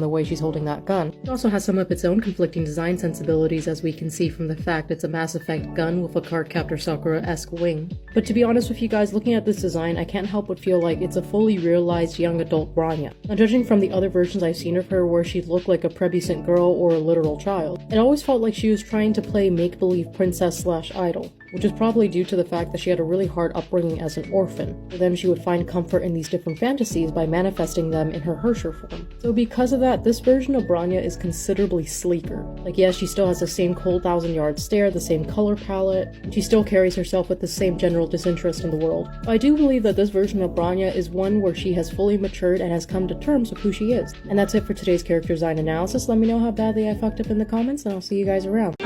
the way she's holding that gun. It also has some of its own conflicting design sensibilities, as we can see from the fact it's a Mass Effect gun with a Cardcaptor Sakura-esque wing. But to be honest with you guys, looking at this design, I can't help but feel like it's a fully realized young adult Bronya. Now, judging from the other versions I've seen of her where she looked like a prebescent girl or a literal child, it always felt like she was trying to play make-believe princess/idol, which is probably due to the fact that she had a really hard upbringing as an orphan. So then she would find comfort in these different fantasies by manifesting them in her Herrscher form. So because of that, this version of Bronya is considerably sleeker. Like, yes, she still has the same cold 1,000-yard stare, the same color palette, and she still carries herself with the same general disinterest in the world. But I do believe that this version of Bronya is one where she has fully matured and has come to terms with who she is. And that's it for today's character design analysis. Let me know how badly I fucked up in the comments, and I'll see you guys around.